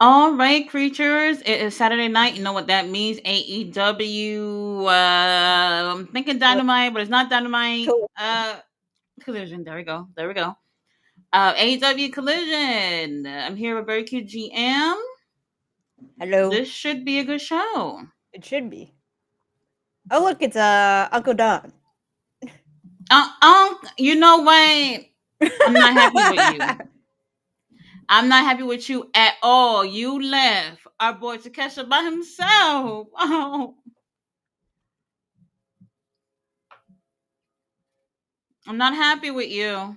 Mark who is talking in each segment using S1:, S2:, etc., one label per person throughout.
S1: All right, creatures. It is Saturday night. You know what that means? AEW. I'm thinking Dynamite, but it's not Dynamite.
S2: Cool.
S1: Collision. There we go. There we go. AEW Collision. I'm here with very cute GM.
S2: Hello.
S1: This should be a good show.
S2: It should be. Oh, look, it's Uncle Don.
S1: You know what? I'm not happy with you. I'm not happy with you at all. You left our boy Takesha by himself. Oh, I'm not happy with you.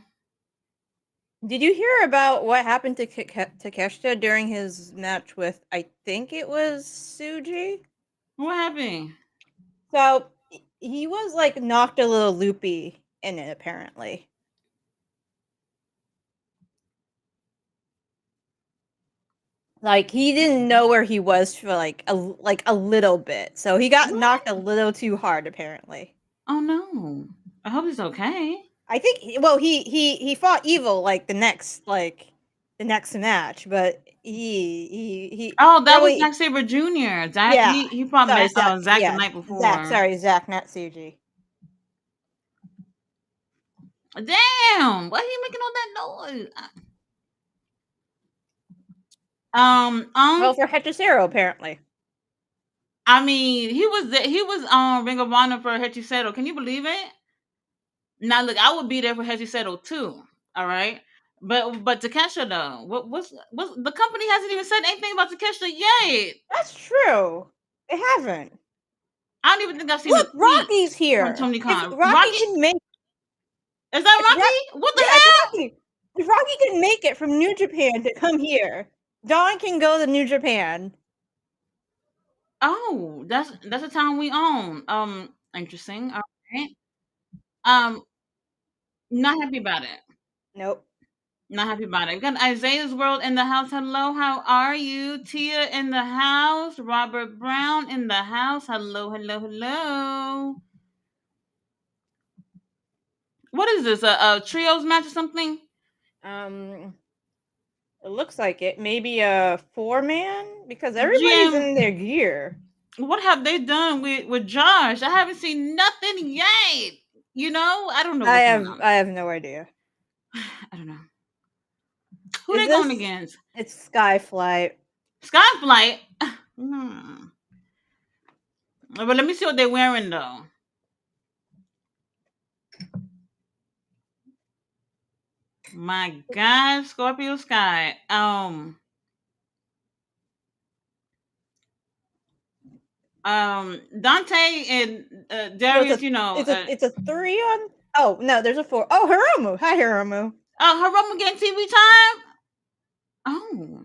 S2: Did you hear about what happened to Takeshita during his match with, I think it was Suji?
S1: What happened?
S2: So he was like knocked a little loopy in it, apparently. Like he didn't know where he was for like a little bit, so he got
S1: What?
S2: knocked a little too hard, apparently.
S1: Oh no. I hope he's okay.
S2: I think well he fought Evil like the next match, but he
S1: Oh, that was
S2: probably
S1: Zack Sabre Jr. Zach
S2: yeah.
S1: he fought
S2: Sorry, Zach.
S1: Zach the
S2: Yeah,
S1: night
S2: Zach.
S1: before.
S2: Sorry, Zach, not Suji.
S1: Damn, why are you making all that noise?
S2: Well, for Hechicero, apparently.
S1: I mean, he was on Ring of Honor for Hechiseto. Can you believe it? Now look, I would be there for Hechiseto too. All right. But Takesha though, what's the company hasn't even said anything about Takesha yet.
S2: That's true. They haven't.
S1: I don't even think I've seen a
S2: Look,
S1: tweet
S2: Rocky's
S1: from
S2: here.
S1: Tony
S2: If
S1: Khan.
S2: Rocky
S1: Rocky,
S2: can make,
S1: is that
S2: if
S1: Rocky? What the
S2: yeah, it's
S1: hell?
S2: Rocky. If Rocky can make it from New Japan to come here, Don can go to New Japan.
S1: Oh, that's a town we own. Interesting. All right. Um, not happy about it.
S2: Nope.
S1: Not happy about it. We got Isaiah's World in the house. Hello, how are you? Tia in the house. Robert Brown in the house. Hello, hello, hello. What is this? A trios match or something?
S2: Um, it looks like it. Maybe a 4-man because everybody's
S1: Jim,
S2: in their gear.
S1: what have they done with Josh? I haven't seen nothing yet. You know, I don't know what's going on.
S2: I have no idea.
S1: I don't know. Who
S2: Is
S1: they going
S2: this?
S1: against?
S2: It's Skyflight.
S1: Skyflight. Hmm. But let me see what they're wearing though. My God, Scorpio Sky. Dante and
S2: So it's
S1: Darius,
S2: a 3 on. Oh no, there's a 4. Oh, Hiromu. Hi, Hiromu.
S1: Hiromu getting TV time. Oh,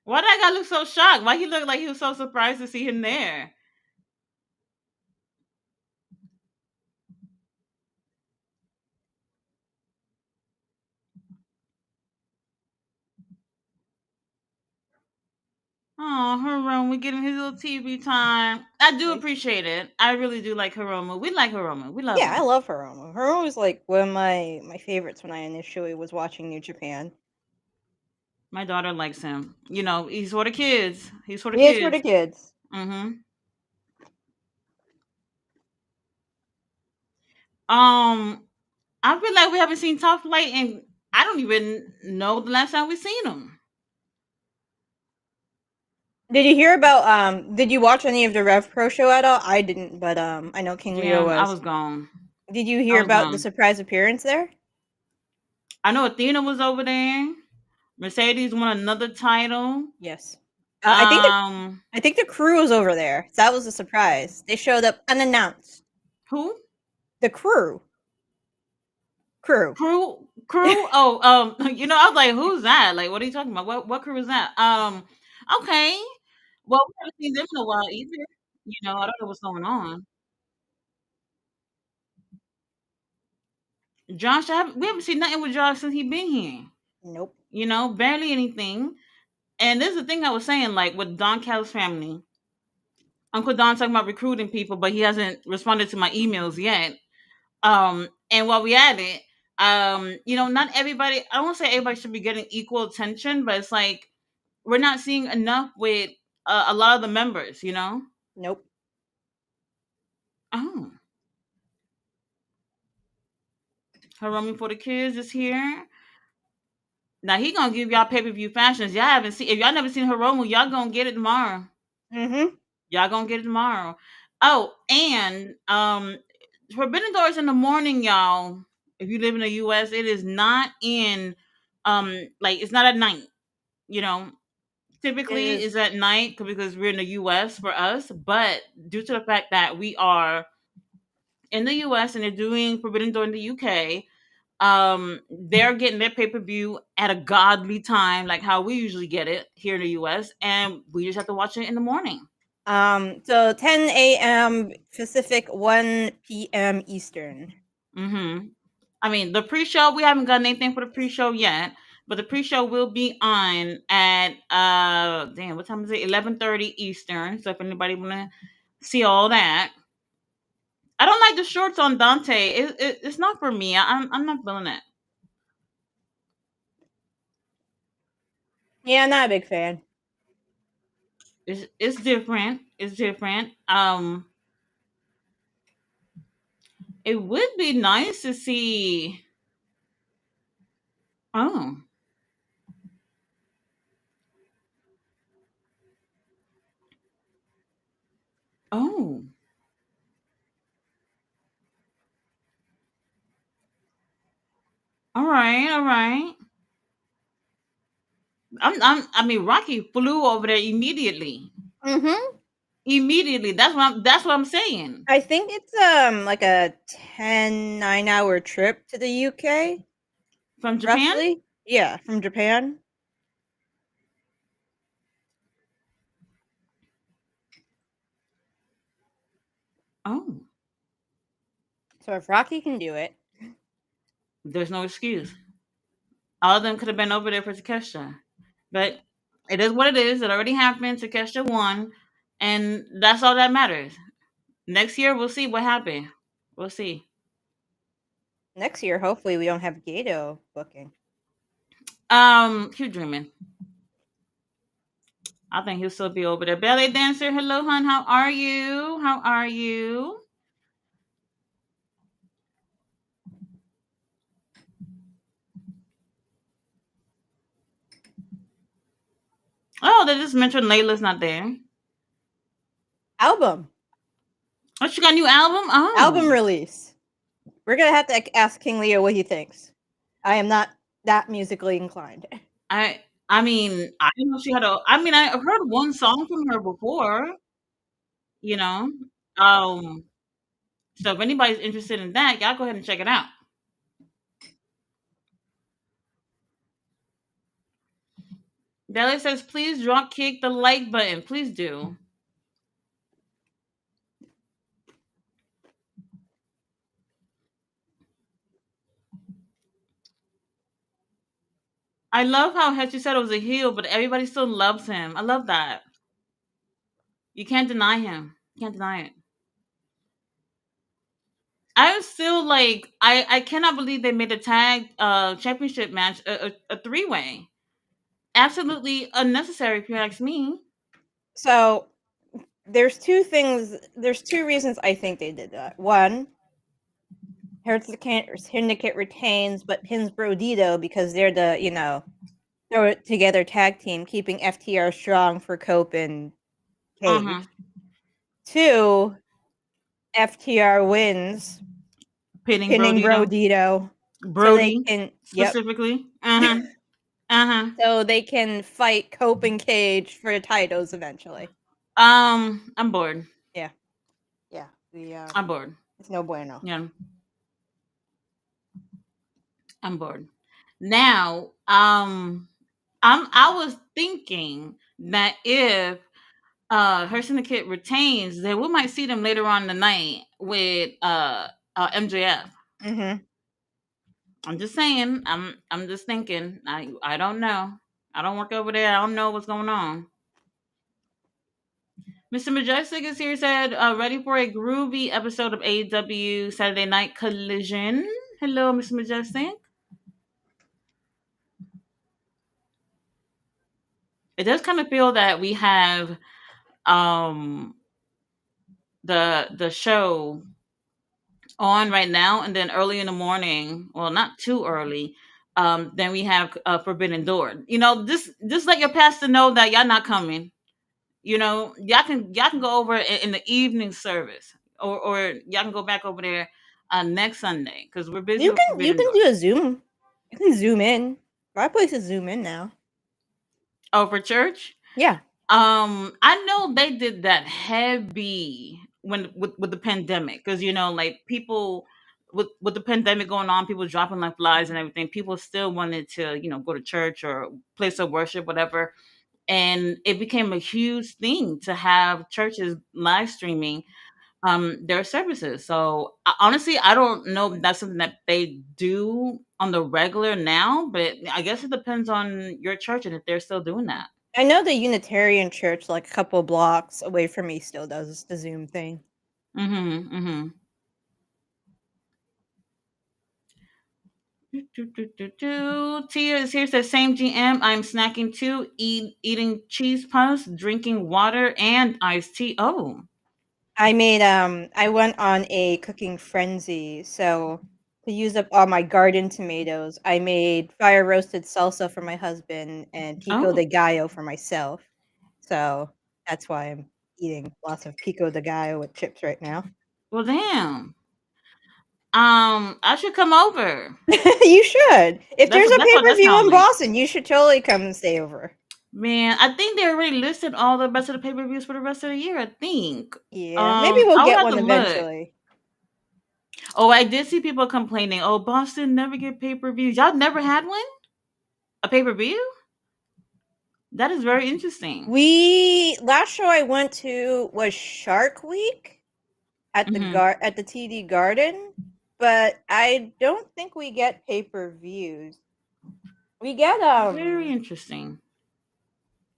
S1: why that guy look so shocked? Why he looked like he was so surprised to see him there? Oh, Hiromu getting his little TV time. I do appreciate it. I really do like Hiromu. We like Hiromu. We love
S2: Yeah, I
S1: him.
S2: love Hiromu. Hiromu is like one of my favorites when I initially was watching New Japan.
S1: My daughter likes him. You know, he's for the kids. He's for the
S2: He is for the
S1: kids.
S2: kids.
S1: Mm-hmm. Um, I feel like we haven't seen Top Flight, and I don't even know the last time we seen him.
S2: Did you hear about did you watch any of the Rev Pro show at all? I didn't, but I know King Leo
S1: Yeah, I
S2: was.
S1: was gone.
S2: Did you
S1: I
S2: hear
S1: was
S2: about the
S1: gone.
S2: surprise appearance there?
S1: I know Athena was over there. Mercedes won another title.
S2: Yes.
S1: Um,
S2: I think the crew was over there. That was a surprise. They showed up unannounced.
S1: who?
S2: The crew. Crew.
S1: Crew. Oh, I was like, who's that? Like, what are you talking about? What crew is that? Okay. Well, we haven't seen them in a while either. I don't know what's going on. Josh, we haven't seen nothing with Josh since he been here.
S2: Nope.
S1: Barely anything. And this is the thing I was saying, like with Don Callis' family. Uncle Don talking about recruiting people, but he hasn't responded to my emails yet. And while we at it, not everybody. I don't want to say everybody should be getting equal attention, but it's like we're not seeing enough with a lot of the members. You know.
S2: Nope.
S1: Oh, Hiromi for the kids is here. Now he gonna give y'all pay per view fashions. Y'all haven't seen. If y'all never seen Hiromu, y'all gonna get it tomorrow.
S2: Mm-hmm.
S1: Y'all gonna get it tomorrow. Oh, and Forbidden Doors in the morning, y'all. If you live in the US, it is not in like it's not at night. You know,
S2: It
S1: typically
S2: is.
S1: it's at night because we're in the US for us, but due to the fact that we are in the US and they're doing Forbidden Door in the UK, they're getting their pay-per-view at a godly time, like how we usually get it here in the US, and we just have to watch it in the morning.
S2: So 10 a.m. Pacific, 1 p.m. Eastern.
S1: Mm-hmm. I mean, the pre-show, we haven't gotten anything for the pre-show yet, but the pre-show will be on at damn, what time is it? 11:30 Eastern. So if anybody wanna see all that. I don't like the shorts on Dante. It's not for me. I'm not feeling it.
S2: Yeah, not a big fan.
S1: It's different. It's different. It would be nice to see. Oh, oh, all right, all right. I mean, Rocky flew over there immediately.
S2: Mm-hmm.
S1: Immediately. That's what I'm saying.
S2: I think it's like a 9 hour trip to the UK,
S1: From Japan?
S2: roughly. Yeah, from Japan.
S1: Oh,
S2: So if Rocky can do it,
S1: there's no excuse. All of them could have been over there for Takesha. But it is what it is. It already happened. Takesha won. And that's all that matters. Next year we'll see what happened. We'll see.
S2: next year hopefully we don't have Gato booking.
S1: Keep dreaming. I think he'll still be over there. Ballet dancer, hello, hon. How are you? How are you? Oh, they just mentioned Layla's not there.
S2: Album.
S1: Oh, she got a new album?
S2: Album
S1: Oh.
S2: release. We're gonna have to ask King Leo what he thinks. I am not that musically inclined.
S1: I I mean, I didn't know she had a I mean, I've heard one song from her before, you know. Um, so if anybody's interested in that, y'all go ahead and check it out. Deli says, please drop kick the like button. Please do. I love how Hetty said it was a heel, but everybody still loves him. I love that. You can't deny him. You can't deny it. I'm still like I cannot believe they made a tag championship match a three way. Absolutely unnecessary if you ask me.
S2: So there's two things. There's two reasons I think they did that. One, Syndicate retains but pins Brodito because they're the throw it together tag team, keeping FTR strong for Cope and
S1: Uh huh.
S2: Cage. Two, FTR wins,
S1: Pitting
S2: pinning
S1: Brodito,
S2: Brodito, so they
S1: Brody
S2: can
S1: specifically. Uh huh. Uh huh.
S2: so they can fight Cope and Cage for the titles eventually.
S1: I'm bored.
S2: Yeah, yeah.
S1: I'm bored.
S2: It's no bueno.
S1: Yeah, I'm bored. Now, I was thinking that if her syndicate retains, then we might see them later on in the night with MJF.
S2: Mm-hmm.
S1: I'm just saying. I'm just thinking. I don't know. I don't work over there. I don't know what's going on. Mr. Majestic is here. Said ready for a groovy episode of AEW Saturday Night Collision. Hello, Mr. Majestic. It does kind of feel that we have um the show on right now, and then early in the morning, well, not too early, then we have Forbidden Door. Just let your pastor know that y'all not coming. Y'all can go over in the evening service, or y'all can go back over there next Sunday because we're busy
S2: You
S1: with
S2: can you
S1: Forbidden
S2: can
S1: Door.
S2: do a zoom. You can zoom in. My place is zoom in now.
S1: Oh, for church.
S2: Yeah.
S1: I know they did that heavy when with the pandemic, because like people with the pandemic going on, people dropping like flies and everything. People still wanted to go to church or place of worship, whatever, and it became a huge thing to have churches live streaming their services. So honestly, I don't know if that's something that they do on the regular now, but I guess it depends on your church and if they're still doing that.
S2: I know the Unitarian church, like a couple blocks away from me, still does the Zoom thing.
S1: Mm-hmm. Mm-hmm. Tia is here. Says same GM. I'm snacking too. Eating cheese puffs, drinking water and iced tea. Oh,
S2: I went on a cooking frenzy, so to use up all my garden tomatoes, I made fire roasted salsa for my husband and pico
S1: oh.
S2: de gallo for myself. So that's why I'm eating lots of pico de gallo with chips right now.
S1: Well, damn. I should come over.
S2: You should. If
S1: That's
S2: there's
S1: what
S2: a
S1: that's
S2: pay
S1: what
S2: per
S1: that
S2: view
S1: sounds
S2: in
S1: like.
S2: Boston, you should totally come and stay over.
S1: Man, I think they already listed all the rest of the pay per views for the rest of the year. I think.
S2: Yeah, maybe we'll
S1: I would
S2: get
S1: have to
S2: one
S1: look.
S2: eventually.
S1: Oh, I did see people complaining. Oh, Boston never get pay per views. Y'all never had one? A pay per view? That is very interesting.
S2: We last show I went to was Shark Week at
S1: Hmm.
S2: the TD Garden, but I don't think we get pay per views. We get
S1: Very interesting.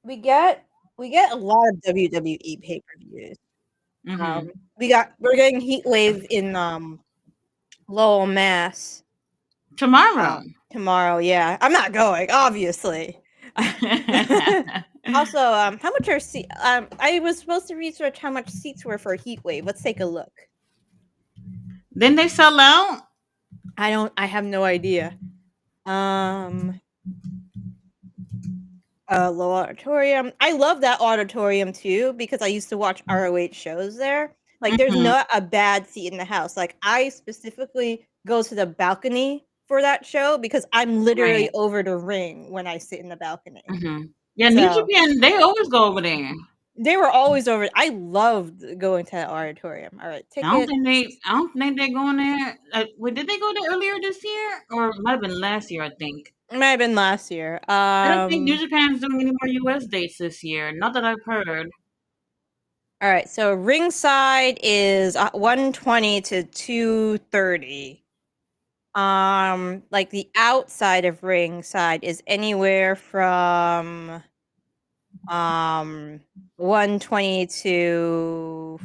S2: we get we get a lot of WWE pay per views. Um,
S1: Hmm.
S2: we're getting Heat Wave in Lowell, Mass.
S1: Tomorrow.
S2: Tomorrow. Yeah, I'm not going, obviously. Also, how much are seats? I was supposed to research how much seats were for Heat Wave. Let's take a look.
S1: Then they sell out.
S2: I have no idea. Um, Low Auditorium. I love that auditorium too because I used to watch ROH shows there. Like, there's
S1: Hmm.
S2: not a bad seat in the house. Like, I specifically go to the balcony for that show because I'm literally
S1: Right.
S2: over the ring when I sit in the balcony.
S1: Hmm. Yeah, New
S2: So
S1: Japan. They always go over there.
S2: they were always over. I loved going to that auditorium. All right,
S1: I don't
S2: tickets.
S1: think they. I don't think they're going there. Did they go there earlier this year, or it might have been last year? I think.
S2: It might have been last year.
S1: I don't think New Japan's doing any more U.S. dates this year. Not that I've heard.
S2: All right, so ringside is 120 to 230. Like the outside of ringside is anywhere from 120 to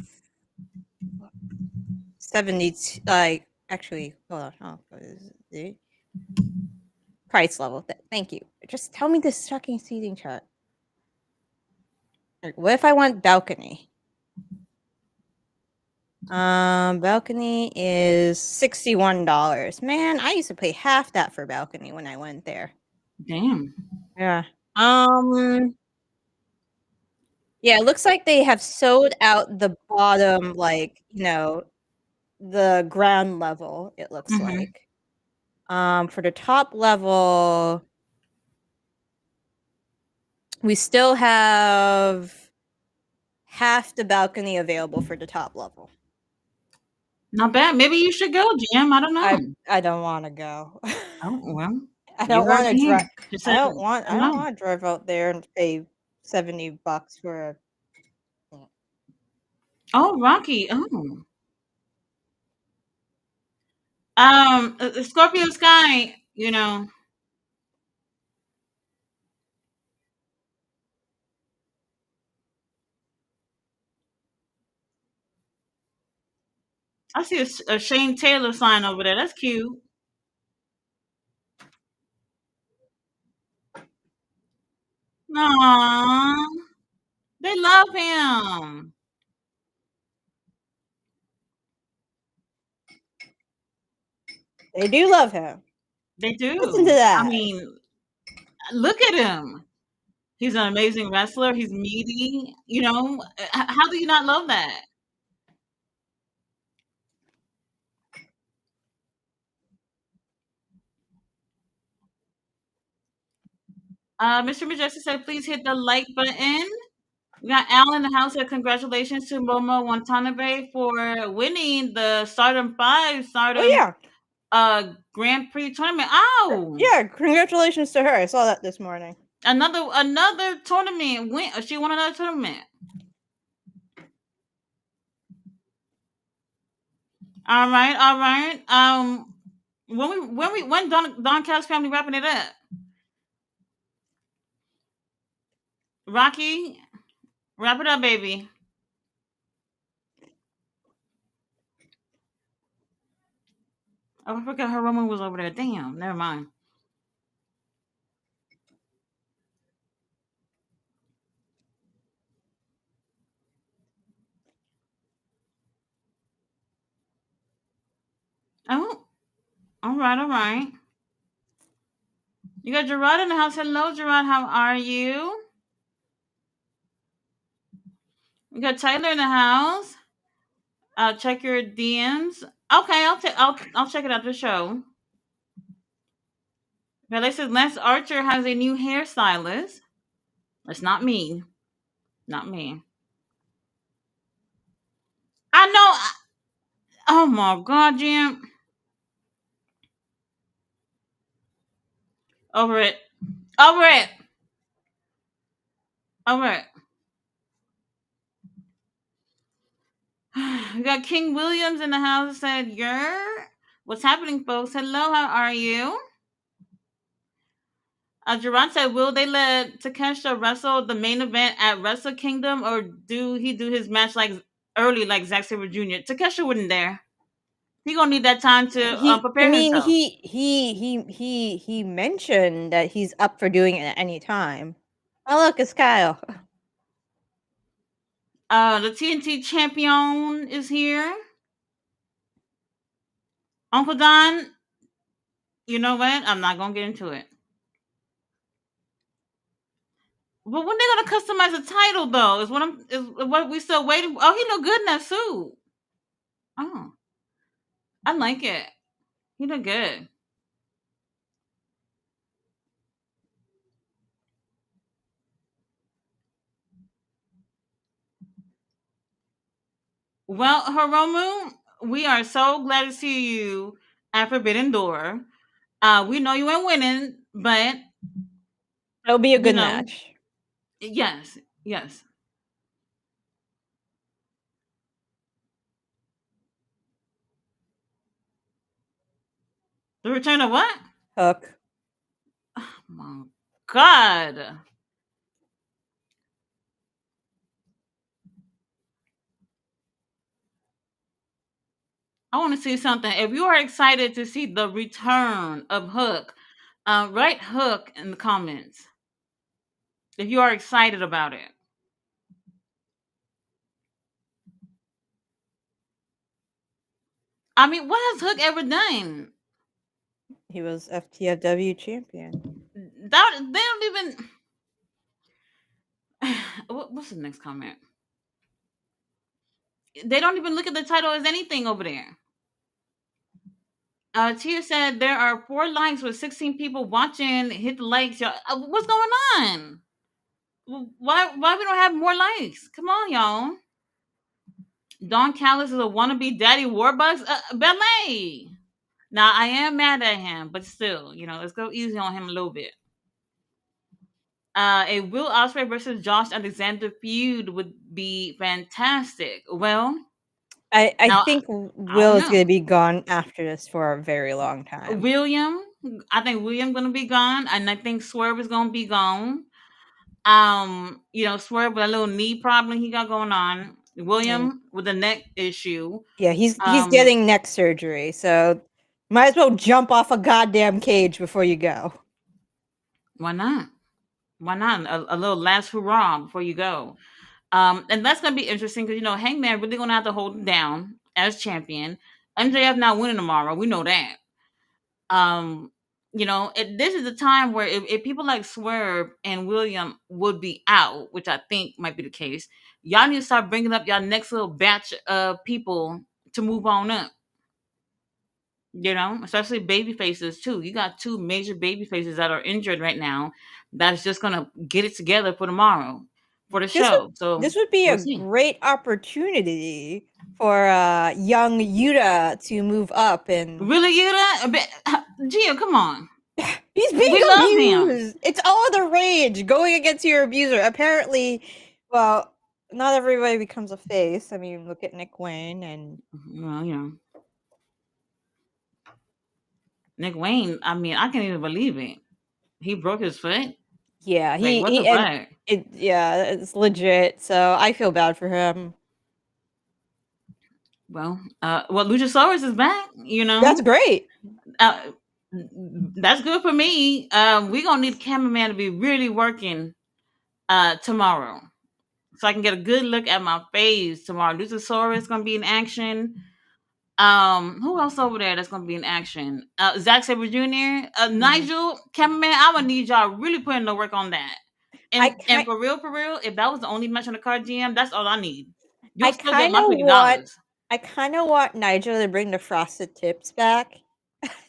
S2: 70. Like, actually, hold on. Oh, what is it? Price level. Thank you. Just tell me this fucking seating chart. Like, what if I want balcony? Balcony is $61. Man, I used to pay half that for balcony when I went there.
S1: Damn.
S2: Yeah. Yeah, it looks like they have sewed out the bottom, like, the ground level, it looks
S1: Hmm.
S2: like. For the top level, we still have half the balcony available for the top level.
S1: Not bad. Maybe you should go, Jim. I don't
S2: I
S1: know.
S2: I don't wanna go.
S1: Oh well,
S2: I
S1: you
S2: don't
S1: heard
S2: wanna
S1: it here.
S2: drive.
S1: Just said
S2: I don't
S1: no.
S2: wanna drive out there and pay $70 for a
S1: Oh, Rocky. Oh, Scorpio Sky. I see a Shane Taylor sign over there. That's cute. Aww. They love him.
S2: They do love him.
S1: They
S2: Listen to
S1: do. I
S2: that.
S1: mean, look at him. He's an amazing wrestler. He's meaty. You know, how do you not love that? Mr. Majestic said, please hit the like button. We got Al in the house. Said, congratulations to Momo Watanabe for winning the Stardom 5
S2: Oh
S1: Stardom
S2: yeah,
S1: Grand Prix tournament. Oh,
S2: yeah. Congratulations to her. I saw that this morning.
S1: another tournament win. She won another tournament. All right, all right. When Don Callis family wrapping it up? Rocky, wrap it up, baby. Oh, I forgot her Roman was over there. Damn, never mind. Oh, all right, all right. You got Gerard in the house. Hello, Gerard. How are you? You got Tyler in the house. Check your DMs. Okay, I'll check it out the show. Pele says Lance Archer has a new hairstylist. That's not me. Not me. I know. Oh my god, Jim. Over it. Over it. Over it. We got King Williams in the house. Said, "Yer, what's happening, folks? Hello, how are you?" Gerard said, "Will they let Takeshita wrestle the main event at Wrestle Kingdom, or do he do his match like early, like Zack Sabre Jr.?" Takeshita wouldn't dare. He gonna need that time to
S2: I
S1: prepare
S2: mean,
S1: himself.
S2: he mentioned that he's up for doing it at any time. Oh look, it's Kyle.
S1: The TNT champion is here. Uncle Don, you know what? I'm not gonna get into it. But when they gonna customize the title though? Is what we still waiting? Oh, he look good in that suit. Oh, I like it. He look good. Well, Hiromu, we are so glad to see you at Forbidden Door. We know you ain't winning, but
S2: It'll be a
S1: you
S2: good
S1: know,
S2: match.
S1: yes, yes. The return of what?
S2: Hook.
S1: Oh my God. I want to see something. If you are excited to see the return of Hook, write Hook in the comments. If you are excited about it. I mean, what has Hook ever done?
S2: He was FTFW champion.
S1: That they don't even. What's the next comment? They don't even look at the title as anything over there. Tia said there are 4 likes with 16 people watching. Hit the likes, y'all. What's going on? Why we don't have more likes? Come on, y'all. Don Callis is a wannabe Daddy Warbucks. Ballet. Now I am mad at him, but still, let's go easy on him a little bit. A Will Ospreay versus Josh Alexander feud would be fantastic. Well,
S2: I
S1: now
S2: think
S1: I
S2: Will
S1: don't
S2: is
S1: know.
S2: gonna be gone after this for a very long time.
S1: William, I think William gonna be gone, and I think Swerve is gonna be gone. Swerve with a little knee problem he got going on.
S2: And
S1: William with a neck issue.
S2: yeah, he's
S1: Um,
S2: getting neck surgery, so might as well jump off a goddamn cage before you go.
S1: why not? Why not a little last hurrah before you go? And that's gonna be interesting because Hangman really gonna have to hold him down as champion. MJF not winning tomorrow, we know that. Um, this is a time where if people like Swerve and William would be out, which I think might be the case, y'all need to start bringing up y'all next little batch of people to move on up. Especially baby faces too. You got two major baby faces that are injured right now. That's just gonna get it together for tomorrow for the
S2: This would
S1: show. So
S2: this would be
S1: we'll
S2: a
S1: see.
S2: great opportunity for young Yuta to move up, and
S1: Really, Yuta? Gio, come on.
S2: he's being
S1: We love him.
S2: abused. It's all the rage going against your abuser. Apparently, well, not everybody becomes a face. I mean, look at Nick Wayne and
S1: Well, Nick Wayne. I mean, I can't even believe it. He broke his foot.
S2: yeah,
S1: Like, what the
S2: and
S1: fuck?
S2: it's legit. So I feel bad for him.
S1: Well, Luchasaurus is back.
S2: That's great.
S1: Uh, that's good for me. We gonna need the cameraman to be really working tomorrow, so I can get a good look at my face tomorrow. Luchasaurus is gonna be in action. Who else over there that's gonna be in action? Zack Sabre Jr.,
S2: Mhm.
S1: Nigel, cameraman. I'm gonna need y'all really putting the work on that.
S2: I
S1: And
S2: kind
S1: for real, if that was the only match on the card, GM, that's all I need.
S2: I
S1: You'll still get
S2: kind
S1: my
S2: of want
S1: $50.
S2: I kind of want Nigel to bring the frosted tips back.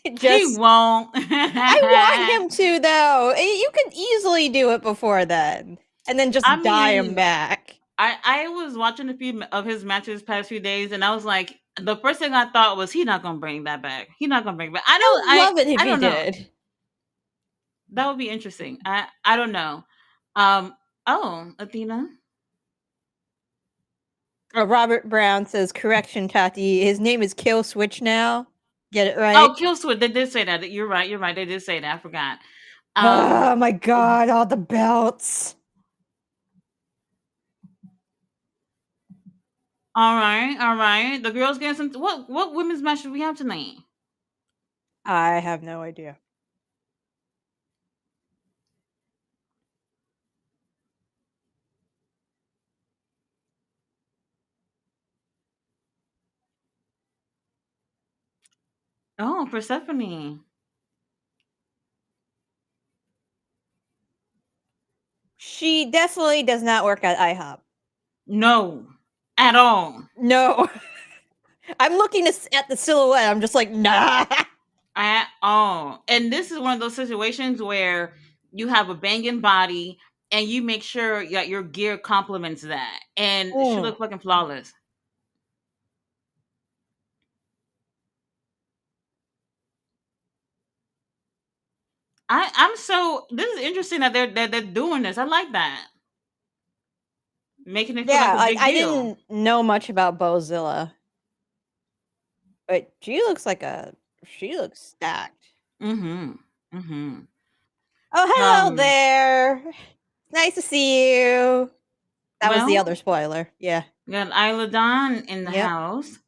S1: He
S2: Just
S1: won't.
S2: I want him to though. You could easily do it before then, and then just
S1: I
S2: dye him
S1: mean,
S2: back.
S1: I was watching a few of his matches past few days, and I was like, the first thing I thought was he not gonna bring that back. He not gonna bring it back. I
S2: I
S1: don't.
S2: would love it if
S1: I
S2: he
S1: don't know.
S2: did.
S1: That would be interesting. I don't know. Um. Oh, Athena.
S2: Robert Brown says, "Correction, Tati. His name is Kill Switch now. Get it right."
S1: Oh, Killswitch. They did say that. You're right. You're right. They did say that. I forgot. Um.
S2: Oh my god, all the belts.
S1: All right. All right. The girls getting some. What women's match do we have tonight?
S2: I have no idea.
S1: Oh, Persephone.
S2: She definitely does not work at IHOP.
S1: No, at all.
S2: No. I'm looking at the silhouette. I'm just like, nah.
S1: At all. And this is one of those situations where you have a banging body and you make sure that your gear complements that. And she
S2: Mm.
S1: looked fucking flawless. I'm so this is interesting that they're doing this. I like that. Making it feel like
S2: Yeah,
S1: a
S2: like
S1: big
S2: I
S1: deal.
S2: didn't know much about Bozilla, but she looks stacked.
S1: Mm-hmm. Mm-hmm.
S2: Oh, hello
S1: Um,
S2: there. Nice to see you. That was the
S1: well,
S2: other spoiler. Yeah.
S1: we got Isla Dawn in the
S2: Yep.
S1: house.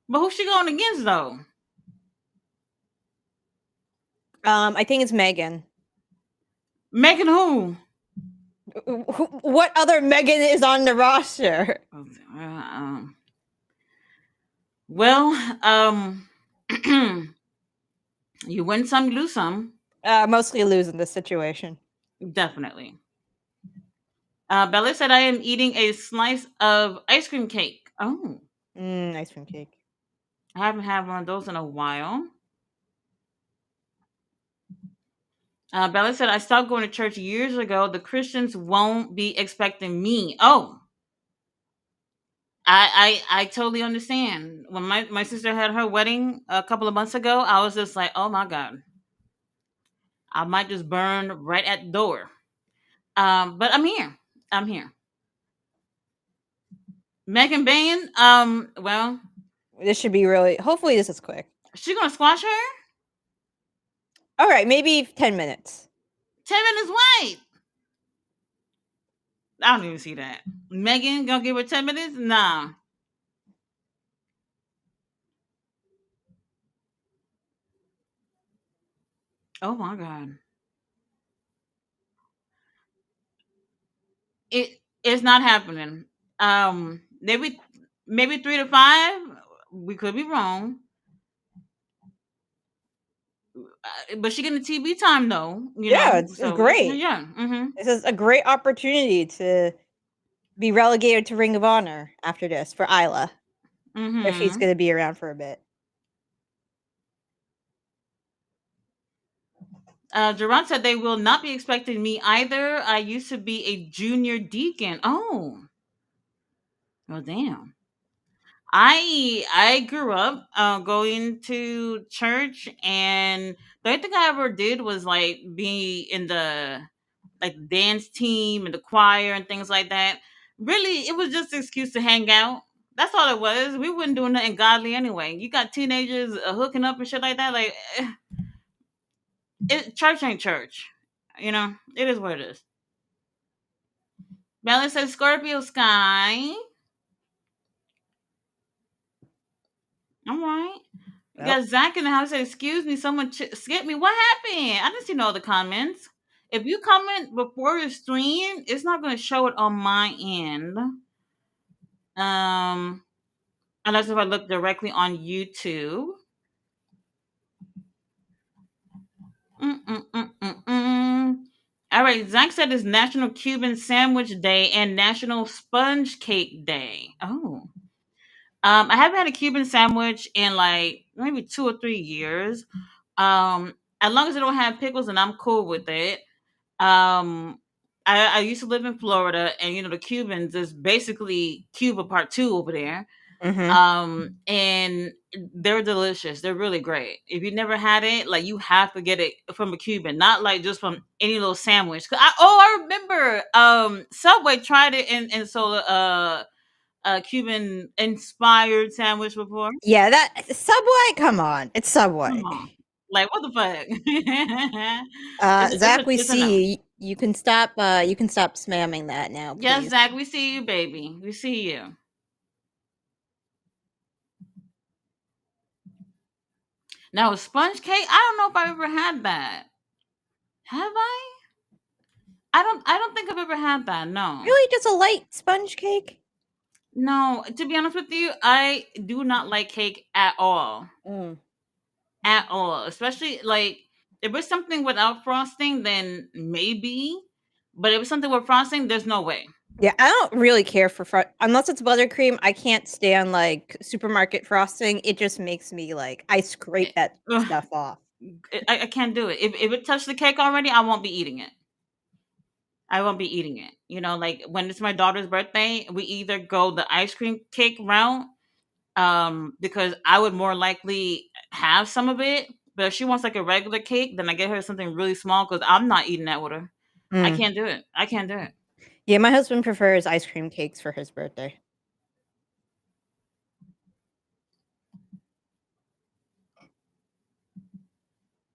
S1: But who's she going against though?
S2: I think it's Megan.
S1: Megan who?
S2: What other Megan is on the roster?
S1: Um, well, um you win some, you lose some.
S2: Mostly lose in this situation.
S1: Definitely. Bella said, I am eating a slice of ice cream cake. Oh,
S2: Ice cream cake.
S1: I haven't had one of those in a while. Bella said, I stopped going to church years ago. The Christians won't be expecting me. Oh, I totally understand. When my sister had her wedding a couple of months ago, I was just like, oh my God, I might just burn right at the door. But I'm here. I'm here. Megan Bain, well,
S2: This should be really. Hopefully, this is quick.
S1: she gonna squash her?
S2: All right, maybe 10 minutes.
S1: 10 minutes wait. I don't even see that. Megan gonna give her 10 minutes? Nah. Oh my God. It's not happening. Maybe 3 to 5. We could be wrong, but she getting the TV time though.
S2: Yeah, it's
S1: So it's
S2: great.
S1: yeah. Mm-hmm.
S2: This is a great opportunity to be relegated to Ring of Honor after this for Isla, if she's
S1: Mm-hmm.
S2: gonna be around for a bit.
S1: Durant said they will not be expecting me either. I used to be a junior deacon. Oh, well, damn. I grew up going to church, and the only thing I ever did was like be in the like dance team and the choir and things like that. Really, it was just an excuse to hang out. That's all it was. We wasn't doing nothing godly anyway. You got teenagers hooking up and shit like that. Like, church ain't church. It is what it is. Balance says Scorpio Sky. All right. You
S2: Well,
S1: got Zach in the house. Said, "Excuse me, someone skipped me. What happened? I didn't see no other comments. If you comment before your stream, it's not going to show it on my end. Um, unless if I look directly on YouTube. Mm-mm-mm-mm-mm. All right, Zach said it's National Cuban Sandwich Day and National Sponge Cake Day. Oh. I haven't had a Cuban sandwich in like maybe 2 or 3 years. As long as they don't have pickles, and I'm cool with it. I used to live in Florida, and the Cubans is basically Cuba Part Two over there.
S2: mhm.
S1: And they're delicious. They're really great. If you never had it, like you have to get it from a Cuban, not like just from any little sandwich. I remember Subway tried it and sold a Cuban inspired sandwich before.
S2: Yeah, that Subway, come on, it's
S1: Come
S2: Subway.
S1: on, like what the fuck?
S2: Zach, we
S1: It's a no.
S2: see you. You can stop spamming that now,
S1: Yes,
S2: please.
S1: Zach, we see you, baby. We see you. Now, sponge cake. I don't know if I've ever had that. Have I? I don't think I've ever had that. No.
S2: Really, just a light sponge cake?
S1: No. To be honest with you, I do not like cake at all.
S2: Mm.
S1: At all. Especially like if it's something without frosting, then maybe. But if it's something with frosting, there's no way.
S2: Yeah, I don't really care for unless it's buttercream. I can't stand like supermarket frosting. It just makes me like I scrape that
S1: Ugh,
S2: stuff off.
S1: I can't do it. If it touched the cake already, I won't be eating it. I won't be eating it. Like when it's my daughter's birthday, we either go the ice cream cake route, because I would more likely have some of it. But if she wants like a regular cake, then I get her something really small because I'm not eating that with her. I
S2: Mm.
S1: can't do it. I can't do it.
S2: Yeah, my husband prefers ice cream cakes for his birthday.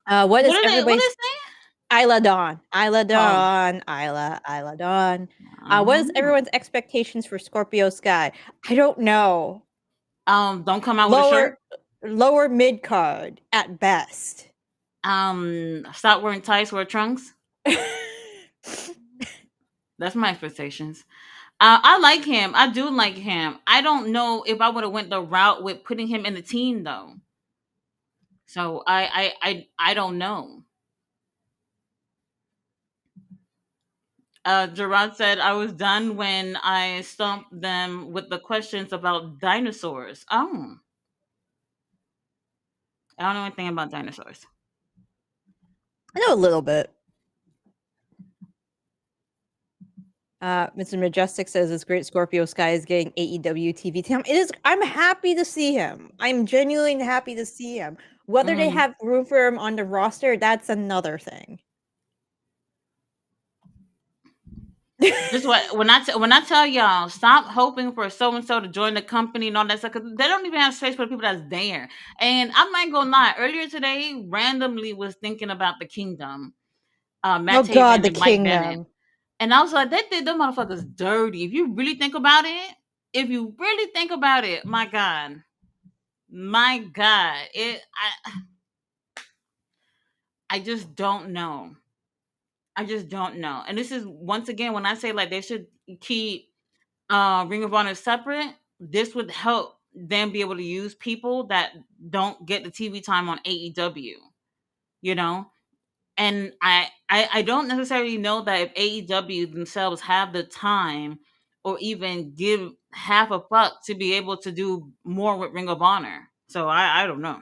S2: What
S1: What
S2: is
S1: did it? What
S2: everybody's
S1: is it?
S2: Isla Dawn? Isla
S1: Oh,
S2: Dawn, Isla Dawn. What is
S1: uh-huh.
S2: everyone's expectations for Scorpio Sky? I don't know.
S1: Don't come out with a
S2: Lower
S1: shirt.
S2: lower mid card at best.
S1: Stop wearing tights, wear trunks. That's my expectations. I like him. I do like him. I don't know if I would have went the route with putting him in the team though. So I don't know. Gerard said I was done when I stumped them with the questions about dinosaurs. Oh, I don't know anything about dinosaurs.
S2: I know a little bit. Mr. Majestic says it's great Scorpio Sky is getting AEW TV time. It is. I'm happy to see him. I'm genuinely happy to see him. Whether they
S1: Mm.
S2: have room for him on the roster, that's another thing.
S1: Just what when I tell y'all stop hoping for so and so to join the company and all that stuff because they don't even have space for the people that's there. And I'm not gonna lie. Earlier today, randomly was thinking about the Kingdom,
S2: Oh
S1: Matt
S2: God,
S1: Taven
S2: the
S1: and Mike Bennett,
S2: Kingdom.
S1: and I was like, they did them motherfuckers dirty. If you really think about it, my God, I just don't know. I just don't know. And this is once again when I say like they should keep Ring of Honor separate. This would help them be able to use people that don't get the TV time on AEW. You know, and I don't necessarily know that if AEW themselves have the time or even give half a fuck to be able to do more with Ring of Honor. So I don't know.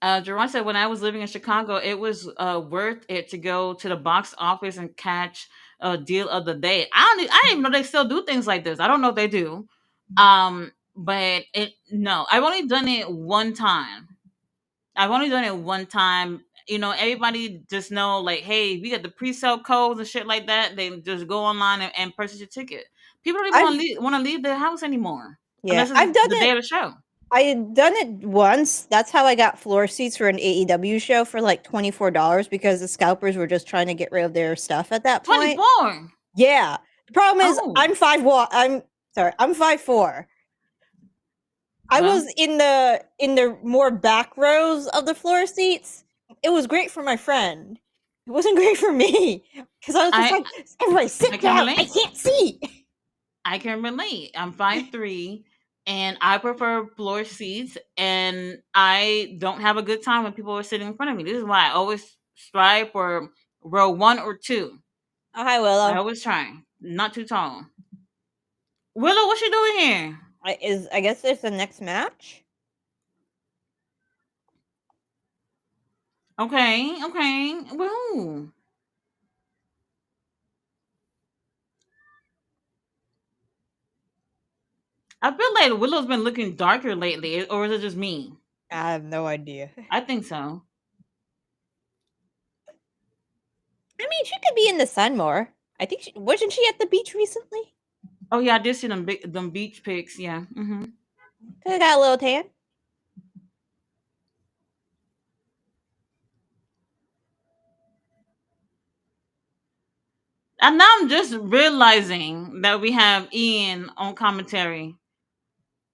S1: Jerron said when I was living in Chicago, it was worth it to go to the box office and catch a deal of the day. I didn't even know they still do things like this. I don't know if they do. But it no, I've only done it one time. I've only done it one time. You know, everybody just know like, hey, we got the pre-sale codes and shit like that. They just go online and purchase your ticket. People don't even
S2: I've
S1: want to leave their house anymore
S2: yeah,
S1: unless it's
S2: I've done
S1: the day
S2: it.
S1: of the show.
S2: I had done it once. That's how I got floor seats for an AEW show for like $24 because the scalpers were just trying to get rid of their stuff at that point.
S1: 24.
S2: Yeah. The problem is
S1: Oh,
S2: I'm 5'1". I'm sorry, I'm 5'4". I
S1: well,
S2: was in the more back rows of the floor seats. It was great for my friend. It wasn't great for me because I was just
S1: I
S2: like, everybody
S1: I
S2: sit
S1: can
S2: down. I
S1: relate.
S2: can't see.
S1: I can relate. I'm 5'3" and I prefer floor seats and I don't have a good time when people are sitting in front of me. This is why I always strive for row 1 or 2.
S2: Oh, hi,
S1: I
S2: Willow.
S1: always try. Not too tall. Willow, what you doing here?
S2: I guess there's the next match.
S1: Okay, okay. Well, I feel like Willow's been looking darker lately, or is it just me?
S2: I have no idea.
S1: I think so.
S2: I mean, she could be in the sun more. I think wasn't she at the beach recently?
S1: Oh yeah, I did see them beach pics. Yeah.
S2: Could have got a little tan.
S1: And now I'm just realizing that we have Ian on commentary.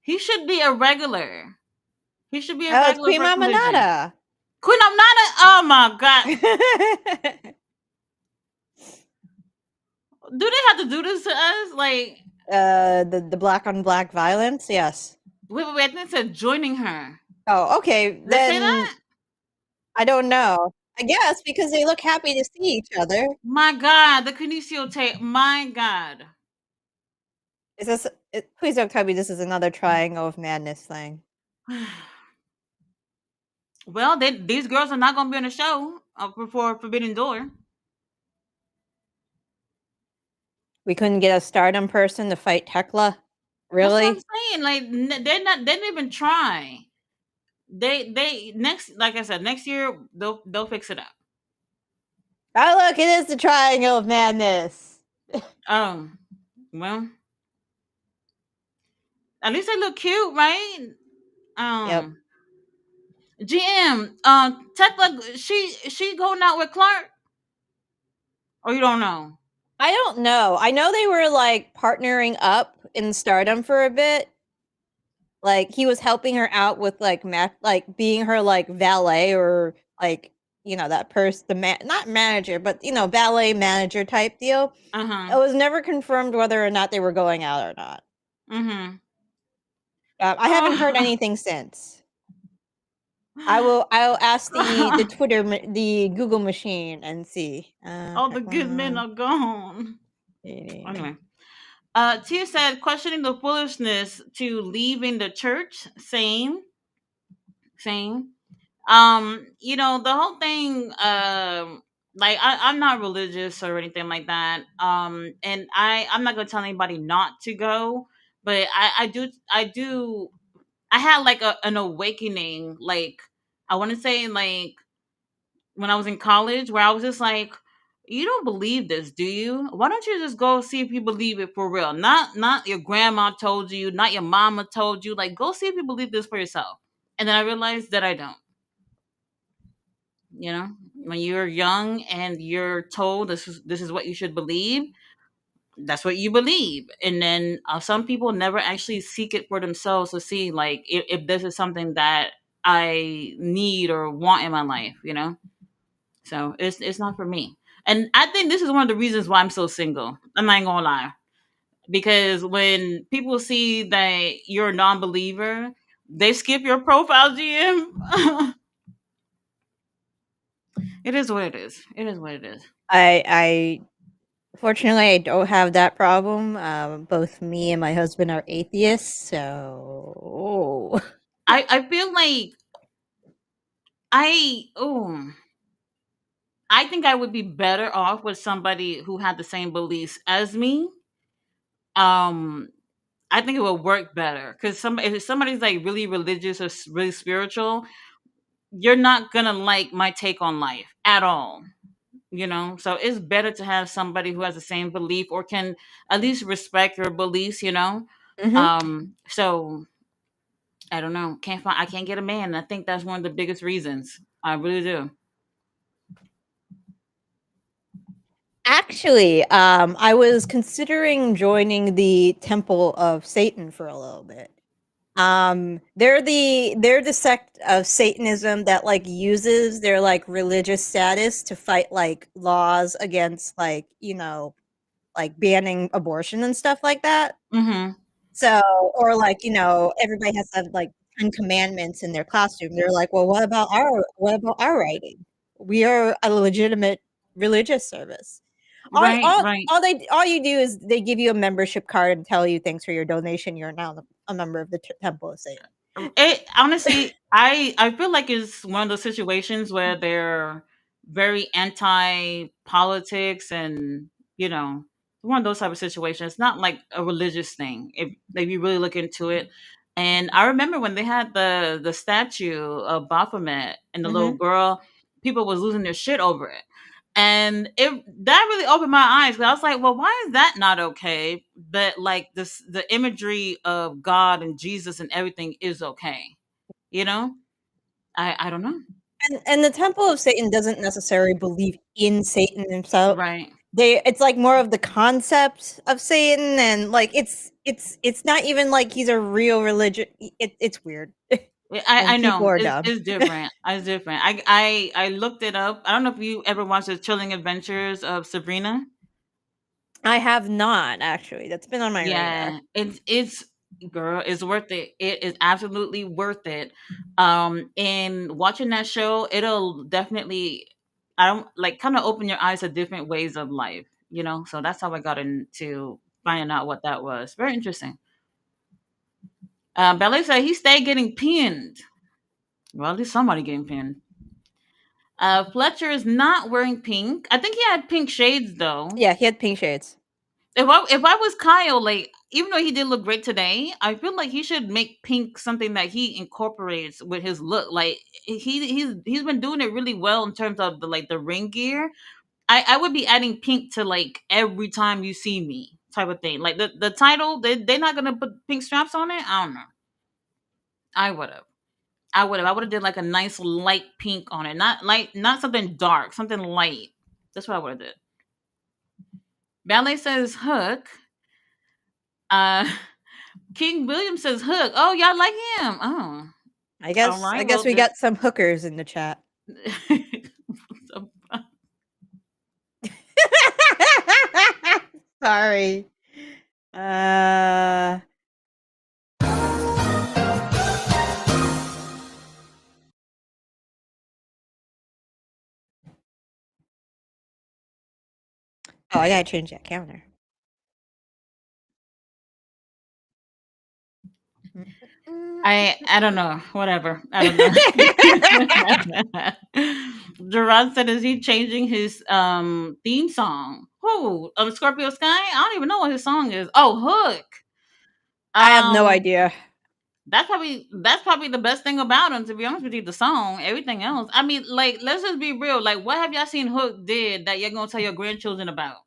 S1: He should be a regular. He should be a
S2: Oh, it's
S1: regular
S2: Queen
S1: for Collision.
S2: Mamanada.
S1: Queen, I'm not a. Oh my god! Do they have to do this to us? Like,
S2: The black on black violence. Yes.
S1: wait, I think it said joining her.
S2: Oh, okay.
S1: Did they say
S2: Then
S1: that?
S2: I don't know. I guess because they look happy to see each other.
S1: My god, the Kinesio tape. My god.
S2: Is this? Please don't tell me this is another Triangle of Madness thing.
S1: Well, these girls are not going to be on the show before Forbidden Door.
S2: We couldn't get a Stardom person to fight Tekla.
S1: That's what I'm
S2: Really?
S1: saying. Like they're not. They didn't even try. They next, like I said, next year they'll fix it up.
S2: Oh, look! It is the Triangle of Madness.
S1: Um, well, at least they look cute, right?
S2: Yep.
S1: Um, GM, Tekla, she going out with Clark, or you don't know?
S2: I don't know. I know they were like partnering up in Stardom for a bit. Like he was helping her out with like like being her like valet or like that person, not manager, but valet manager type deal.
S1: Uh
S2: It
S1: huh.
S2: was never confirmed whether or not they were going out or not.
S1: Mm-hmm.
S2: I haven't heard
S1: Oh.
S2: anything since. I'll ask the Twitter the Google machine and see.
S1: All the good men are gone.
S2: Dating.
S1: Anyway, Tia said, questioning the foolishness to leaving the church. Same, same. The whole thing. Like I'm not religious or anything like that. And I'm not gonna tell anybody not to go, but I had like an awakening. Like I want to say like when I was in college, where I was just like, you don't believe this, do you? Why don't you just go see if you believe it for real? Not your grandma told you, not your mama told you. Like, go see if you believe this for yourself. And then I realized that I don't. You know, when you're young and you're told this is what you should believe, that's what you believe. And then some people never actually seek it for themselves to see like if this is something that I need or want in my life, you know? So it's not for me. And I think this is one of the reasons why I'm so single. I'm not gonna lie. Because when people see that you're a non-believer, they skip your profile GM. It is what it is. It is what it is.
S2: I fortunately I don't have that problem. Both me and my husband are atheists, so
S1: I feel like I oh I think I would be better off with somebody who had the same beliefs as me. Um, I think it would work better because if somebody's like really religious or really spiritual, you're not gonna like my take on life at all. You know, so it's better to have somebody who has the same belief or can at least respect your beliefs. You know,
S2: Mhm.
S1: so I don't know. I can't get a man. I think that's one of the biggest reasons. I really do.
S2: Actually, I was considering joining the Temple of Satan for a little bit. They're the sect of Satanism that like uses their like religious status to fight like laws against like, like banning abortion and stuff like that.
S1: Mm-hmm.
S2: So, or like, everybody has to have like 10 commandments in their classroom. They're like, well, what about our writing? We are a legitimate religious service. All,
S1: Right.
S2: all,
S1: Right.
S2: all you do is they give you a membership card and tell you thanks for your donation. You're now a member of the Temple of Satan.
S1: It honestly, I feel like it's one of those situations where they're very anti politics and you know one of those type of situations. It's not like a religious thing if you really look into it. And I remember when they had the statue of Baphomet and the little
S2: Hmm.
S1: girl, people was losing their shit over it. And it that really opened my eyes because I was like, well, why is that not okay? But like this, the imagery of God and Jesus and everything is okay. You know, I don't know.
S2: And the Temple of Satan doesn't necessarily believe in Satan himself.
S1: Right.
S2: It's like more of the concept of Satan, and like it's not even like he's a real religion. It's weird,
S1: I
S2: and people
S1: know
S2: are dumb.
S1: it's different. It's different. I looked it up. I don't know if you ever watched the Chilling Adventures of Sabrina.
S2: I have not actually. That's been on my radar.
S1: Yeah, it's girl, it's worth it. It is absolutely worth it. And watching that show, it'll definitely I don't like kind of open your eyes to different ways of life, you know? So that's how I got into finding out what that was. Very interesting. Ballet said he stayed getting pinned. Well, at least somebody getting pinned. Fletcher is not wearing pink. I think he had pink shades though.
S2: Yeah, he had pink shades.
S1: If I was Kyle, like even though he did look great today, I feel like he should make pink something that he incorporates with his look. Like he's been doing it really well in terms of the ring gear. I would be adding pink to like every time you see me type of thing. Like the title, they're not gonna put pink straps on it. I don't know. I would have. I would have did like a nice light pink on it. Not something dark, something light. That's what I would have did. Ballet says Hook. Uh King William says Hook. Oh, y'all like him. Oh.
S2: I
S1: All
S2: guess I
S1: right.
S2: guess
S1: Well
S2: we
S1: just
S2: got some hookers in the chat.
S1: so-
S2: Sorry. Uh oh, I gotta change that counter.
S1: I don't know. Whatever. I don't know. Gerard said is he changing his theme song? Who? Scorpio Sky? I don't even know what his song is. Oh, Hook.
S2: I have no
S1: Um
S2: idea.
S1: that's probably the best thing about him, to be honest with you, the song. Everything else. I mean, like, let's just be real. Like, what have y'all seen Hook did that you're gonna tell your grandchildren about?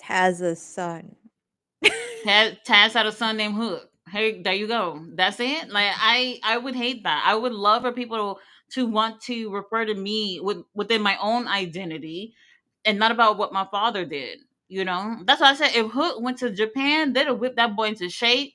S2: Has a son.
S1: Taz had a son named Hook. Hey, there you go. That's it. Like I would hate that. I would love for people to want to refer to me within my own identity and not about what my father did. You know, that's why I said if Hook went to Japan, they'd have whipped that boy into shape.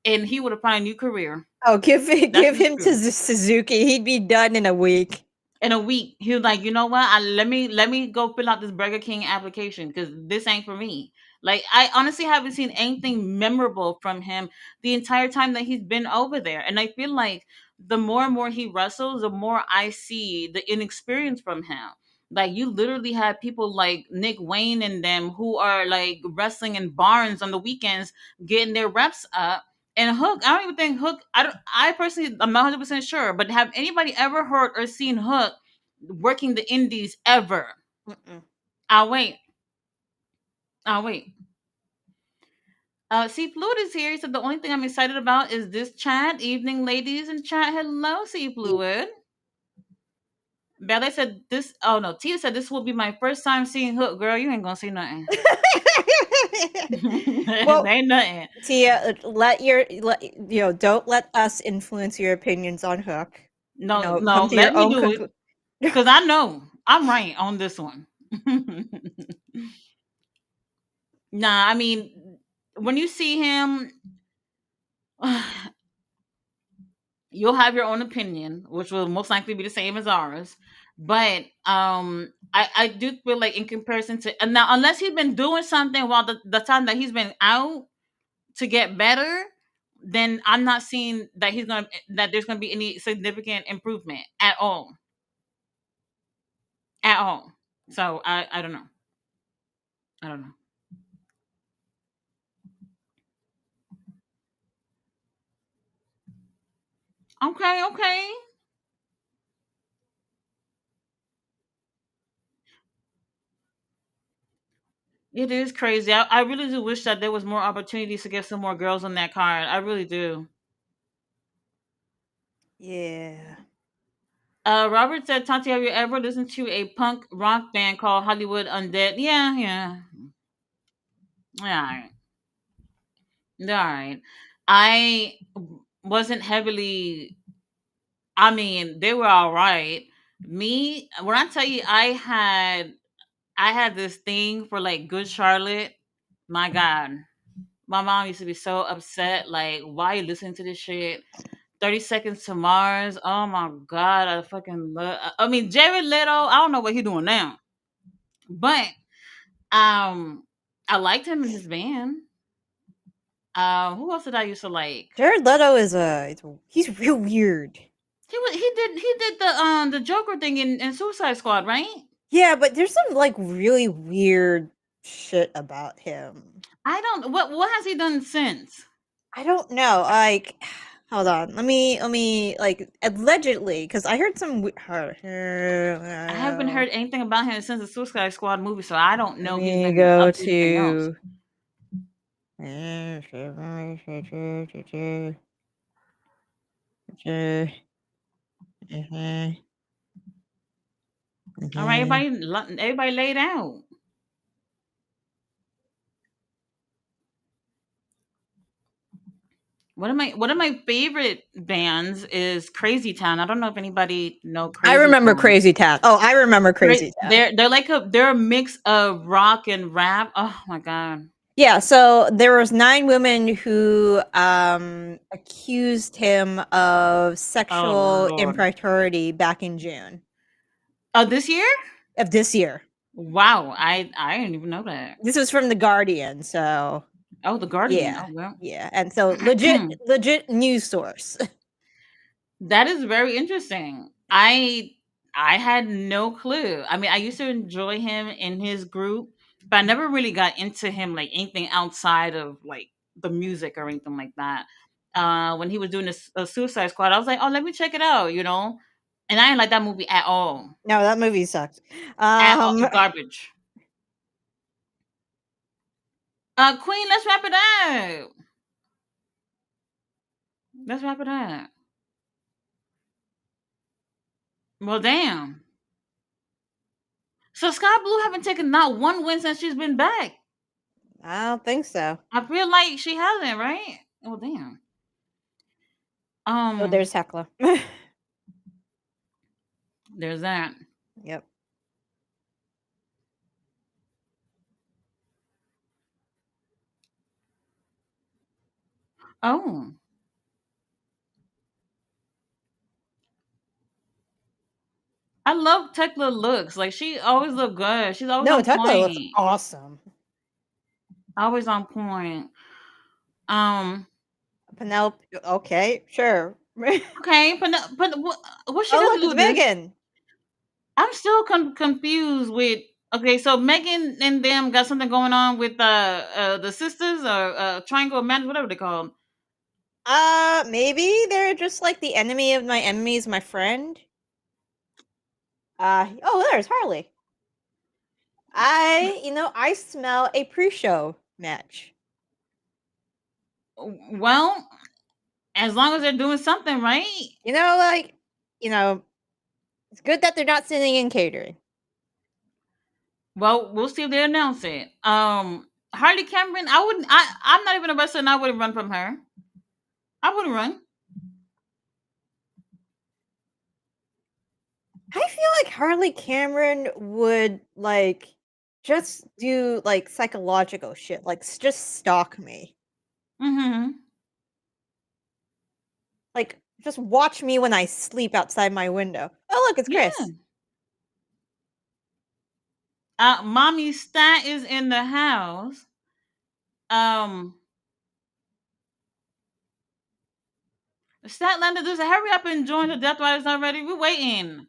S1: and he would have found a new career.
S2: Oh,
S1: That's
S2: give
S1: the
S2: him to
S1: truth.
S2: Suzuki. He'd be done in a week.
S1: In a week, he was like, you know what? Let me go fill out this Burger King application because this ain't for me. Like, I honestly haven't seen anything memorable from him the entire time that he's been over there. And I feel like the more and more he wrestles, the more I see the inexperience from him. Like, you literally have people like Nick Wayne and them who are like wrestling in barns on the weekends, getting their reps up. And Hook, I don't even think Hook. I don't. I personally, I'm not 100% sure, but have anybody ever heard or seen Hook working the indies ever?
S2: Mm-mm.
S1: I'll wait. I'll wait. See, Fluid is here. So the only thing I'm excited about is this chat. Evening, ladies in chat. Hello, See Fluid. Ballet said this. Oh no, Tia said this will be my first time seeing Hook. Girl, you ain't gonna see nothing.
S2: Well,
S1: Ain't nothing.
S2: Tia, don't let us influence your opinions on Hook.
S1: No, no.
S2: Come to your
S1: Let me
S2: own
S1: do it
S2: conclusion.
S1: because I know I'm right on this one. Nah, I mean, when you see him, you'll have your own opinion, which will most likely be the same as ours. But I do feel like in comparison to, and now unless he's been doing something while the time that he's been out to get better, then I'm not seeing that there's gonna be any significant improvement at all. At all. So I don't know. I don't know. Okay, okay. It is crazy. I really do wish that there was more opportunities to get some more girls on that card. I really do.
S2: Yeah.
S1: Robert said, Tati, have you ever listened to a punk rock band called Hollywood Undead? Yeah, yeah. All right. All right. I wasn't heavily, I mean, they were all right. Me, when I tell you I had this thing for like Good Charlotte, my God. My mom used to be so upset, like, why you listening to this shit? 30 Seconds to Mars. Oh my God, I fucking love. I mean, Jared Leto. I don't know what he doing now, but um, I liked him in his band. Who else did I used to like?
S2: Jared Leto he's real weird.
S1: He did the Joker thing in Suicide Squad, right?
S2: Yeah, but there's some like really weird shit about him.
S1: I don't. What has he done since?
S2: I don't know. Like, hold on. Let me like allegedly because I heard some.
S1: I haven't heard anything about him since the Suicide Squad movie, so I don't
S2: Let
S1: know he's
S2: me
S1: been
S2: go
S1: up to anything else.
S2: to.
S1: All right, everybody laid out. One of my favorite bands is Crazy Town. I don't know if anybody know
S2: I
S1: Crazy
S2: remember
S1: Town.
S2: Crazy Town. Oh, I remember
S1: They're
S2: Crazy Town.
S1: they're, they're like they're a mix of rock and rap. Oh my God.
S2: Yeah, so there was 9 women who, accused him of
S1: Oh
S2: sexual
S1: Lord.
S2: impropriety back in June
S1: Oh, this year?
S2: of this year.
S1: Wow. I didn't even know that.
S2: This was from The Guardian, so
S1: Oh, The Guardian.
S2: yeah,
S1: Oh well.
S2: yeah, and so legit news source.
S1: That is very interesting. I had no clue. I mean, I used to enjoy him in his group, but I never really got into him like anything outside of like the music or anything like that. When he was doing a Suicide Squad, I was like, oh, let me check it out, And I didn't like that movie at all.
S2: No, that movie sucked.
S1: At all,
S2: Um,
S1: garbage. Queen, let's wrap it up. Let's wrap it up. Well, damn. So Sky Blue haven't taken not one win since she's been back.
S2: I don't think so.
S1: I feel like she hasn't, right? Oh damn.
S2: Oh,
S1: Um,
S2: there's Hecla.
S1: there's that.
S2: Yep.
S1: Oh, I love Tekla looks. Like she always look good. She's always
S2: No,
S1: on
S2: Tucker looks
S1: point.
S2: awesome.
S1: Always on point. Um.
S2: Penelope, okay, sure.
S1: Okay, but what she
S2: Oh,
S1: got to
S2: look,
S1: do
S2: it's
S1: with this?
S2: Megan.
S1: I'm still confused with. Okay, so Megan and them got something going on with the sisters or triangle man, whatever they call 'em.
S2: Maybe they're just like the enemy of my enemy is my friend. Oh, there's Harley. I smell a pre-show match.
S1: Well, as long as they're doing something right.
S2: You know, like, you know, it's good that they're not sending in catering.
S1: Well, we'll see if they announce it. Harley Cameron, I wouldn't. I'm not even a wrestler, and I wouldn't run from her. I wouldn't run.
S2: I feel like Harley Cameron would like just do like psychological shit, like just stalk me.
S1: Mm-hmm.
S2: Like just watch me when I sleep outside my window. Oh, look, it's
S1: Yeah.
S2: Chris.
S1: Mommy Stat is in the house. Um, Statlander, just hurry up and join the Death Riders already. We're waiting.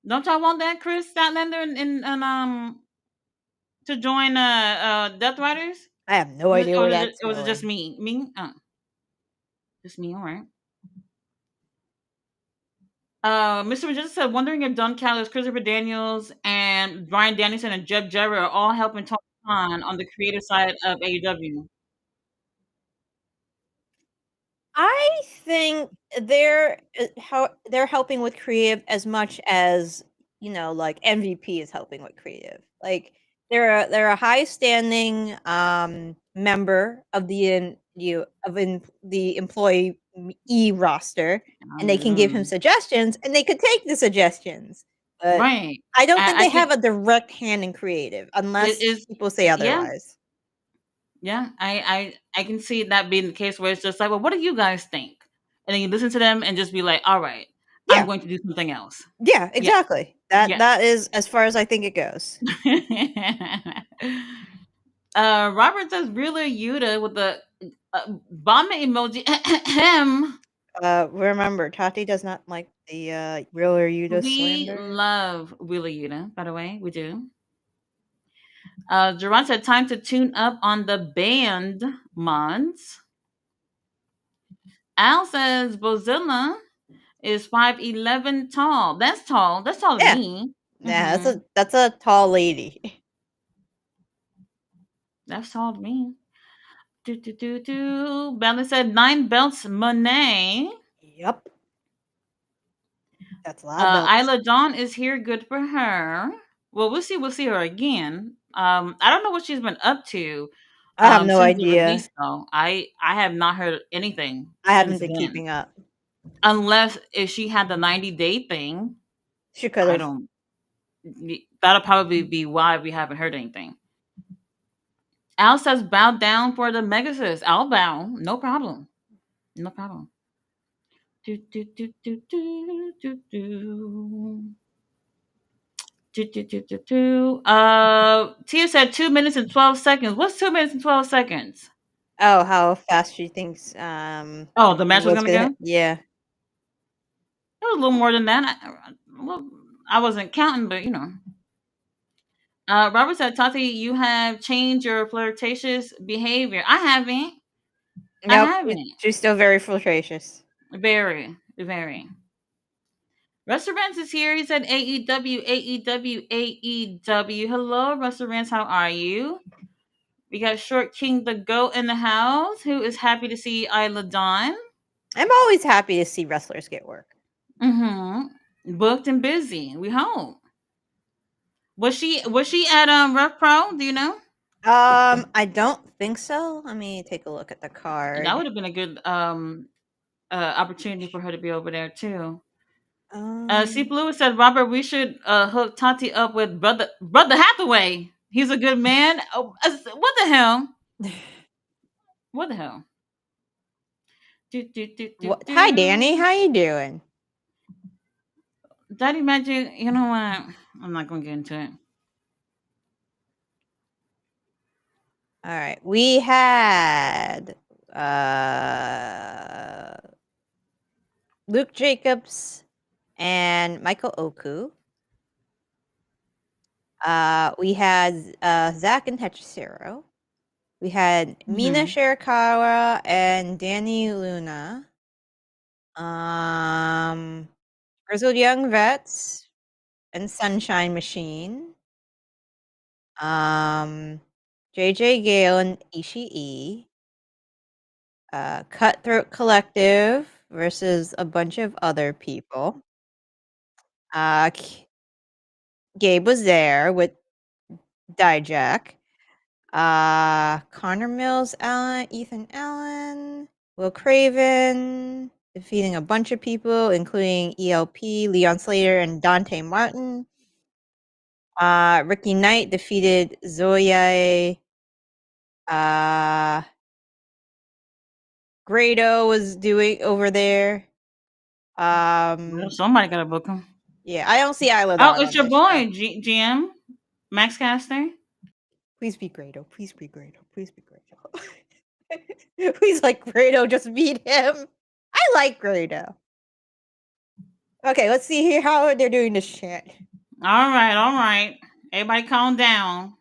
S1: Don't y'all want that, Chris Statlander, and to join Death Riders?
S2: I have no idea
S1: Or
S2: where
S1: was it,
S2: that's
S1: or was it just
S2: going.
S1: me? Me? Just me. All right. Mr. Magenta said, wondering if Don Callis, Christopher Daniels, and Brian Danielson and Jeb Jarrett are all helping Tony Khan on the creative side of AEW.
S2: I think how they're helping with creative as much as like MVP is helping with creative. Like they're a high standing member of the employee roster, and they can give him
S1: Um,
S2: suggestions, and they could take the suggestions. But
S1: right.
S2: I don't think
S1: I
S2: they
S1: can.
S2: have a direct hand in creative,
S1: It
S2: unless
S1: is.
S2: people say
S1: Yeah.
S2: otherwise.
S1: Yeah. I can see that being the case where it's just like, well, what do you guys think? And then you listen to them and just be like, all right, I'm
S2: Yeah,
S1: going to do something else.
S2: yeah,
S1: Yeah.
S2: exactly. That
S1: Yeah.
S2: that is as far as I think it goes.
S1: Robert says Wheeler Yuta with the vomit emoji.
S2: Remember, Tati does not like the Wheeler Yuta
S1: We
S2: slander.
S1: love Wheeler Yuta, by the way. We do. Jerron said time to tune up on the band mods. Al says Bozilla is 5'11" tall. That's tall. That's taller than
S2: Yeah,
S1: me.
S2: yeah,
S1: Hmm.
S2: that's a tall lady.
S1: That's tall to me. Do do do do. Bella said 9 belts Monet.
S2: Yep, that's a lot of belts.
S1: Isla Dawn is here. Good for her. Well, we'll see. We'll see her again. I don't know what she's been up to
S2: I have no
S1: since the
S2: idea.
S1: release, though. I have not heard anything
S2: I haven't
S1: since
S2: been
S1: then,
S2: keeping up.
S1: unless if she had the 90-day thing.
S2: She could
S1: I
S2: have.
S1: don't. That'll probably be why we haven't heard anything. Al says bow down for the Megasis. I'll bow. No problem. No problem. Do, do, do, do, do, do, do. Do, do, do, do, do. Tia said 2 minutes and 12 seconds. What's 2 minutes and 12 seconds?
S2: Oh, how fast she thinks
S1: Oh, the match was
S2: what's
S1: gonna
S2: gonna
S1: go. It
S2: yeah.
S1: was a little more than that. Well, I wasn't counting, but you know. Robert said, Tati, you have changed your flirtatious behavior. I haven't. I
S2: Nope,
S1: haven't.
S2: she's still very flirtatious.
S1: Very, very. Restaurants is here. He said AEW, AEW, AEW. Hello, Restaurants. How are you? We got Short King the Goat in the house, who is happy to see Isla Dawn.
S2: I'm always happy to see wrestlers get work.
S1: Mm-hmm. Booked and busy. We hope. Was she at Rev Pro? Do you know?
S2: I don't think so. Let me take a look at the
S1: That
S2: card.
S1: would have been a good opportunity for her to be over there too. C.
S2: Um,
S1: Lewis said, Robert, we should hook Tati up with brother Hathaway. He's a good man. Oh, what the hell? What the hell? Do, do, do, do,
S2: What? Hi, Danny.
S1: do.
S2: How you doing?
S1: Daddy Magic, you know what? I'm not gonna get into it.
S2: All right. We had uh Luke Jacobs and Michael Oku. We had Zach and Hechicero. We had Mina
S1: Mhm.
S2: Shirakawa and Danny Luna. Um, Grizzled Young Vets and Sunshine Machine. JJ Gale and Ishii. Cutthroat Collective versus a bunch of other people. Gabe was there with Dijak. Connor Mills, Ethan Allen, Will Craven, defeating a bunch of people, including ELP, Leon Slater, and Dante Martin. Ricky Knight defeated Zoya. Grado was doing over there.
S1: Well, somebody gotta book him.
S2: Yeah, I don't see Isla
S1: Oh,
S2: Dawn
S1: it's
S2: on
S1: your
S2: this show.
S1: boy, GM Max Caster.
S2: Please be Grado. Please be Grado. Please be Grado. Please let Grado just beat him. I like Grado. Okay, let's see here how they're doing this chant.
S1: All right, all right. Everybody, calm down.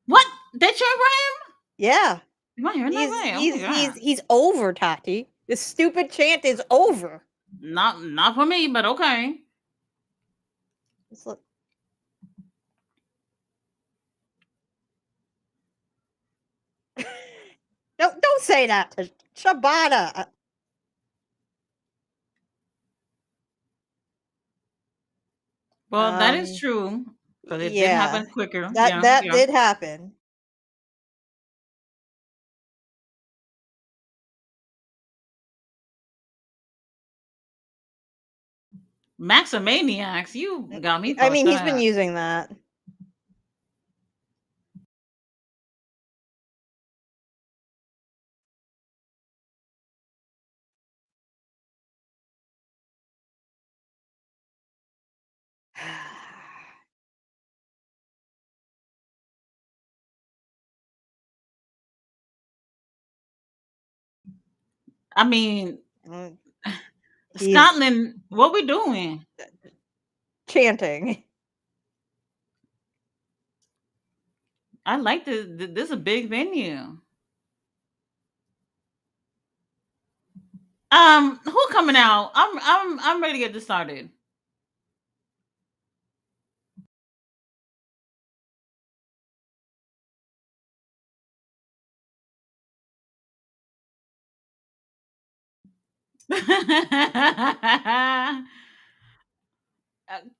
S1: What? They cheer for him?
S2: Yeah,
S1: Am I hearing that right? Oh my god.
S2: he's over, Tati. This stupid chant is over.
S1: Not for me, but okay.
S2: Just look. Don't say that to Shabana.
S1: Well, that is true because it did
S2: Yeah,
S1: happen quicker.
S2: that
S1: Yeah,
S2: that
S1: yeah.
S2: did happen.
S1: Maximaniacs, you got me
S2: I mean,
S1: fucked
S2: he's been
S1: up.
S2: using that.
S1: I mean,
S2: Mm, he's
S1: Scotland, what we doing?
S2: chanting.
S1: I like this. This is a big venue. Who coming out? I'm ready to get this started.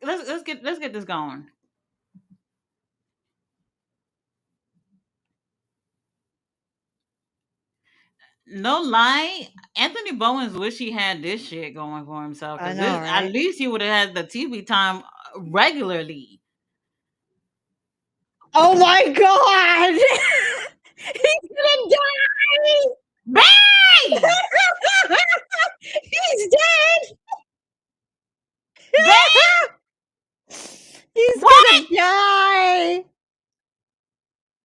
S1: Let's get this going. No lie, Anthony Bowens wish he had this shit going for himself
S2: I
S1: because
S2: know,
S1: at
S2: right?
S1: least he would have had the TV time regularly.
S2: Oh my god! He's gonna die!
S1: Bay,
S2: He's dead!
S1: Bay,
S2: He's
S1: what?
S2: gonna die!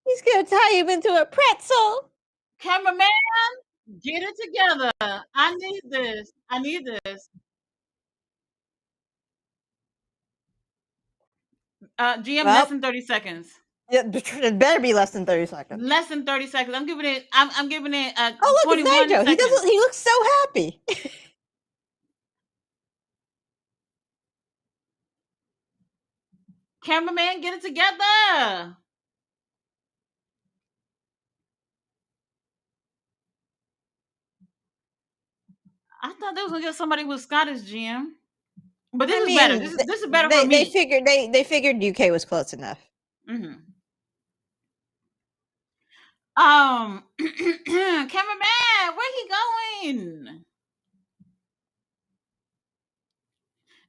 S2: He's gonna tie him into a pretzel!
S1: Cameraman, get it together. I need this. I need this. GM, less
S2: Well,
S1: than 30 seconds.
S2: it better be less than 30 seconds.
S1: Less than 30 seconds. I'm giving it. I'm giving it.
S2: Oh, look, it's
S1: 21
S2: Naito.
S1: seconds.
S2: He looks so happy.
S1: Cameraman, get it together. I thought they was gonna get somebody with Scottish GM, but
S2: I
S1: this is better.
S2: mean,
S1: This is better for
S2: they
S1: me.
S2: figured they figured UK was close enough.
S1: Hmm. Cameraman, where he going?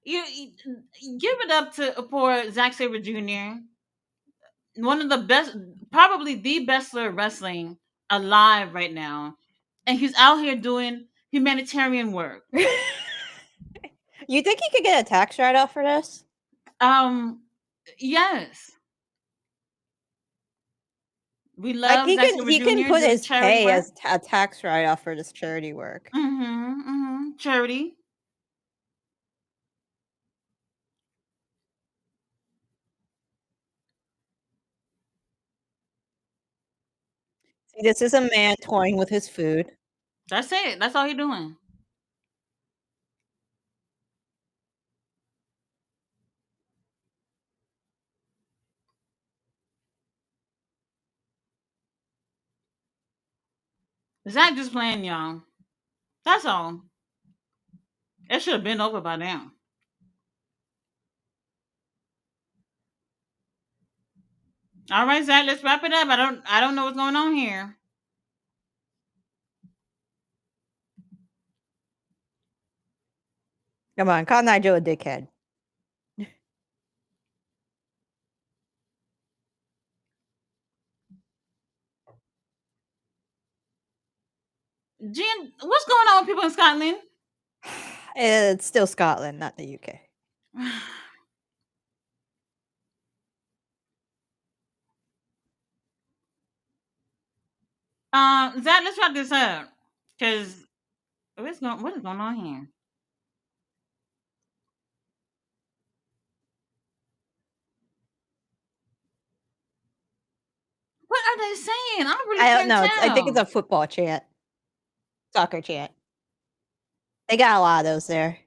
S1: You give it up to for Zack Sabre Jr. one of the best, probably the best wrestling alive right now, and he's out here doing humanitarian work.
S2: You think he could get a tax write-off for this?
S1: Yes, we
S2: Like,
S1: love Zack Sabre
S2: he can
S1: Jr.
S2: put
S1: doing
S2: his
S1: charity
S2: pay
S1: work.
S2: as a tax write-off for this charity work.
S1: Charity.
S2: See, this is a man toying with his food.
S1: That's it. That's all he doing. Zach just playing y'all. That's all. It should have been over by now. All right, Zach, let's wrap it up. I don't know what's going on here.
S2: Come on, call Nigel a dickhead.
S1: Jen, what's going on with people in Scotland?
S2: It's still Scotland, not the UK.
S1: Zach, let's wrap this up. Cause what is going on here? What are they saying? I really
S2: I don't
S1: can't
S2: know. I think it's
S1: tell.
S2: a football chant, soccer chant. They got a lot of those there.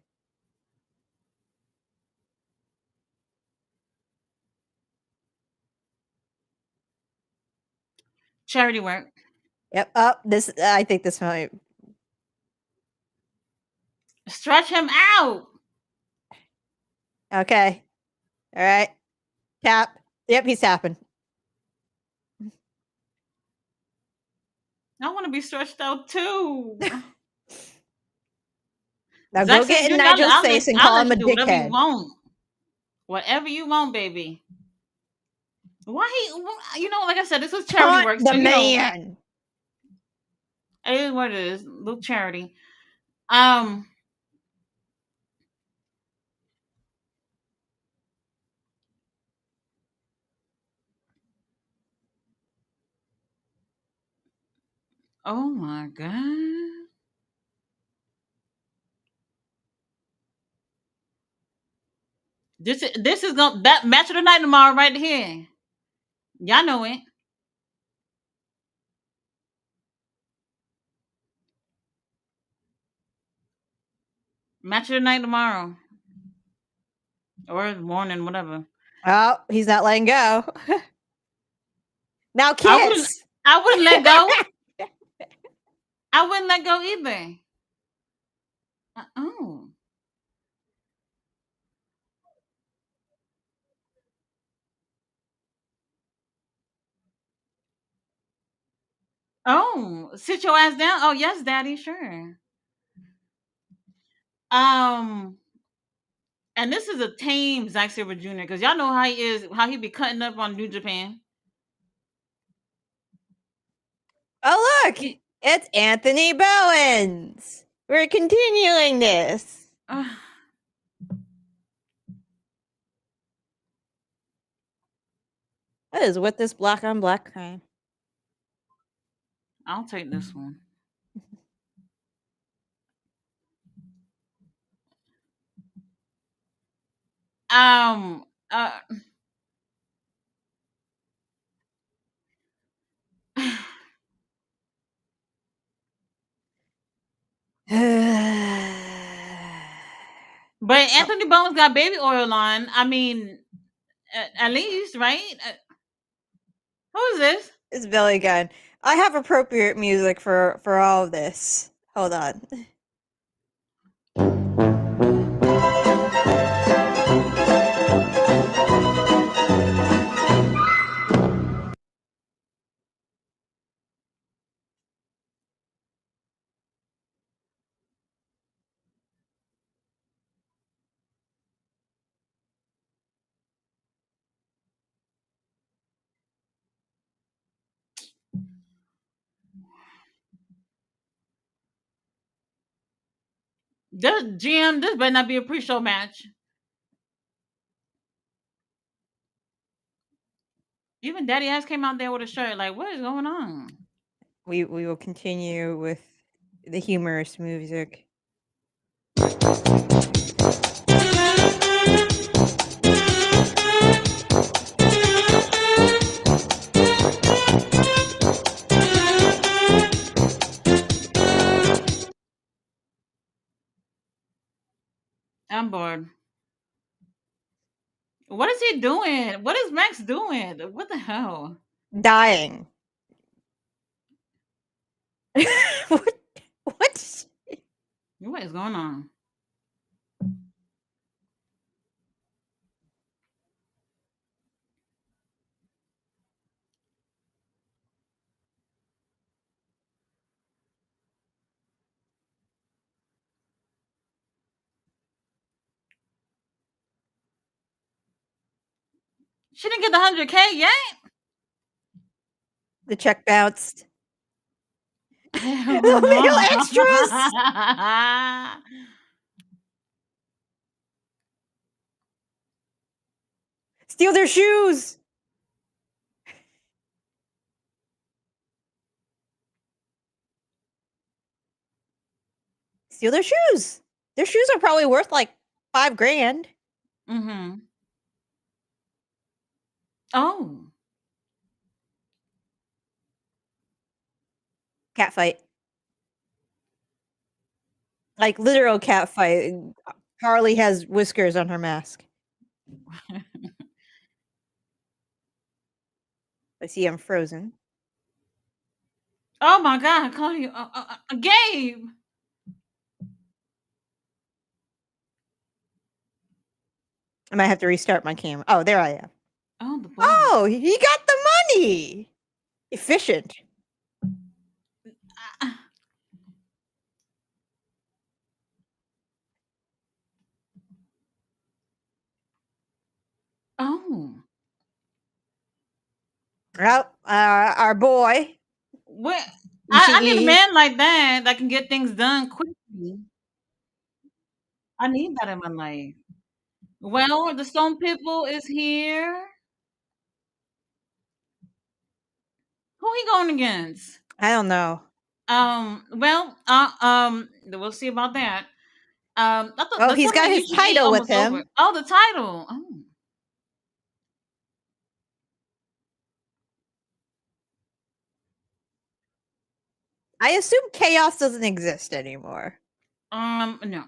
S1: Charity work.
S2: Yep. Oh, this. I think this might.
S1: Stretch him out.
S2: Okay. All right. Tap. Yep, he's tapping.
S1: I want to be stretched out too.
S2: Now
S1: Zach
S2: go
S1: said,
S2: get in
S1: Junior,
S2: Nigel's face and
S1: I'll
S2: call
S1: let
S2: him a
S1: you do whatever you
S2: dickhead.
S1: want. Whatever you want, baby. Why like I said, this was charity
S2: Taunt
S1: work,
S2: the
S1: so
S2: man.
S1: it is what it is. Little charity. Um. Oh my god. This is going that match of the night tomorrow right here. Y'all know it. Match of the night tomorrow or morning, whatever.
S2: Oh, he's not letting go. Now
S1: I wouldn't.
S2: kiss.
S1: I wouldn't let go. I wouldn't let go either. Oh. Oh, sit your ass down. Oh yes, daddy, sure. Um, and this is a tame Zack Sabre Jr. because y'all know how he is, how he be cutting up on New Japan.
S2: Oh, look.
S1: He,
S2: It's Anthony Bowens. We're continuing this.
S1: uh,
S2: What is with this black on black crime?
S1: I'll take this one. Um, uh, but
S2: Oh,
S1: Anthony Bones got baby oil on. I mean, at least, right? Who is this?
S2: it's Billy Gunn. I have appropriate music for all of this. Hold on.
S1: This GM, this better not be a pre-show match. Even Daddy Ass came out there with a shirt. Like, what is going on?
S2: We will continue with the humorous music.
S1: I'm bored. What is he doing? What is Max doing? What the hell?
S2: Dying. What? What?
S1: What is going on? She didn't get the 100K yet?
S2: The check bounced.
S1: Hell
S2: The
S1: no.
S2: meal extras. Steal their shoes. Steal their shoes. Their shoes are probably worth like $5,000.
S1: Mm-hmm. Oh.
S2: Cat fight. Like literal cat fight. Harley has whiskers on her mask. I see I'm frozen.
S1: Oh my God! I call you Gabe.
S2: I might have to restart my camera. Oh, there I am.
S1: Oh, the boy.
S2: Oh, he got the money. Efficient.
S1: Oh.
S2: Well, our boy
S1: What? I need a
S2: Ishii.
S1: man like that can get things done quickly. I need that in my life. Well, the Stone People is here. Who he going against?
S2: I don't know.
S1: We'll see about that. I thought
S2: Oh,
S1: the
S2: he's got
S1: tournament
S2: his
S1: Ishii
S2: title with
S1: almost over.
S2: him.
S1: Oh, the title. Oh.
S2: I assume chaos doesn't exist anymore.
S1: No.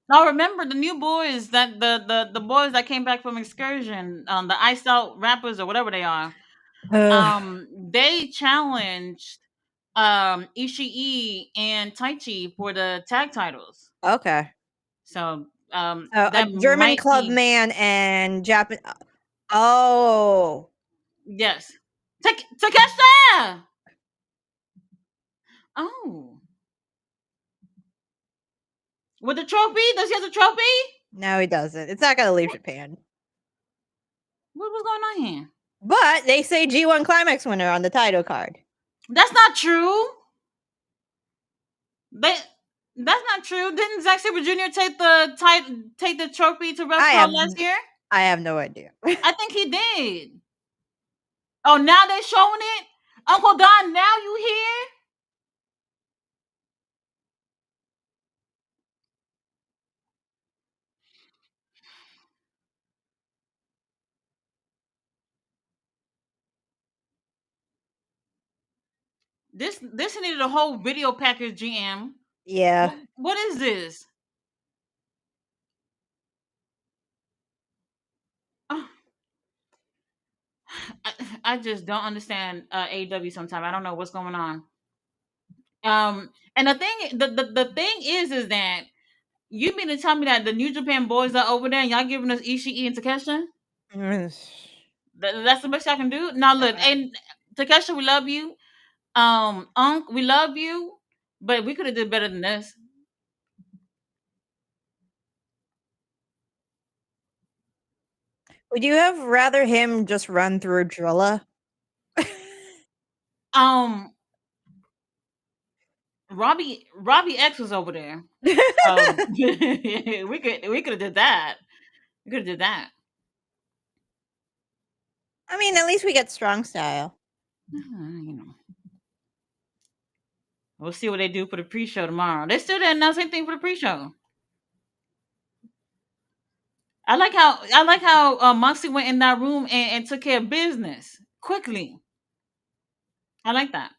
S1: Now remember the new boys that the boys that came back from excursion, the iced out rappers or whatever they are. They challenged Ishii and Taichi for the tag titles.
S2: Okay.
S1: So
S2: So a
S1: that
S2: German
S1: might
S2: club
S1: be
S2: man and Japan. Oh,
S1: yes. Takeshita. Oh, with the trophy? Does he have the trophy?
S2: no, he doesn't. It's not gonna leave Japan.
S1: What's going on here?
S2: But they say G1 Climax winner on the title card.
S1: That's not true. They that's not true. Didn't Zack Sabre Jr. take the trophy to
S2: I
S1: RevPro
S2: have
S1: last year?
S2: I have no idea.
S1: I think he did. Oh, now they showing it. Uncle Don, now you here? This needed a whole video package, GM.
S2: Yeah.
S1: What is this? Oh, I, I just don't understand AEW sometimes. I don't know what's going on. And the thing is that you mean to tell me that the New Japan boys are over there and y'all giving us Ishii and Takesha? That's the best y'all can do. Now look, and Takesha, we love you. Unc, we love you, but we could have did better than this.
S2: Would you have rather him just run through Drilla?
S1: Um, Robbie X was over there. We could have did that. We could have did that.
S2: I mean, at least we get strong style.
S1: You know, we'll see what they do for the pre-show tomorrow. They still didn't announce anything for the pre-show. I like how Moxie went in that room and took care of business quickly. I like that.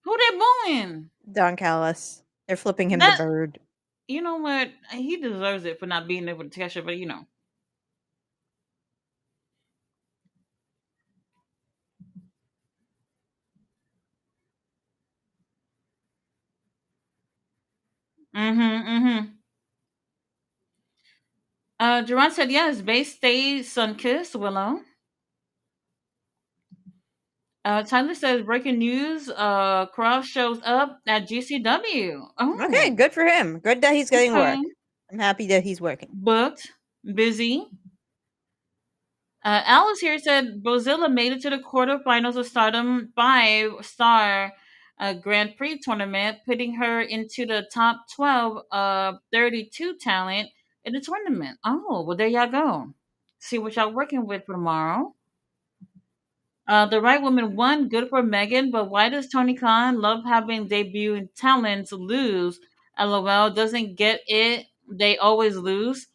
S1: Who they booing?
S2: Don Callis. They're flipping him the
S1: That
S2: bird.
S1: you know what? He deserves it for not being able to catch it, but you know. Mm-hmm. Mm-hmm. Jerron said yes. Base stays Sunkiss Willow. Tyler says breaking news. Cross shows up at GCW.
S2: Okay,
S1: Oh,
S2: good for him. Good that he's getting
S1: okay.
S2: work. I'm happy that he's working.
S1: Booked, busy. Alice here said Bozilla made it to the quarterfinals of Stardom 5-star Grand Prix tournament, putting her into the top 12 of 32 talent in the tournament. Oh, well, there y'all go. See what y'all working with for tomorrow. The right woman won. Good for Megan, but why does Tony Khan love having debut talents lose? LOL doesn't get it. They always lose.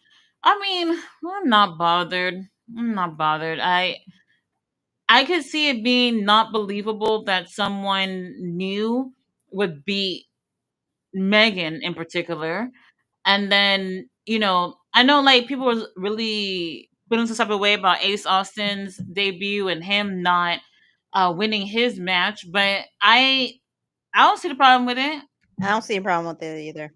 S1: I mean, I'm not bothered. I'm not bothered. I could see it being not believable that someone new would beat Megan in particular. And then, I know like people was really feeling some type of way about Ace Austin's debut and him not winning his match, but I don't see the problem with it.
S2: I don't see a problem with it either.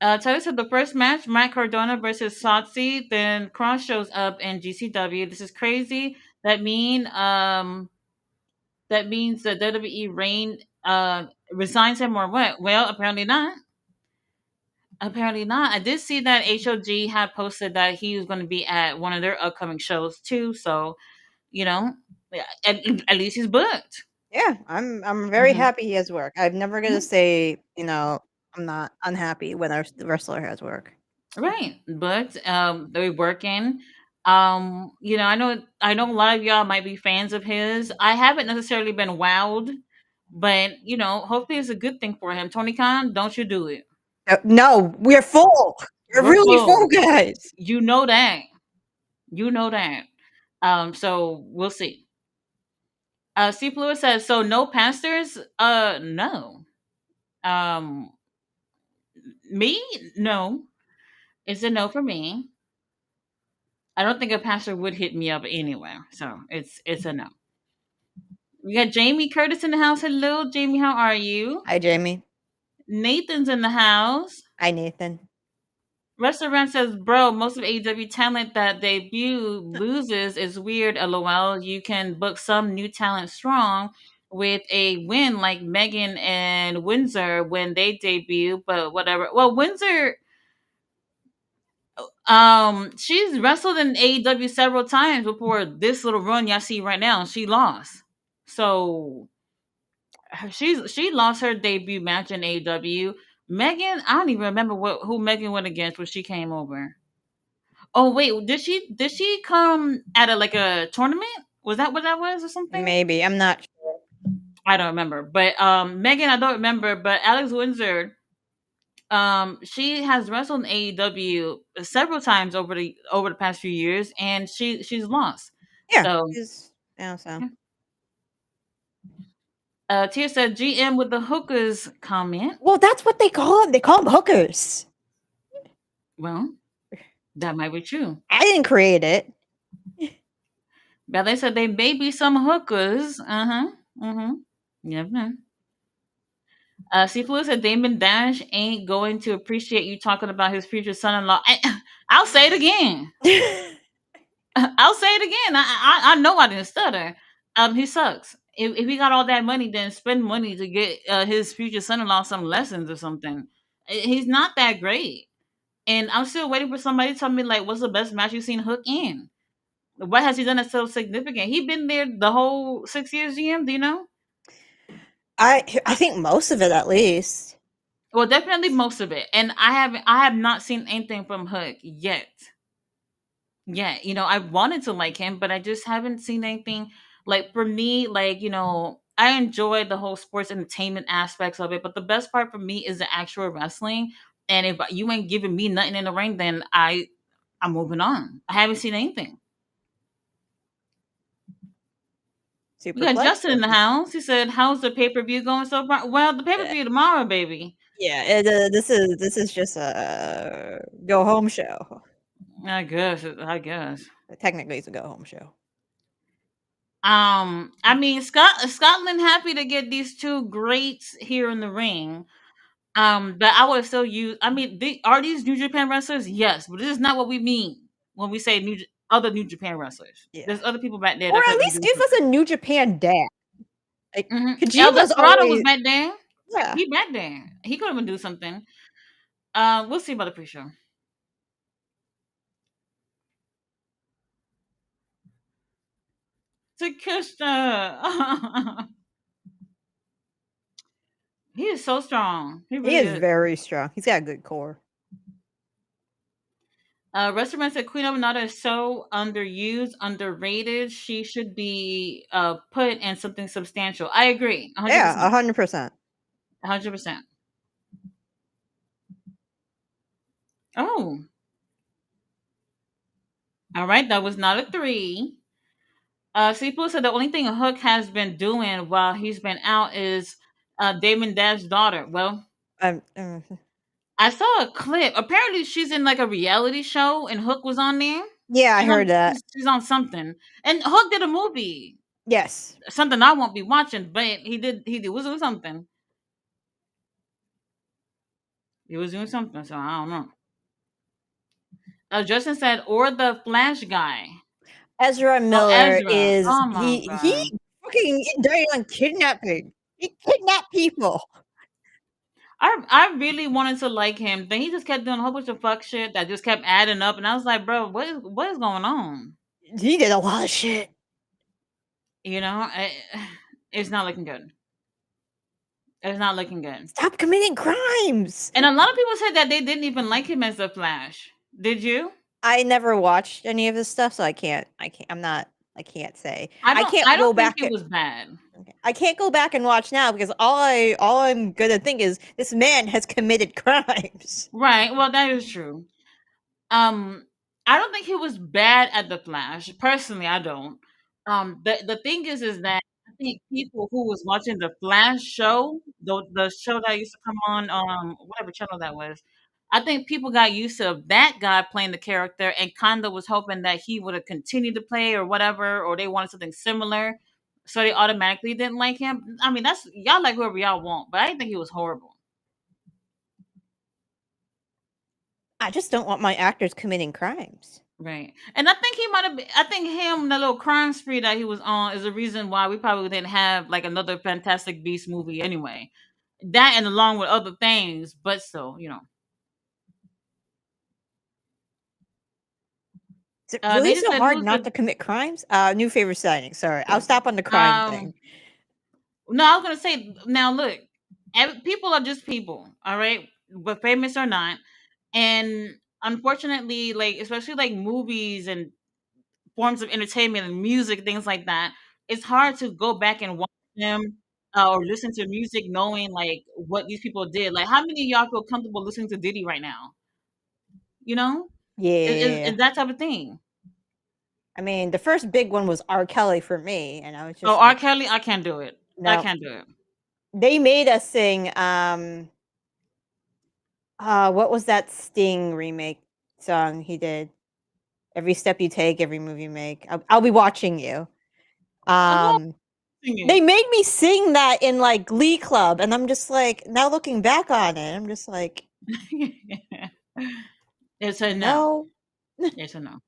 S1: Taylor said the first match, Matt Cardona versus Satsi, then Cross shows up in GCW. This is crazy. That means the WWE reign resigns him or what? Well, apparently not. Apparently not. I did see that HOG had posted that he was going to be at one of their upcoming shows too. So you know, yeah, at least he's booked.
S2: Yeah, I'm very
S1: Hmm.
S2: happy he has work. I'm never gonna say, I'm not unhappy when our wrestler has work.
S1: Right, booked. They're working. I know a lot of y'all might be fans of his. I haven't necessarily been wowed, but hopefully it's a good thing for him. Tony Khan, don't you do it.
S2: No, we're full. We're
S1: We're
S2: really full,
S1: full.
S2: guys.
S1: You know that. You know that. So we'll see. Steve Lewis says so. No pastors. No. Um, me? No. It's a no for me. I don't think a pastor would hit me up anywhere. So it's a no. We got Jamie Curtis in the house. Hello, Jamie. How are you?
S2: Hi, Jamie.
S1: Nathan's in the house.
S2: Hi, Nathan.
S1: Restaurant says, bro, most of AEW talent that debut loses is weird. LOL. You can book some new talent strong with a win like Megan and Windsor when they debut, but whatever. Well, Windsor, she's wrestled in AEW several times before this little run y'all see right now, and she lost. So she lost her debut match in AEW. Megan, I don't even remember who Megan went against when she came over. Oh wait, did she come at a tournament? Was that what that was or something?
S2: Maybe I'm not.
S1: I don't remember. But Megan, I don't remember. But Alex Windsor, she has wrestled in AEW several times over the past few years, and she's lost.
S2: Yeah,
S1: So
S2: he's. Yeah, so.
S1: yeah. Tia said GM with the hookers comment.
S2: Well, that's what they call them. They call them hookers.
S1: Well, that might be true.
S2: I didn't create it.
S1: But they said they may be some hookers. Uh huh. Mm-hmm. Yep. Seafood said Damon Dash ain't going to appreciate you talking about his future son-in-law. I'll say it again. I'll say it again. I know I didn't stutter. He sucks. If he got all that money, then spend money to get his future son-in-law some lessons or something. He's not that great. And I'm still waiting for somebody to tell me like what's the best match you've seen Hook in. What has he done that's so significant? He been there the whole 6 years, GM. Do you know?
S2: I think most of it at least.
S1: Well, definitely most of it. And I have not seen anything from Hook yet. Yeah, I wanted to like him, but I just haven't seen anything. Like for me, like I enjoy the whole sports entertainment aspects of it, but the best part for me is the actual wrestling. And if you ain't giving me nothing in the ring, then I'm moving on. I haven't seen anything. We got
S2: Superplex.
S1: Justin in the house. He said, "How's the pay per view going so far?" Well, the pay per view tomorrow, baby.
S2: Yeah, this is just a go home show.
S1: I guess. I guess.
S2: Technically, it's a go home show.
S1: I mean, Scotland happy to get these two greats here in the ring. But I would still use. I mean, are these New Japan wrestlers? Yes, but this is not what we mean when we say other New Japan wrestlers.
S2: Yeah,
S1: There's other people back there
S2: or
S1: that
S2: at
S1: could have been
S2: least
S1: doing
S2: give us
S1: something.
S2: a New Japan dad. Like
S1: El
S2: Kojima's
S1: Desperado was
S2: always
S1: back there.
S2: yeah.
S1: He back there. He could have been doing something. We'll see about the pre-show. Takeshita. He is so strong. He
S2: He
S1: really
S2: is
S1: is.
S2: very strong. He's got a good core.
S1: Restaurant said Queen of Nada is so underused, underrated. She should be put in something substantial. I agree,
S2: Yeah,
S1: 100%,
S2: 100%.
S1: 100%. Oh, all right, that was not a three. Seafood said the only thing Hook has been doing while he's been out is Damon Dash's daughter. Well,
S2: Um,
S1: I saw a clip. Apparently, she's in like a reality show, and Hook was on there.
S2: yeah, I
S1: She's on.
S2: heard that.
S1: She's on something, and Hook did a movie.
S2: Yes.
S1: Something I won't be watching, but he did. He was doing something. He was doing something, so I don't know. Justin said, or the Flash guy.
S2: Ezra
S1: Oh,
S2: Miller
S1: Ezra.
S2: is
S1: Oh my
S2: he
S1: god.
S2: fucking indicted on kidnapping. He kidnapped people.
S1: I really wanted to like him. Then he just kept doing a whole bunch of fuck shit that just kept adding up, and I was like, bro, what is going on?
S2: He did a lot of shit.
S1: It's not looking good. It's not looking good.
S2: Stop committing crimes.
S1: And a lot of people said that they didn't even like him as the Flash. Did you?
S2: I never watched any of his stuff, so I can't. I'm not. I can't say.
S1: I
S2: I
S1: don't.
S2: can't
S1: I
S2: go
S1: don't think
S2: back.
S1: it was bad.
S2: I can't go back and watch now because all I'm gonna think is this man has committed crimes.
S1: Right. Well, that is true. Um, I don't think he was bad at the Flash. Personally, I don't. The thing is that I think people who was watching the Flash show, the show that used to come on, whatever channel that was, I think people got used to that guy playing the character and kind of was hoping that he would have continued to play or whatever, or they wanted something similar, so they automatically didn't like him. I mean, that's y'all like whoever y'all want, but I didn't think he was horrible.
S2: I just don't want my actors committing crimes.
S1: Right. And I think he might have been, I think him, the little crime spree that he was on is the reason why we probably didn't have like another Fantastic Beast movie anyway. That and along with other things, but still.
S2: Is it really
S1: They just
S2: so
S1: said
S2: hard
S1: who's
S2: not
S1: the
S2: to commit crimes? New favorite setting. Sorry, I'll stop on the crime
S1: um
S2: thing.
S1: no, I was gonna say now look, people are just people, all right? But famous or not. And unfortunately, like especially like movies and forms of entertainment and music, things like that, it's hard to go back and watch them or listen to music knowing like what these people did. Like, how many of y'all feel comfortable listening to Diddy right now? You know,
S2: Yeah.
S1: it's that type of thing.
S2: I mean, the first big one was R. Kelly for me, and I was
S1: Oh,
S2: just
S1: R.
S2: like,
S1: Kelly, I can't do it. I
S2: no.
S1: can't do it.
S2: They made us sing. What was that Sting remake song he did? Every step you take, every move you make. I'll be watching you.
S1: Who
S2: Um,
S1: singing?
S2: they made me sing that in like Glee Club, and I'm just like, now looking back on it, I'm just like,
S1: It's a no.
S2: no.
S1: It's a no.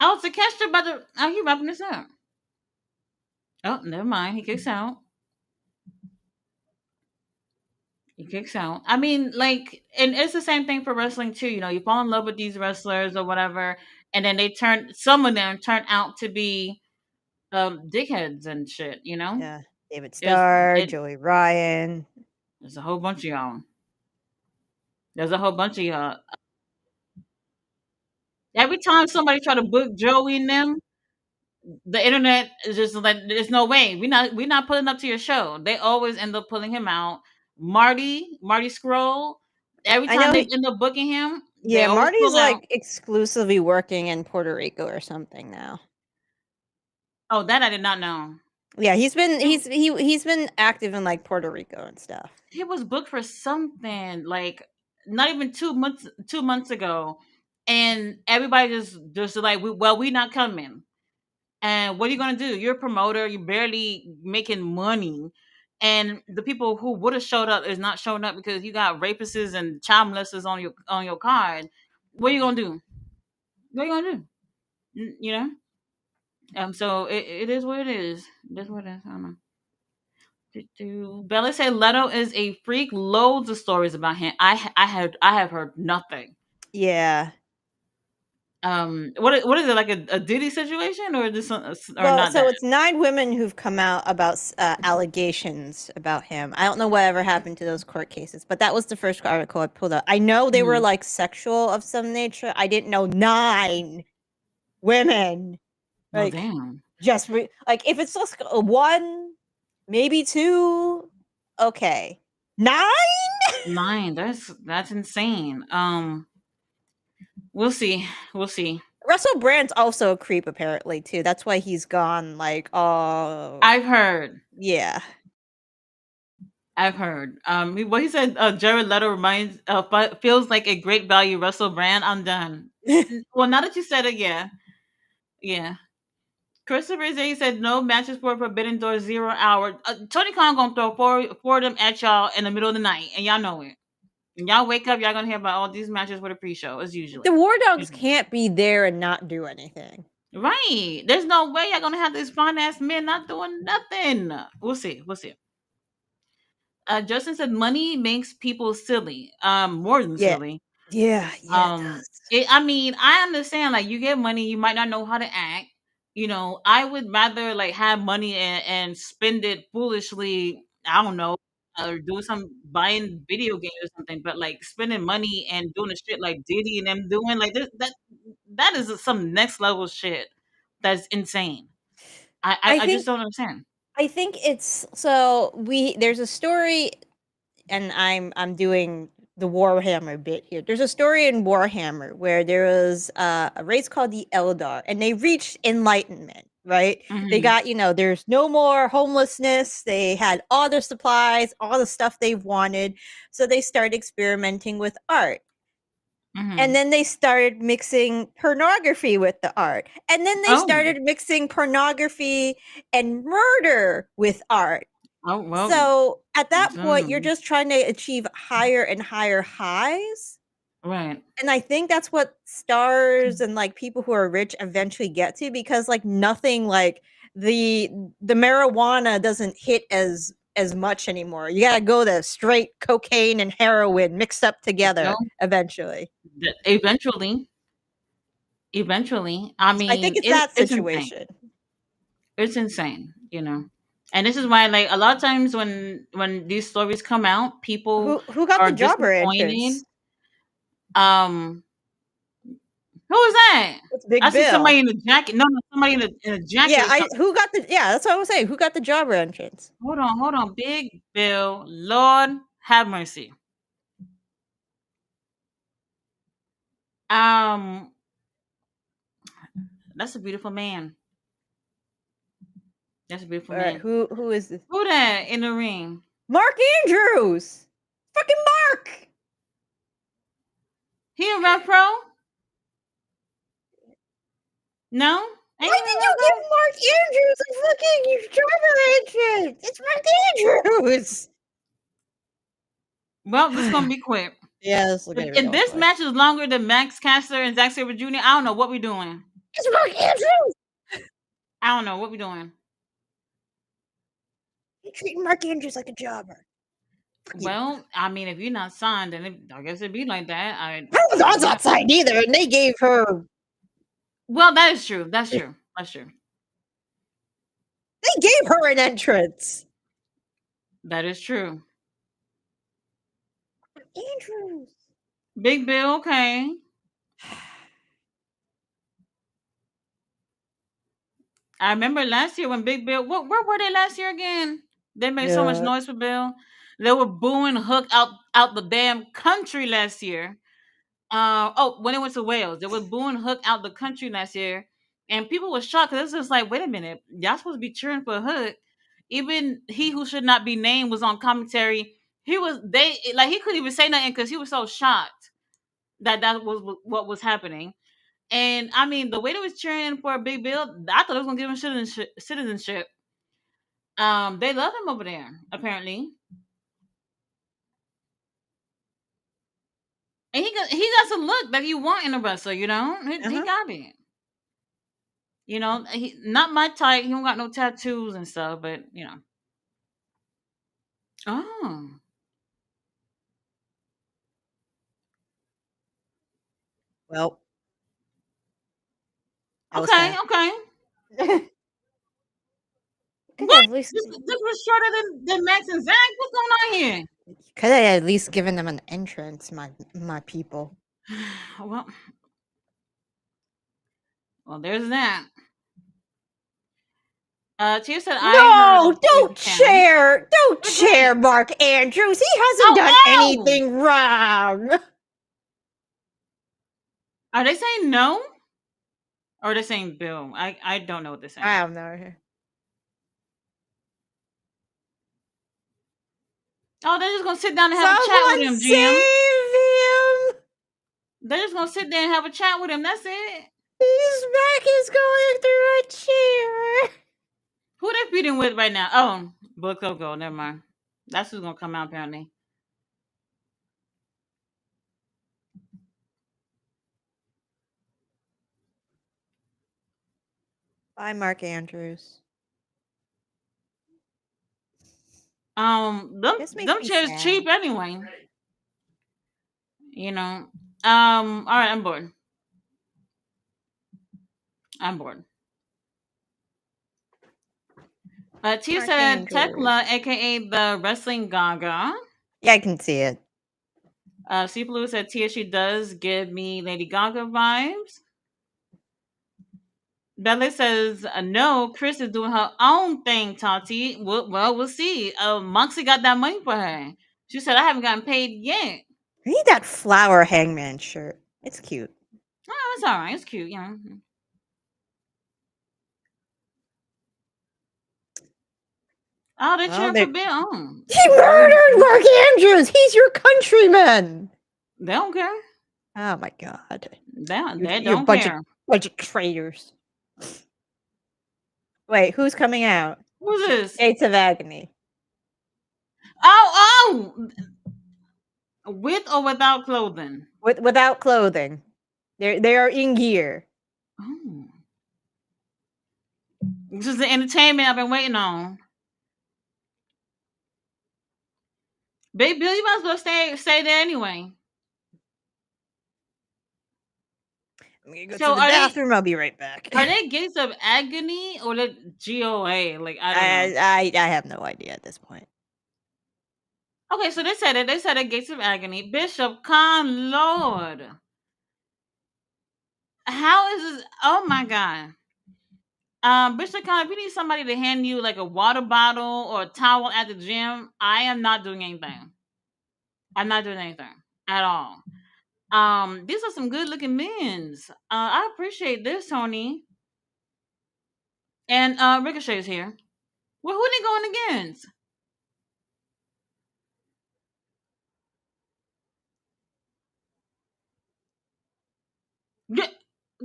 S1: Oh, Takeshita about to. Oh, he wrapping this up. Oh, never mind. He kicks out. He kicks out. I mean, like, and it's the same thing for wrestling too. You know, you fall in love with these wrestlers or whatever, and then some of them turn out to be dickheads and shit. You know,
S2: Yeah. David
S1: there's
S2: Starr,
S1: it,
S2: Joey Ryan.
S1: there's a whole bunch of y'all. There's a whole bunch of y'all. Every time somebody try to book Joey and them, the internet is just like, there's no way. We're not pulling up to your show. They always end up pulling him out. Marty Scroll. Every
S2: I
S1: time
S2: know
S1: they
S2: he
S1: end up booking him, they
S2: yeah,
S1: always
S2: Marty's
S1: pull out.
S2: like exclusively working in Puerto Rico or something now.
S1: Oh, that I did not know.
S2: Yeah,
S1: He,
S2: he's been active in like Puerto Rico and stuff.
S1: he was booked for something like not even 2 months ago, and everybody just like, we not coming. And what are you gonna do? You're a promoter. You're barely making money, and the people who would have showed up is not showing up because you got rapists and child molesters on your card. What are you gonna do? What are you gonna do? You know. So it is what it is. It is what it is. I don't know. Bella said Leto is a freak. Loads of stories about him. I have heard nothing.
S2: Yeah.
S1: What is it, like a Diddy situation, or this or
S2: Well,
S1: not
S2: so
S1: that?
S2: it's 9 women who've come out about allegations about him. I don't know whatever happened to those court cases, but that was the first article I pulled up. I know they were
S1: Mhm.
S2: like sexual of some nature. I didn't know 9 women.
S1: Well,
S2: Like
S1: damn.
S2: like if it's just one, maybe 2, okay. 9?
S1: 9. That's insane. We'll see. We'll see.
S2: Russell Brand's also a creep apparently too. That's why he's gone like, oh,
S1: I've heard.
S2: yeah.
S1: I've heard. What he said. Jared Leto feels like a great value. Russell Brand. I'm done. Well, now that you said it, yeah, yeah. Christopher Zay said no matches for Forbidden Door 0 hour. Tony Khan gonna throw four of them at y'all in the middle of the night, and y'all know it. When y'all wake up, y'all gonna hear about all these matches for the pre-show, as
S2: The
S1: usually.
S2: War Dogs
S1: Usually.
S2: can't be there and not do anything.
S1: Right. There's no way y'all gonna have these fine ass men not doing nothing. We'll see. We'll see. Justin said money makes people silly. More than
S2: Yeah.
S1: silly.
S2: Yeah, yeah, it
S1: Um,
S2: does.
S1: I mean, I understand. Like, you get money, you might not know how to act. You know, I would rather like have money and spend it foolishly. I don't know, or do some buying video games or something. But like spending money and doing the shit like Diddy and them doing, like that is some next level shit. That's insane.
S2: I
S1: I just
S2: think
S1: don't understand.
S2: I think it's so there's a story and I'm doing the Warhammer bit here. There's a story in Warhammer where there was a race called the Eldar, and they reached enlightenment. Right? They
S1: Hmm.
S2: got there's no more homelessness. They had all their supplies, all the stuff they wanted, so they started experimenting with art. And
S1: Hmm.
S2: then they started mixing pornography with the art. And then they
S1: Oh,
S2: started mixing pornography and murder with art.
S1: oh well.
S2: So at that point, you're
S1: mm,
S2: just trying to achieve higher and higher highs.
S1: right.
S2: And I think that's what stars and like people who are rich eventually get to, because like nothing like the the marijuana doesn't hit as much anymore. You gotta go to straight cocaine and heroin mixed up
S1: Well,
S2: together eventually.
S1: eventually, I
S2: I think
S1: mean,
S2: it's that
S1: it's insane.
S2: situation.
S1: It's insane, you know. And this is why, like, a lot of times when these stories come out, people
S2: Who got
S1: are
S2: the jobber
S1: disappointed.
S2: entrance?
S1: Um, who was that?
S2: It's
S1: I
S2: Big
S1: see
S2: Bill.
S1: somebody in a jacket. No, no, somebody in a jacket
S2: Yeah,
S1: or
S2: I
S1: something.
S2: who got the yeah, that's what I was saying. Who got the jobber entrance?
S1: Hold on. Big Bill, Lord have mercy. Um, that's a beautiful man. That's a beautiful
S2: All right,
S1: man.
S2: who is this?
S1: Who that in the ring?
S2: Mark Andrews. Fucking Mark.
S1: He a Rev Pro? No, ain't
S2: Why
S1: he a
S2: did
S1: Rev
S2: you
S1: Pro?
S2: give Mark Andrews a fucking jobber entrance? It's Mark Andrews.
S1: Well, this is gonna be quick.
S2: Yeah, this is gonna be
S1: If
S2: real
S1: this
S2: quick.
S1: match is longer than Max Caster and Zack Sabre Jr., I don't know what we're doing.
S2: It's Mark Andrews.
S1: I don't know what we're doing.
S2: You're treating Mark Andrews like a jobber. You.
S1: Well, I mean, if you're not signed, then I guess it'd be like that.
S2: I was
S1: Yeah.
S2: not signed either, and they gave her.
S1: Well, that is true. That's
S2: They
S1: true. That's true.
S2: gave her an entrance.
S1: That is true.
S2: Andrews.
S1: Big Bill, okay. I remember last year when Big Bill. Where were they last year again? They made so much
S2: Yeah.
S1: noise for Bill. They were booing Hook out the damn country last year. When it went to Wales, they were booing Hook out the country last year, and people were shocked because it's just like, wait a minute, y'all supposed to be cheering for Hook. Even he who should not be named was on commentary. He couldn't even say nothing because he was so shocked that was what was happening. And I mean, the way they was cheering for Big Bill, I thought it was gonna give him citizenship. They love him over there, apparently, and he got some look that you want in a wrestler. You know, he
S2: Uh-huh.
S1: got it. You know, he not my type. He don't got no tattoos and stuff, but you know. Oh,
S2: Well, that was
S1: okay,
S2: fast.
S1: okay.
S2: Could have
S1: What?
S2: at least
S1: This was shorter than Max and Zach. What's going on here?
S2: could have at least given them an entrance, my people.
S1: well, well, there's that. Tia said I heard
S2: No,
S1: of Steve
S2: don't
S1: Again.
S2: chair Mark Andrews. He hasn't
S1: Oh,
S2: done
S1: oh!
S2: anything wrong.
S1: Are they saying no? Or are they saying Bill? I don't know what they're
S2: I
S1: saying.
S2: don't know.
S1: Oh, they're just gonna sit down and have a chat with
S2: Someone
S1: him, GM.
S2: save him!
S1: They're just gonna sit there and have a chat with him. That's it.
S2: His back is going through a chair.
S1: Who they feuding with right now? Oh, Book Coco. Never mind. That's who's gonna come out apparently.
S2: Bye, Mark Andrews. This makes
S1: Them
S2: me
S1: chairs
S2: sad.
S1: cheap anyway. You know. All right, I'm bored. I'm bored. Tia
S2: Mark
S1: said
S2: Andrews.
S1: Tekla, aka the Wrestling Gaga.
S2: Yeah, I can see it.
S1: C. Blue said Tia, she does give me Lady Gaga vibes. Bella says, no, Chris is doing her own thing, Tati. Well, we'll see. Moxie got that money for her. She said, I haven't gotten paid yet.
S2: I need that flower hangman shirt. It's cute.
S1: Oh, it's all right. It's cute, you know. Oh, they're
S2: Oh,
S1: cheering for Bill. Oh,
S2: he murdered Mark Andrews. He's your countryman.
S1: they don't care.
S2: Oh my god.
S1: They
S2: You're a
S1: don't care.
S2: bunch of traitors. Wait, who's coming out?
S1: Who's this?
S2: Gates of Agony.
S1: Oh! With or without clothing?
S2: Without clothing. They are in gear.
S1: Oh. This is the entertainment I've been waiting on. Big Bill, you might as well stay there anyway.
S2: I'm gonna go
S1: So
S2: to the
S1: are they
S2: bathroom. I'll be right back.
S1: are they Gates of Agony or the GOA? Like I don't know.
S2: I have no idea at this point.
S1: Okay, so they said it. They said it Gates of Agony. Bishop Khan, Lord. How is this? Oh my god. Bishop Khan, if you need somebody to hand you like a water bottle or a towel at the gym, I am not doing anything. I'm not doing anything at all. These are some good looking men's. I appreciate this, Tony. And Ricochet's here. Well, who they going against?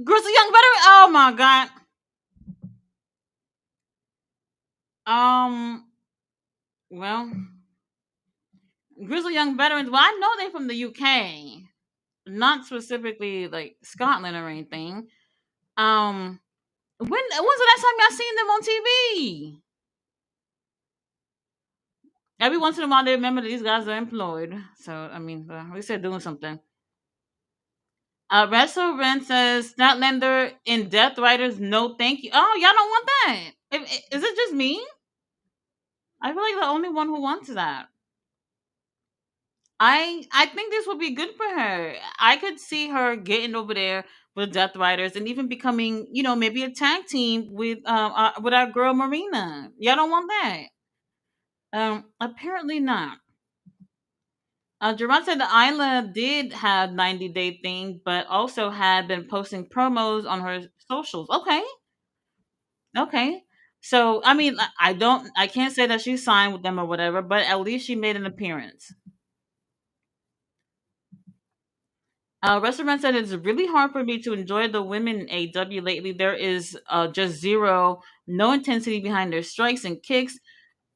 S1: Grizzly Young Veteran? Oh my god. Um, well, Grizzly Young Veterans. Well, I know they're from the UK, not specifically like Scotland or anything. When's the last time y'all seen them on TV? Every once in a while, they remember that these guys are employed. So I mean, at least they're doing something. Wrestle Ren says Statlander in Death Riders. No, thank you. Oh, y'all don't want that. Is it just me? I feel like the only one who wants that. I think this would be good for her. I could see her getting over there with Death Riders and even becoming, maybe a tag team with our girl Marina. Y'all don't want that. Apparently not. Gerard said the Isla did have 90-day thing, but also had been posting promos on her socials. Okay, okay. So I mean, I can't say that she signed with them or whatever, but at least she made an appearance. Restaurant said it's really hard for me to enjoy the women in AEW lately. There is just zero, no intensity behind their strikes and kicks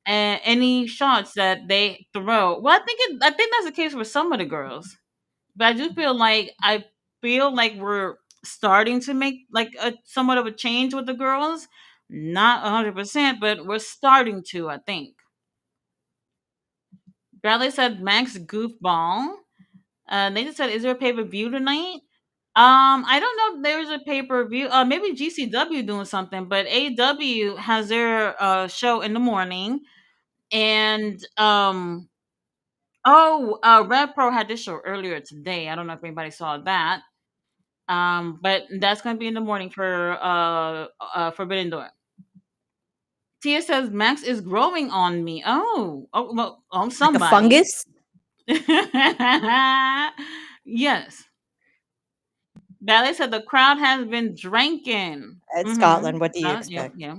S1: and any shots that they throw. Well, I think that's the case for some of the girls, but I feel like we're starting to make like a somewhat of a change with the girls. Not 100%, but we're starting to. I think. Bradley said Max goofball. Nathan said, "Is there a pay per view tonight?" I don't know if there's a pay per view. Maybe GCW doing something, but AW has their show in the morning, and Red Pro had this show earlier today. I don't know if anybody saw that. But that's gonna be in the morning for Forbidden Door. Tia says Max is growing on me. Oh, well, on
S2: Like a
S1: somebody.
S2: fungus?
S1: Yes. Ballet said the crowd has been drinking.
S2: It's
S1: Mm-hmm.
S2: Scotland. What do you
S1: Yeah,
S2: expect?
S1: yeah.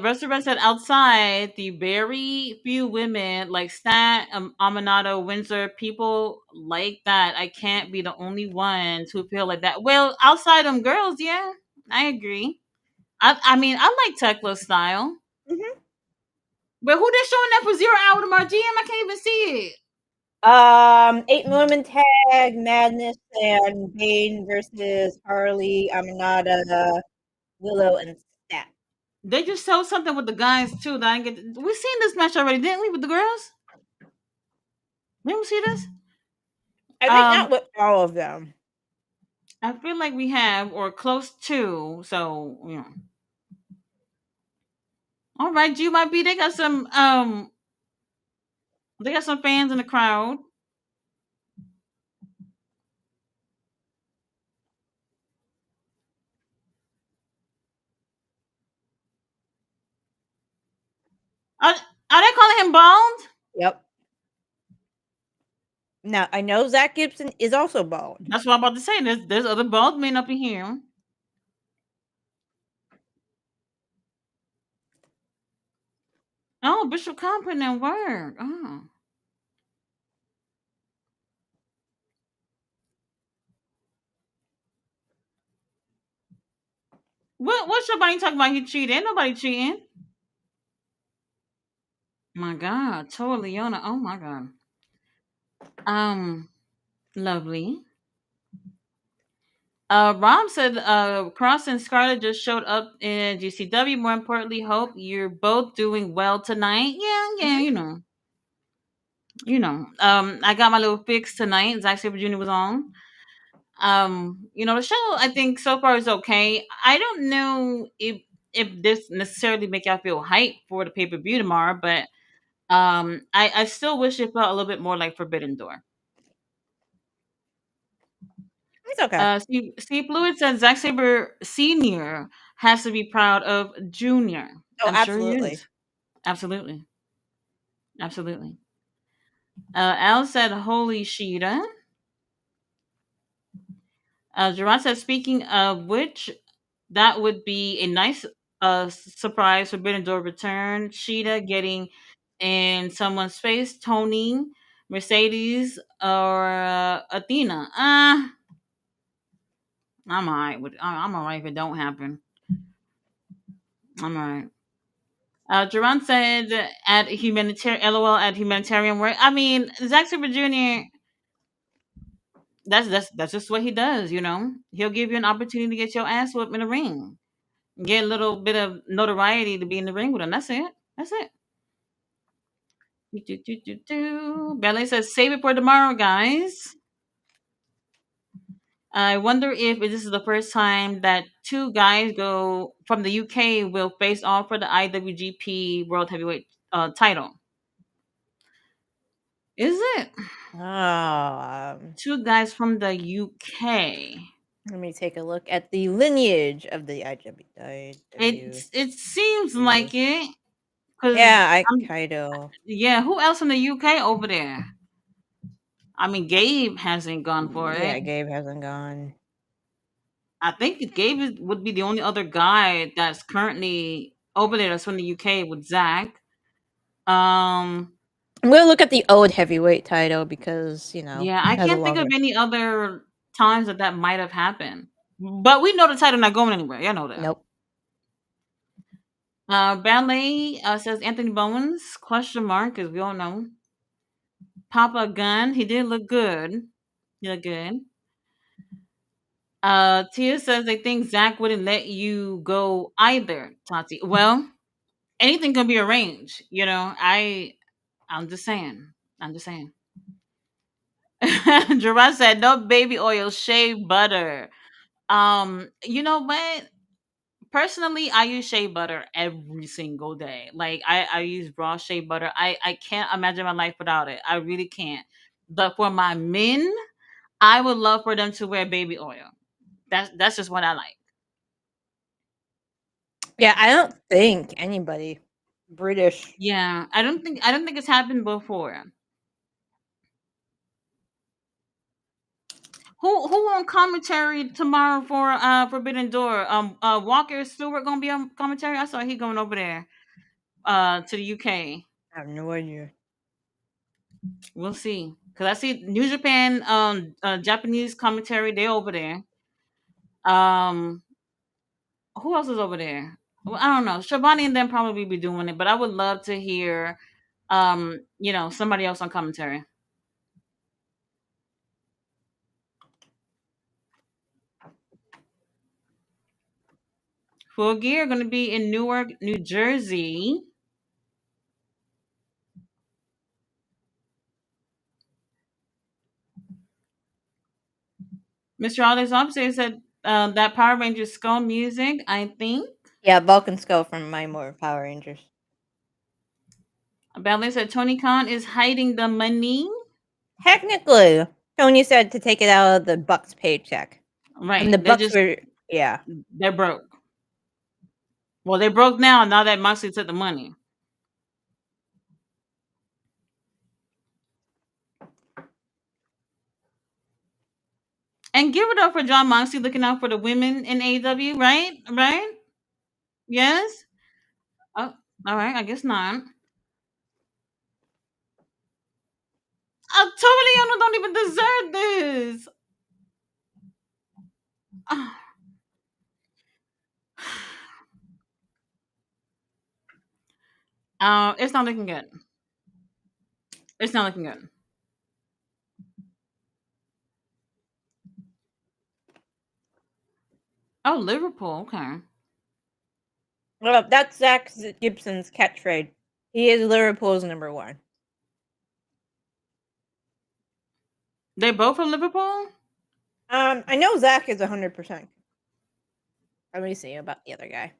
S1: Restaurant said outside the very few women like Stat, Amanado, Windsor, people like that. I can't be the only ones who feel like that. Well, outside them girls, yeah, I agree. I mean, I like Tekla style,
S2: Mhm.
S1: but who they showing that for 0 hour to my GM? I can't even see it.
S2: 8 women tag Madness and Bane versus Harley, Aminata, Willow, and Stat.
S1: They just showed something with the guys too. That I didn't get. We seen this match already, didn't we? With the girls, didn't we see this?
S2: I think not
S1: Um,
S2: with all of them.
S1: I feel like we have or close to. So all right, G might be. They got some fans in the crowd. Are, are they calling him bald?
S2: Yep. Now I know Zach Gibson is also bald.
S1: That's what I'm about to say. There's other bald men up in here. Oh, Bishop Khan putting in work. Oh. What's somebody talking about? He cheated. Ain't nobody cheating. My God, Toa Leona. Oh my God. Um, lovely. Rob said, Cross and Scarlett just showed up in GCW. More importantly, hope you're both doing well tonight. Yeah, yeah,
S2: Mhm.
S1: I got my little fix tonight. Zack Sabre Jr. was on. The show I think so far is okay. I don't know if this necessarily make y'all feel hype for the pay per view tomorrow, but I still wish it felt a little bit more like Forbidden Door.
S2: It's okay.
S1: Steve Fluid said Zack Saber Senior has to be proud of Junior.
S2: Oh,
S1: I'm sure he
S2: absolutely.
S1: is. Absolutely, absolutely. Al said, "Holy Sheeta." Gerard said, "Speaking of which, that would be a nice surprise Forbidden Door return. Sheeta getting in someone's face, Tony, Mercedes, or Athena. I'm alright if it don't happen. I'm alright." Jerron said at humanitarian LOL at humanitarian work. I mean, Zack Sabre Jr. That's just what he does. He'll give you an opportunity to get your ass whooped in the ring, get a little bit of notoriety to be in the ring with him. That's it. That's it. Ballet says, save it for tomorrow, guys. I wonder if this is the first time that two guys go from the UK will face off for the IWGP World Heavyweight title. Is it?
S2: Oh,
S1: Two guys from the UK.
S2: let me take a look at the lineage of the
S1: It seems
S2: IW.
S1: like it because
S2: Yeah,
S1: I'm
S2: Kaido.
S1: yeah. Who else in the UK over there? I mean, Gabe hasn't gone for
S2: Yeah,
S1: it.
S2: Gabe hasn't gone.
S1: I think would be the only other guy that's currently over there that's from the UK with Zach. Um,
S2: I'm gonna look at the old heavyweight title because
S1: yeah, I
S2: has a
S1: can't think of
S2: longer.
S1: any other times that might have happened. But we know the title not going anywhere. You know that.
S2: Nope.
S1: Ballet says Anthony Bowens question mark because we all know Papa Gun. He did look good. He looked good. Tia says they think Zach wouldn't let you go either, Tati. Well, anything can be arranged. I'm just saying. I'm just saying. Gerard said no baby oil, shea butter. You know what? Personally, I use shea butter every single day. Like I use raw shea butter. I can't imagine my life without it. I really can't. But for my men, I would love for them to wear baby oil. That's just what I like.
S2: Yeah, I don't think anybody British.
S1: Yeah, I don't think it's happened before. Who on commentary tomorrow for Forbidden Door? Walker Stewart gonna be on commentary. I saw he going over there to the UK.
S2: I have no idea.
S1: We'll see. Cause I see New Japan Japanese commentary. They over there. Um, who else is over there? Well, I don't know. Shabani and them probably be doing it, but I would love to hear somebody else on commentary. Full Gear gonna be in Newark, New Jersey. Mr. Alex Obsidian said that Power Rangers Skull music, I think.
S2: Yeah, Vulcan Skull from My More Power Rangers.
S1: Ballet said Tony Khan is hiding the money.
S2: Technically, Tony said to take it out of the Bucks paycheck. And
S1: Right.
S2: the Bucks were, yeah.
S1: They're broke. Well, they're broke now that Moxley took the money. And give it up for John Moxley looking out for the women in AEW, right? Right? Yes? Oh, all right, I guess not. Toriano don't even deserve this. It's not looking good. It's not looking good. Oh, Liverpool. Okay.
S2: Well, that's Zach Gibson's catchphrase. He is Liverpool's number one.
S1: They both from Liverpool?
S2: I know Zach is 100%. Let me see about the other guy.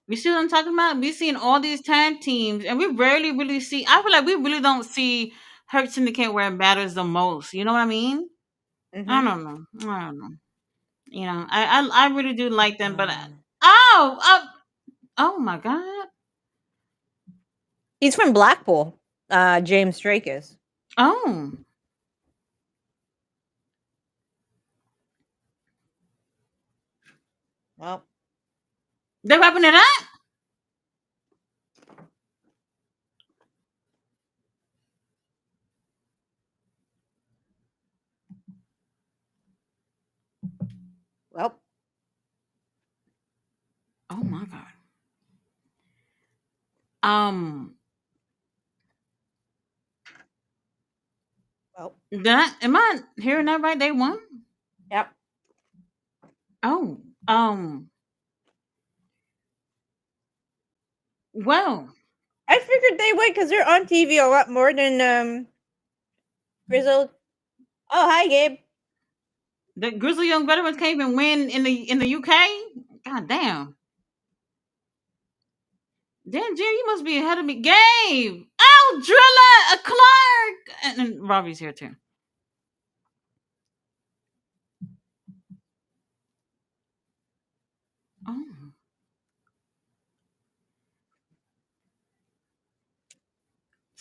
S1: You see what I'm talking about? We seen all these tag teams, and we rarely really see. I feel like we really don't see Hurt Syndicate where it matters the most. You know what I mean? I
S2: Mm-hmm.
S1: don't know. I don't know. I really do like them, but
S2: Um,
S1: oh my god.
S2: he's from Blackpool. James Drake is.
S1: Oh,
S2: Well,
S1: they're wrapping it up.
S2: well,
S1: Oh my god. Um,
S2: well.
S1: am I hearing that right? They won.
S2: Yep.
S1: Oh, um, Well,
S2: I figured they would because they're on TV a lot more than Grizzled. Oh, hi, Gabe.
S1: the Grizzly Young Veterans can't even win in the UK. God damn. Damn, Jerry, you must be ahead of me. Gabe! Oh, Drilla! Clark! And Robbie's here too. Oh.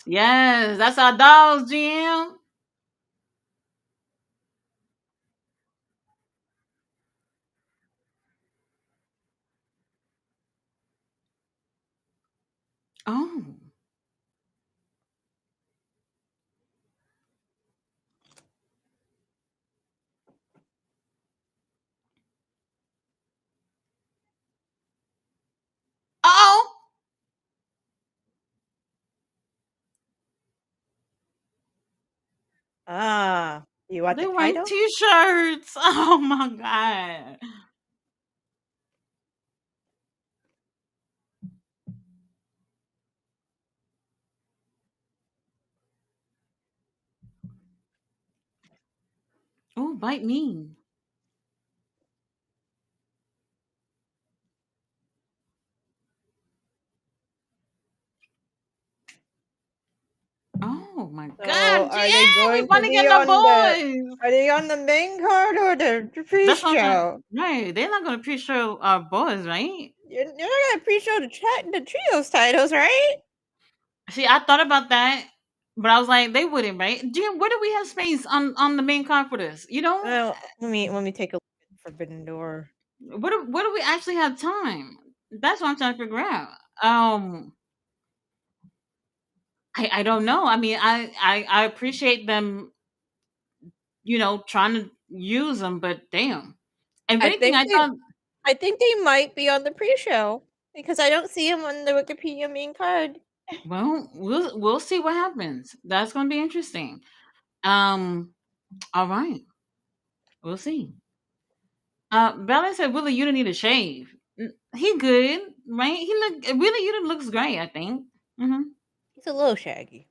S1: Yes, that's our dogs, GM. Oh. Oh!
S2: Ah, you want the
S1: They're wearing
S2: title?
S1: t-shirts. Oh my god. Oh, bite me. Oh my
S2: So,
S1: god,
S2: are they
S1: GM, we
S2: going to
S1: finally
S2: be
S1: getting the
S2: on the?
S1: boys.
S2: Are they on the main card or the
S1: That's what I'm trying.
S2: pre-show?
S1: Right, they're not gonna pre-show our boys, right?
S2: You're not gonna pre-show the trios titles, right?
S1: See, I thought about that, but I was like, they wouldn't, right? GM, where do we have space on the main card for this? You know,
S2: Well, let me take a look at Forbidden Door.
S1: where do we actually have time? That's what I'm trying to figure out. Um, I don't know. I mean, I appreciate them, trying to use them, but damn. If
S2: I
S1: anything,
S2: think
S1: I
S2: they,
S1: thought,
S2: I think they might be on the pre-show because I don't see them on the Wikipedia main card.
S1: well, we'll see what happens. That's gonna be interesting. Um, all right, we'll see. Bella said, "Willie, you don't need a shave. He good, right? He look really. You looks great. I think." Mm-hmm.
S2: He's a little shaggy.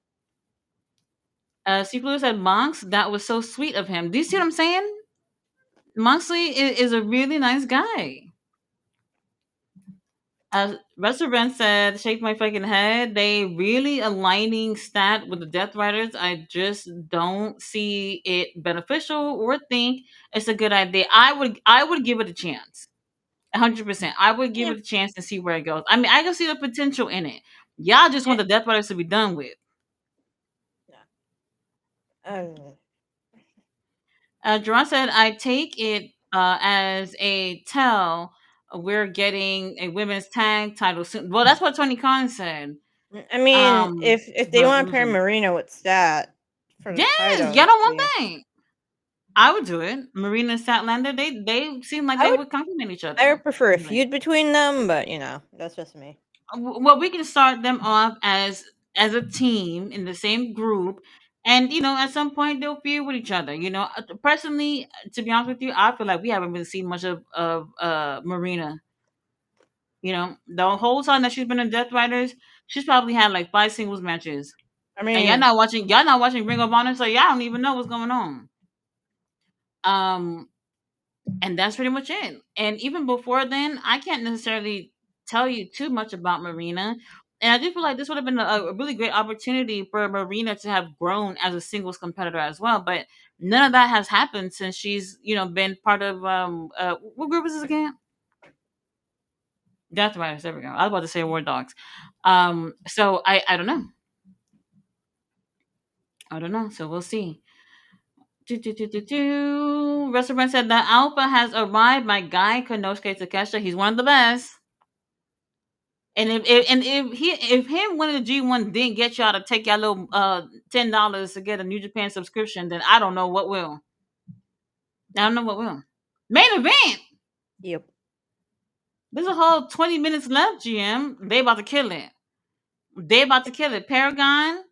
S1: C. Blue said, "Monks, that was so sweet of him. Do you see what I'm saying? Moxley is a really nice guy." Restaurant said, "Shake my fucking head. They really aligning stat with the Death Riders. I just don't see it beneficial or think it's a good idea. I would give it a chance. 100%. I would give
S2: Yeah.
S1: it a chance and see where it goes. I mean, I can see the potential in it. Y'all just want
S2: Yeah.
S1: the Death Riders to be done with."
S2: Yeah. Um,
S1: Jerron said, "I take it as a tell we're getting a women's tag title soon." Well, that's what Tony Khan said.
S2: I mean, if they
S1: But
S2: want to
S1: we'll
S2: pair
S1: see.
S2: Marina with Stat for the
S1: Yes,
S2: title,
S1: y'all don't want
S2: see,
S1: that. I would do it. Marina and Statlander, they seem like
S2: I
S1: they
S2: would
S1: would complement each
S2: I
S1: other.
S2: would prefer a
S1: Like,
S2: feud between them, but that's just me.
S1: well, we can start them off as a team in the same group, and at some point they'll feud with each other. Personally, to be honest with you, I feel like we haven't really seen much of Marina. The whole time that she's been in Death Riders, she's probably had like 5 singles matches,
S2: I
S1: and
S2: mean,
S1: y'all not watching Ring of Honor, so y'all don't even know what's going on. Um, and that's pretty much it. And even before then, I can't necessarily tell you too much about Marina. And I do feel like this would have been a really great opportunity for Marina to have grown as a singles competitor as well. But none of that has happened since she's been part of what group is this again? Death Riders. There we go. I was about to say War Dogs. So I don't know. I don't know. So we'll see. Restaurant said that Alpha has arrived. My guy Konosuke Takeshita. He's one of the best. And if him winning the G1 didn't get y'all to take y'all little $10 to get a New Japan subscription, then I don't know what will. I don't know what will. Main event.
S2: yep.
S1: There's a whole 20 minutes left. GM. They about to kill it. They about to kill it. Paragon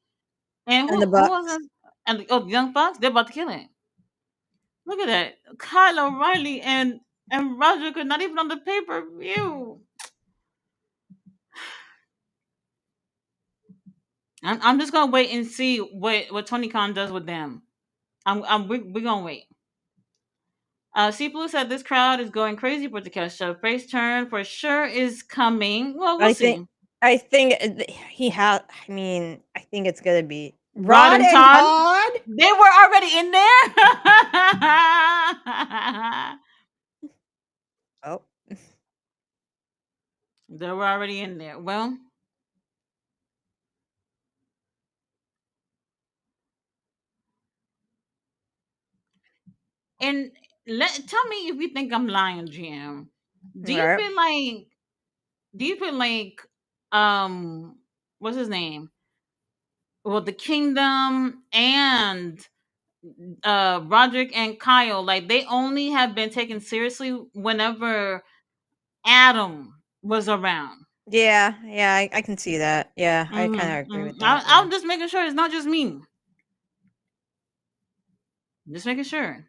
S1: and
S2: And the
S1: who was
S2: Bucks.
S1: it? And the Young Bucks. They're about to kill it. Look at that. Kyle O'Reilly and Roger could not even on the pay per view. I'm just gonna wait and see what Tony Khan does with them. We're gonna wait. C Blue said this crowd is going crazy for Takesha. Face turn for sure is coming. Well, we'll
S2: I think
S1: see.
S2: I think he has. I mean, I think it's gonna be
S1: Rod
S2: Rod
S1: and
S2: and
S1: Todd,
S2: Todd.
S1: they were already in there.
S2: Oh,
S1: They were already in there. Well, and tell me if you think I'm lying, GM. Do you
S2: right.
S1: feel like? Do you feel like? Um, what's his name? Well, the Kingdom and Roderick and Kyle, like they only have been taken seriously whenever Adam was around.
S2: Yeah, yeah, I can see that. Yeah, I kind of agree with that. Yeah.
S1: I'm just making sure it's not just me. Just making sure.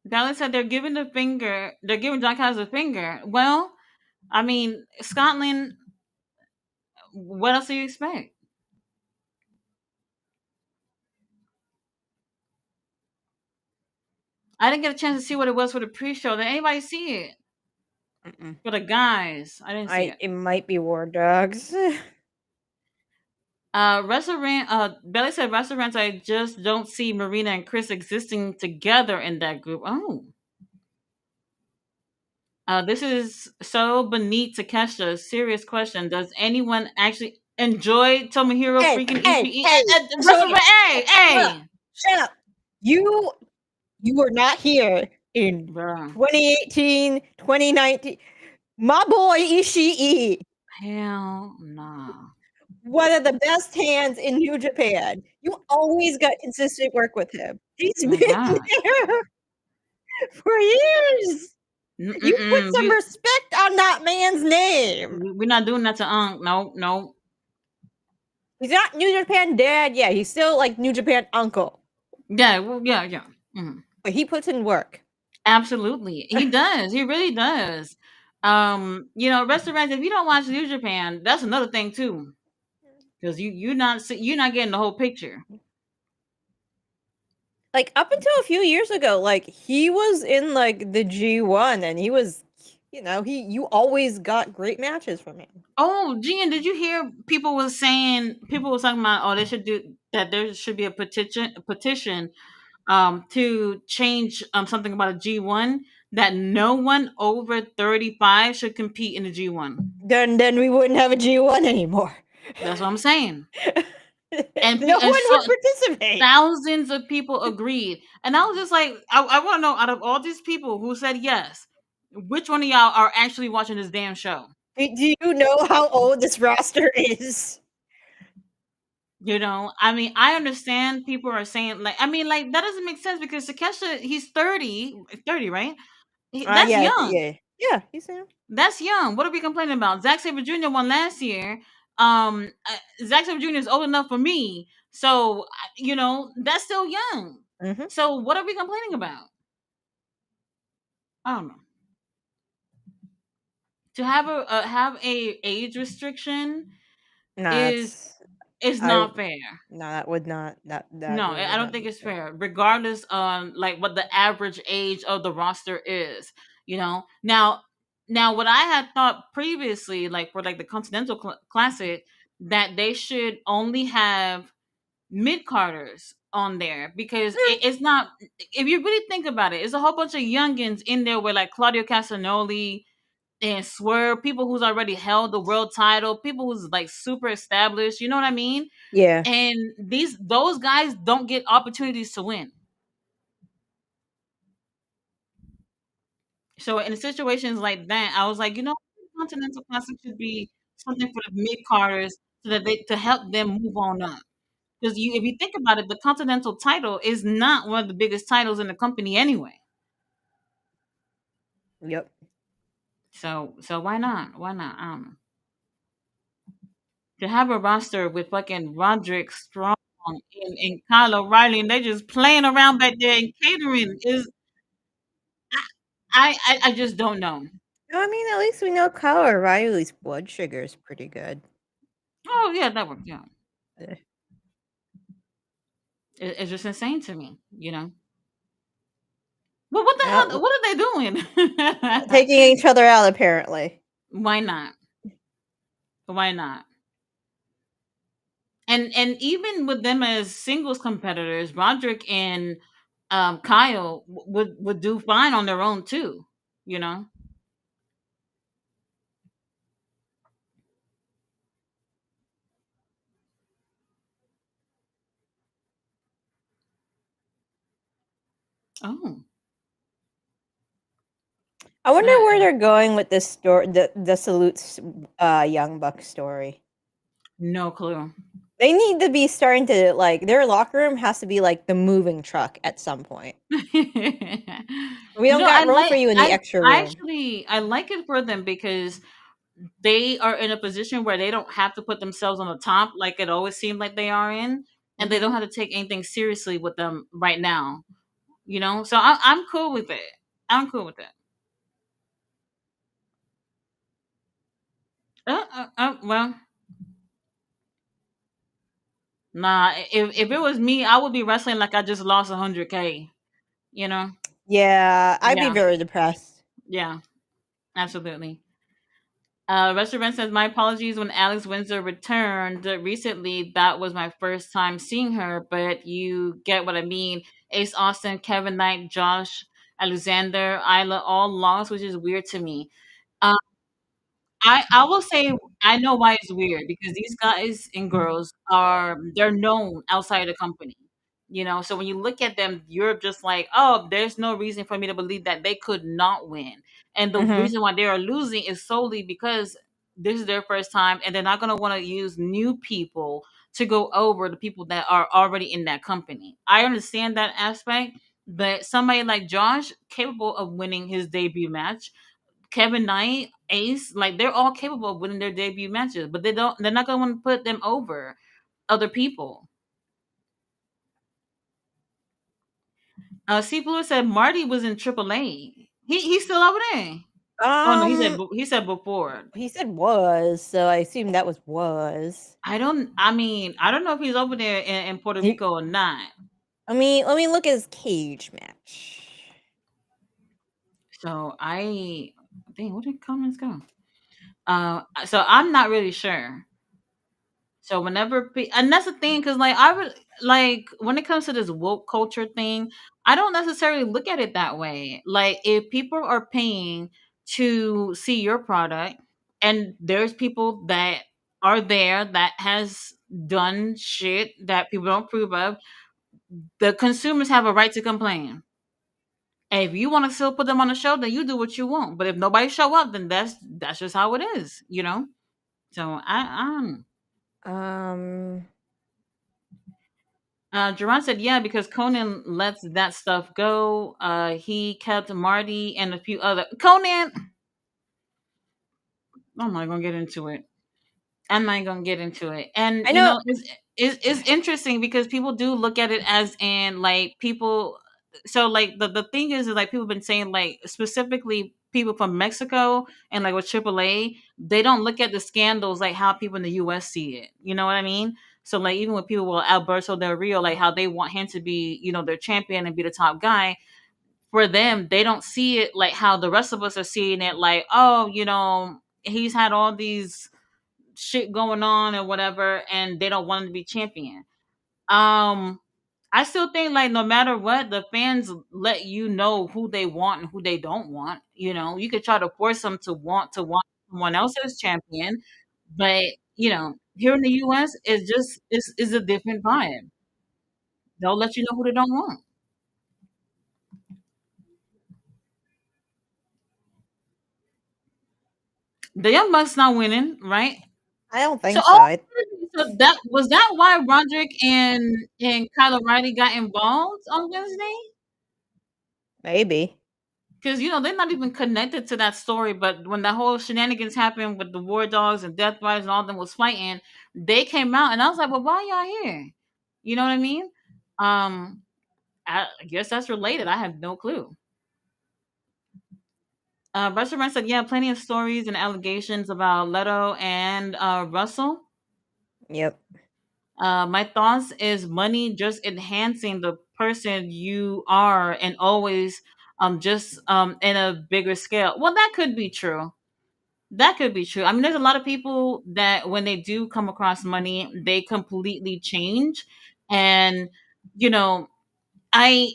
S1: Dallas said they're giving the finger. They're giving John Callis a finger. Well, I mean, Scotland. What else do you expect? I didn't get a chance to see what it was for the pre-show. Did anybody see it?
S2: Mm-mm.
S1: For the guys, I didn't see
S2: I
S1: it.
S2: it might be War Dogs.
S1: Restaurant. Belly said restaurants. I just don't see Marina and Chris existing together in that group. Oh, this is so beneath Takesha. Serious question. Does anyone actually enjoy Tomohiro
S2: Hey,
S1: freaking
S2: hey,
S1: Ishii?
S2: hey!
S1: Restaurant.
S2: Sonia,
S1: Hey,
S2: shut up!
S1: hey,
S2: Shut up! You you were not here in
S1: bro.
S2: 2018, 2019. My boy Ishii,
S1: Hell nah.
S2: one of the best hands in New Japan. You always got consistent work with him. He's
S1: My
S2: been
S1: gosh.
S2: there for years. You put
S1: Mm-mm.
S2: some respect on that man's name.
S1: We're not doing that to Unc. No, no.
S2: He's not New Japan dad. Yeah, he's still like New Japan uncle,
S1: Yeah, well, yeah, yeah. Mhm.
S2: but he puts in work.
S1: Absolutely. He does. He really does. Restaurants, if you don't watch New Japan, that's another thing too. Because you're not getting the whole picture.
S2: Like up until a few years ago, like he was in like the G1 and he was you always got great matches from him.
S1: Oh, Gian, did you hear people was talking about, oh, they should do that, there should be a petition to change something about a G1, that no one over 35 should compete in the G1.
S2: Then we wouldn't have a G1 anymore.
S1: That's what I'm saying. And
S2: No
S1: and
S2: one
S1: so
S2: would participate.
S1: thousands of people agreed. And I was just like, I want to know, out of all these people who said yes, which one of y'all are actually watching this damn show?
S2: Do you know how old this roster is?
S1: I mean, I understand people are saying, like, I mean, like, that doesn't make sense because Takesha, he's 30, right? That's
S2: Yeah,
S1: young.
S2: yeah. Yeah, he's him.
S1: That's young. What are we complaining about? Zack Sabre Jr. won last year. Zack Sabre Jr. is old enough for me, so that's still young.
S2: Mhm.
S1: So what are we complaining about? I don't know. To have a age restriction
S2: Nah,
S1: is
S2: it's
S1: is
S2: I
S1: not fair.
S2: no, that would not that
S1: No,
S2: really
S1: I
S2: would
S1: don't
S2: not
S1: think
S2: be
S1: it's
S2: fair.
S1: fair, regardless like what the average age of the roster is. Now what I had thought previously, like for like the Continental Classic, that they should only have mid carders on there because it's not. If you really think about it, it's a whole bunch of youngins in there with like Claudio Castagnoli and Swerve, people who's already held the world title, people who's like super established. You know what I mean?
S2: Yeah.
S1: And those guys don't get opportunities to win. So in situations like that, I was like, Continental Classic should be something for the mid carders so that they to help them move on up. Because if you think about it, the Continental title is not one of the biggest titles in the company anyway.
S2: Yep.
S1: So why not? Why not? I don't know. To have a roster with fucking Roderick Strong and Kyle O'Reilly, and they just playing around back there and catering is I just don't know.
S2: I mean, at least we know Kyle O'Reilly's blood sugar is pretty good.
S1: Oh yeah, that worked. Yeah,
S2: Eh,
S1: it's just insane to me. You know. Well, what the
S2: yeah,
S1: hell? What are they doing?
S2: taking each other out apparently.
S1: Why not? Why not? And even with them as singles competitors, Roderick and Kyle would do fine on their own too. You know. Oh.
S2: I wonder
S1: Uh,
S2: where they're going with this story, the Salutes Young Buck story.
S1: no clue.
S2: They need to be starting to like their locker room has to be like the moving truck at some point. We don't
S1: I
S2: got room
S1: like
S2: for you in the extra room.
S1: I like it for them because they are in a position where they don't have to put themselves on the top like it always seemed like they are in, and they don't
S2: Hmm.
S1: have to take anything seriously with them right now. You know, so I'm cool with it. I'm cool with it. Well, nah. If it was me, I would be wrestling like I just lost 100K. You know?
S2: Yeah, I'd be
S1: Yeah,
S2: very depressed.
S1: yeah, absolutely. Restaurant says, my apologies when Alex Windsor returned recently. That was my first time seeing her, but you get what I mean. Ace Austin, Kevin Knight, Josh, Alexander, Isla, all lost, which is weird to me. Um, I will say I know why it's weird because these guys and girls they're known outside the company. You know, so when you look at them, you're just like, oh, there's no reason for me to believe that they could not win. And the
S2: Hmm.
S1: reason why they are losing is solely because this is their first time and they're not gonna want to use new people to go over the people that are already in that company. I understand that aspect, but somebody like Josh, capable of winning his debut match, Kevin Knight, Ace, like they're all capable of winning their debut matches, but they're not gonna want to put them over other people. C Blue said Marty was in AAA. He's still over there. Oh no,
S2: Um,
S1: he said before.
S2: he said was, so I assume that was was.
S1: I mean, I don't know if he's over there in Puerto
S2: He,
S1: Rico or not.
S2: let me look at his cage match.
S1: So dang, where did comments go? So I'm not really sure. So whenever, and that's the thing, because like I would like when it comes to this woke culture thing, I don't necessarily look at it that way. Like if people are paying to see your product, and there's people that are there that has done shit that people don't approve of, the consumers have a right to complain. And if you want to still put them on the show, then you do what you want. But if nobody show up, then that's just how it is, you know. So
S2: Um,
S1: Jerron said, yeah, because Conan lets that stuff go. He kept Marty and a few other. Conan, I'm not going to get into it. I'm not gonna get into it. And
S2: I
S1: you
S2: know.
S1: know, it's interesting because people do look at it as in like people. So like the thing is like people have been saying like specifically people from Mexico and like with AAA, they don't look at the scandals like how people in the US see it. You know what I mean? So like even with people with Alberto Del Rio, like how they want him to be, you know, their champion and be the top guy. For them, they don't see it like how the rest of us are seeing it. Like, oh, you know, he's had all these shit going on or whatever, and they don't want him to be champion. Um, I still think like no matter what, the fans let you know who they want and who they don't want. You know, you could try to force them to want someone else as champion, but you know, here in the US, it's just is a different vibe. They'll let you know who they don't want. The Young Bucks not winning, right?
S2: I don't
S1: So
S2: think so.
S1: oh, so that was that why Roderick and Kyle O'Reilly got involved on Wednesday?
S2: Maybe.
S1: Because you know they're not even connected to that story, but when that whole shenanigans happened with the War Dogs and Death Riders and all them was fighting, they came out, and I was like, "Well, why y'all here?" You know what I mean? Um, I guess that's related. I have no clue. Restaurant said, yeah, plenty of stories and allegations about Leto and Russell.
S2: Yep.
S1: My thoughts is money just enhancing the person you are and always just in a bigger scale. Well, that could be true. That could be true. I mean, there's a lot of people that when they do come across money, they completely change. And you know, I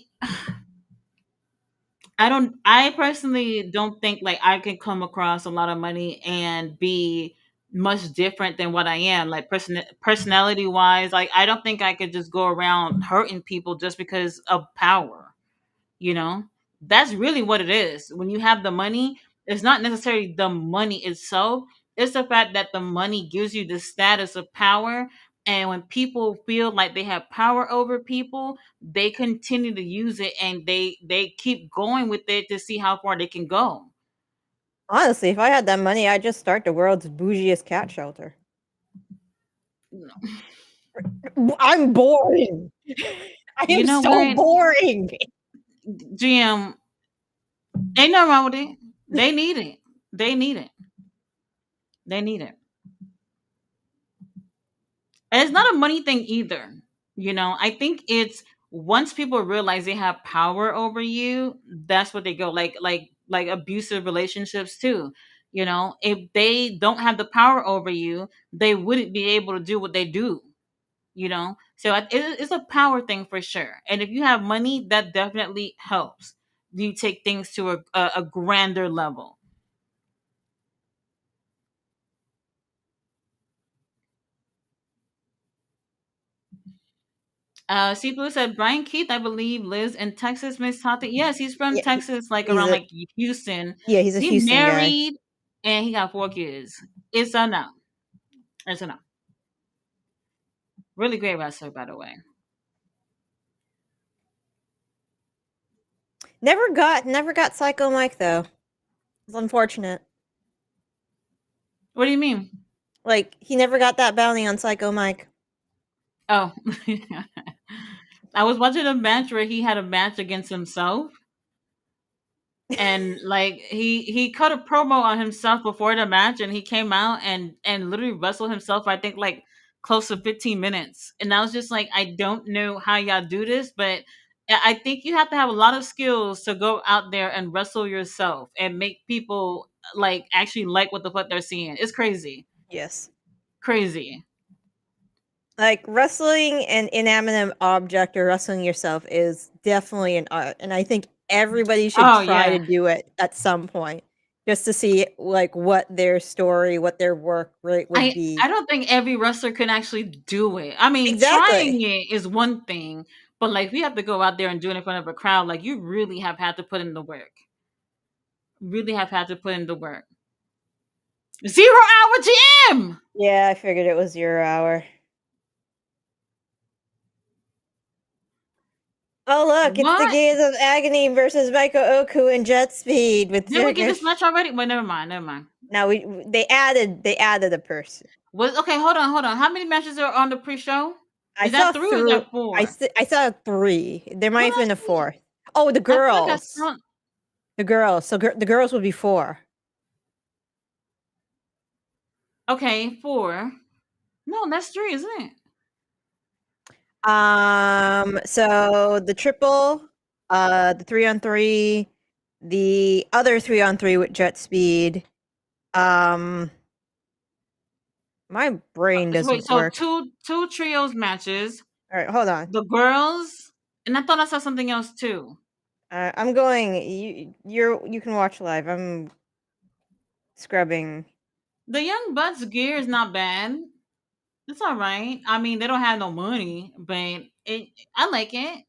S1: I personally don't think like I can come across a lot of money and be much different than what I am, like personality wise. Like I don't think I could just go around hurting people just because of power. You know, that's really what it is. When you have the money, it's not necessarily the money itself, it's the fact that the money gives you the status of power. And when people feel like they have power over people, they continue to use it, and they keep going with it to see how far they can go.
S2: Honestly, if I had that money, I'd just start the world's bougiest cat shelter. I'm boring. I
S1: You
S2: am
S1: know
S2: so
S1: what,
S2: boring.
S1: GM, ain't nothing wrong with it. They need it. They need it. They need it. And it's not a money thing either. You know, I think it's once people realize they have power over you, that's what they go like abusive relationships too. You know, if they don't have the power over you, they wouldn't be able to do what they do. You know, so it's a power thing for sure. And if you have money, that definitely helps you take things to a grander level. C Blue said Brian Keith, I believe, lives in Texas, Miss Tati. Yes, he's from
S2: Yeah,
S1: Texas, like
S2: he's
S1: around
S2: a
S1: like Houston.
S2: he's a
S1: He
S2: Houston guy.
S1: married and he got 4 kids. It's a no. It's a no. Really great wrestler, by the way.
S2: Never got Psycho Mike though. It's unfortunate.
S1: What do you mean?
S2: Like he never got that bounty on Psycho Mike.
S1: Oh, I was watching a match where he had a match against himself, and like he cut a promo on himself before the match, and he came out and literally wrestled himself, I think like close to 15 minutes. And I was just like, I don't know how y'all do this, but I think you have to have a lot of skills to go out there and wrestle yourself and make people like actually like what the fuck they're seeing. It's crazy.
S2: Yes.
S1: Crazy.
S2: Like wrestling an inanimate object or wrestling yourself is definitely an art, and I think everybody should
S1: Oh
S2: try to
S1: yeah.
S2: do it at some point just to see like what their story, what their work rate would
S1: I
S2: be.
S1: don't think every wrestler can actually do it. I mean, trying
S2: Exactly.
S1: it is one thing, but like we have to go out there and do it in front of a crowd. Like you really have had to put in the work. Really have had to put in the work. 0 hour gym.
S2: Yeah, I figured it was your hour. Oh look, it's the
S1: What?
S2: Gaze of Agony versus Michael Oku and Jet Speed with
S1: Did we get this
S2: Turkish.
S1: match already? Well, never mind. Never mind.
S2: Now they added a person.
S1: Was okay. Hold on. Hold on. How many matches are on the pre-show?
S2: I
S1: Is
S2: saw
S1: that three or is
S2: through.
S1: that four?
S2: I saw 3. There might
S1: Well,
S2: have been a
S1: that's,
S2: 4th. Oh, the
S1: I feel like I
S2: girls.
S1: saw.
S2: The girls. So the girls would be 4.
S1: Okay, four. No, that's three, isn't it?
S2: So the triple, the 3-on-3, the other 3-on-3 with Jet Speed. Um, my brain
S1: So wait.
S2: doesn't
S1: So
S2: work.
S1: two trios matches.
S2: All right, hold on.
S1: The girls, and I thought I saw something else too.
S2: I'm going. You can watch live. I'm scrubbing.
S1: The Young Bucks gear is not bad. It's all right. I mean, they don't have no money, but it I like it.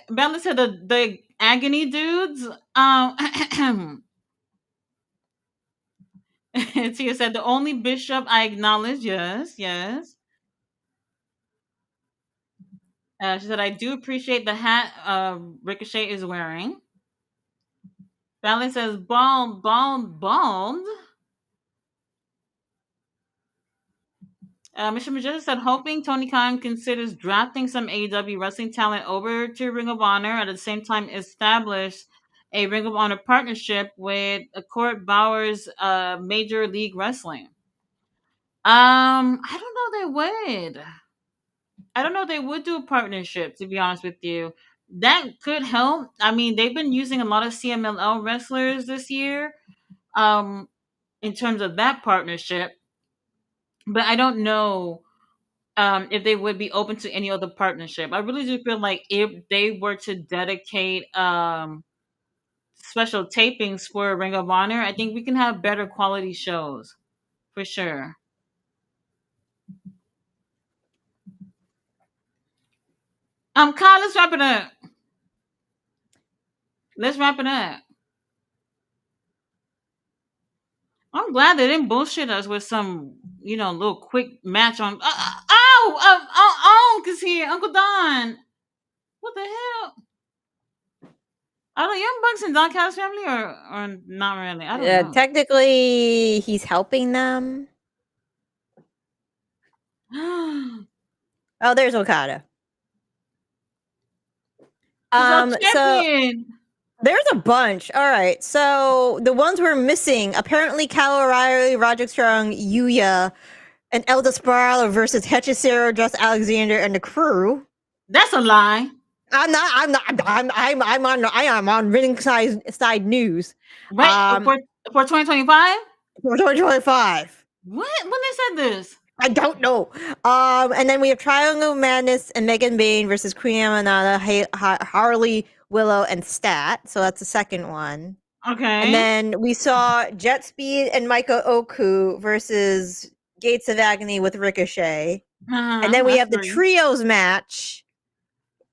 S1: Balance said the agony dudes. Tia said the only bishop I acknowledge. Yes, yes. She said I do appreciate the hat. Ricochet is wearing. Balance says bald, bald, bald. Mr. Majestic said, hoping Tony Khan considers drafting some AEW wrestling talent over to Ring of Honor at the same time establish a Ring of Honor partnership with Court Bauer's Major League Wrestling. I don't know they would. I don't know if they would do a partnership, to be honest with you. That could help. I mean, they've been using a lot of CMLL wrestlers this year, um, in terms of that partnership. But I don't know if they would be open to any other partnership. I really do feel like if they were to dedicate special tapings for Ring of Honor, I think we can have better quality shows for sure. Kyle, let's wrap it up. Let's wrap it up. I'm glad they didn't bullshit us with some, little quick match on. Unc is here. Uncle Don. What the hell? Are the Young Bucks in Don Callis family or not really? I don't know.
S2: Technically, he's helping them.
S1: Who's
S2: Oh, there's Okada.
S1: our
S2: So
S1: champion?
S2: there's a bunch. All right. So the ones we're missing, apparently Kyle O'Reilly, Roderick Strong, Yuya, and El Desperado versus Hechicero, Just Alexander, and the crew.
S1: That's a lie.
S2: I am on winning side news.
S1: Right for 2025?
S2: For 2025.
S1: What? When they said this?
S2: I don't know. And then we have Triangle Madness and Megan Bain versus Queen Amanada, Harley, Willow, and Stat. So that's the second one.
S1: Okay.
S2: And then we saw Jet Speed and Micah Oku versus Gates of Agony with Ricochet. And then we have the trios match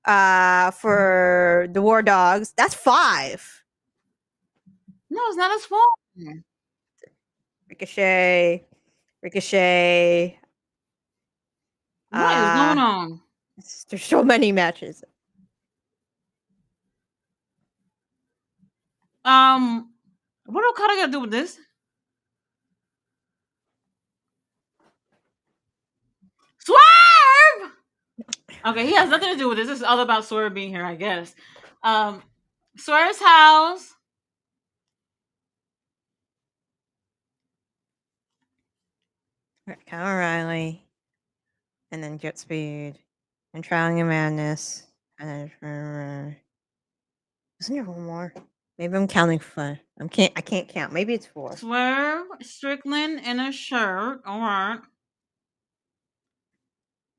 S2: for the War Dogs. That's 5.
S1: No, it's not as full.
S2: Ricochet.
S1: What is going on?
S2: There's so many matches.
S1: What do Okada got to do with this? Swerve! Okay, he has nothing to do with this. This is all about Swerve being here, I guess. Swerve's house.
S2: Kyle O'Reilly. And then Jet Speed. And Trialing of Madness. And then isn't there one more? Maybe I'm counting fun. I can't count. Maybe it's 4.
S1: Swerve, Strickland in a shirt. All right.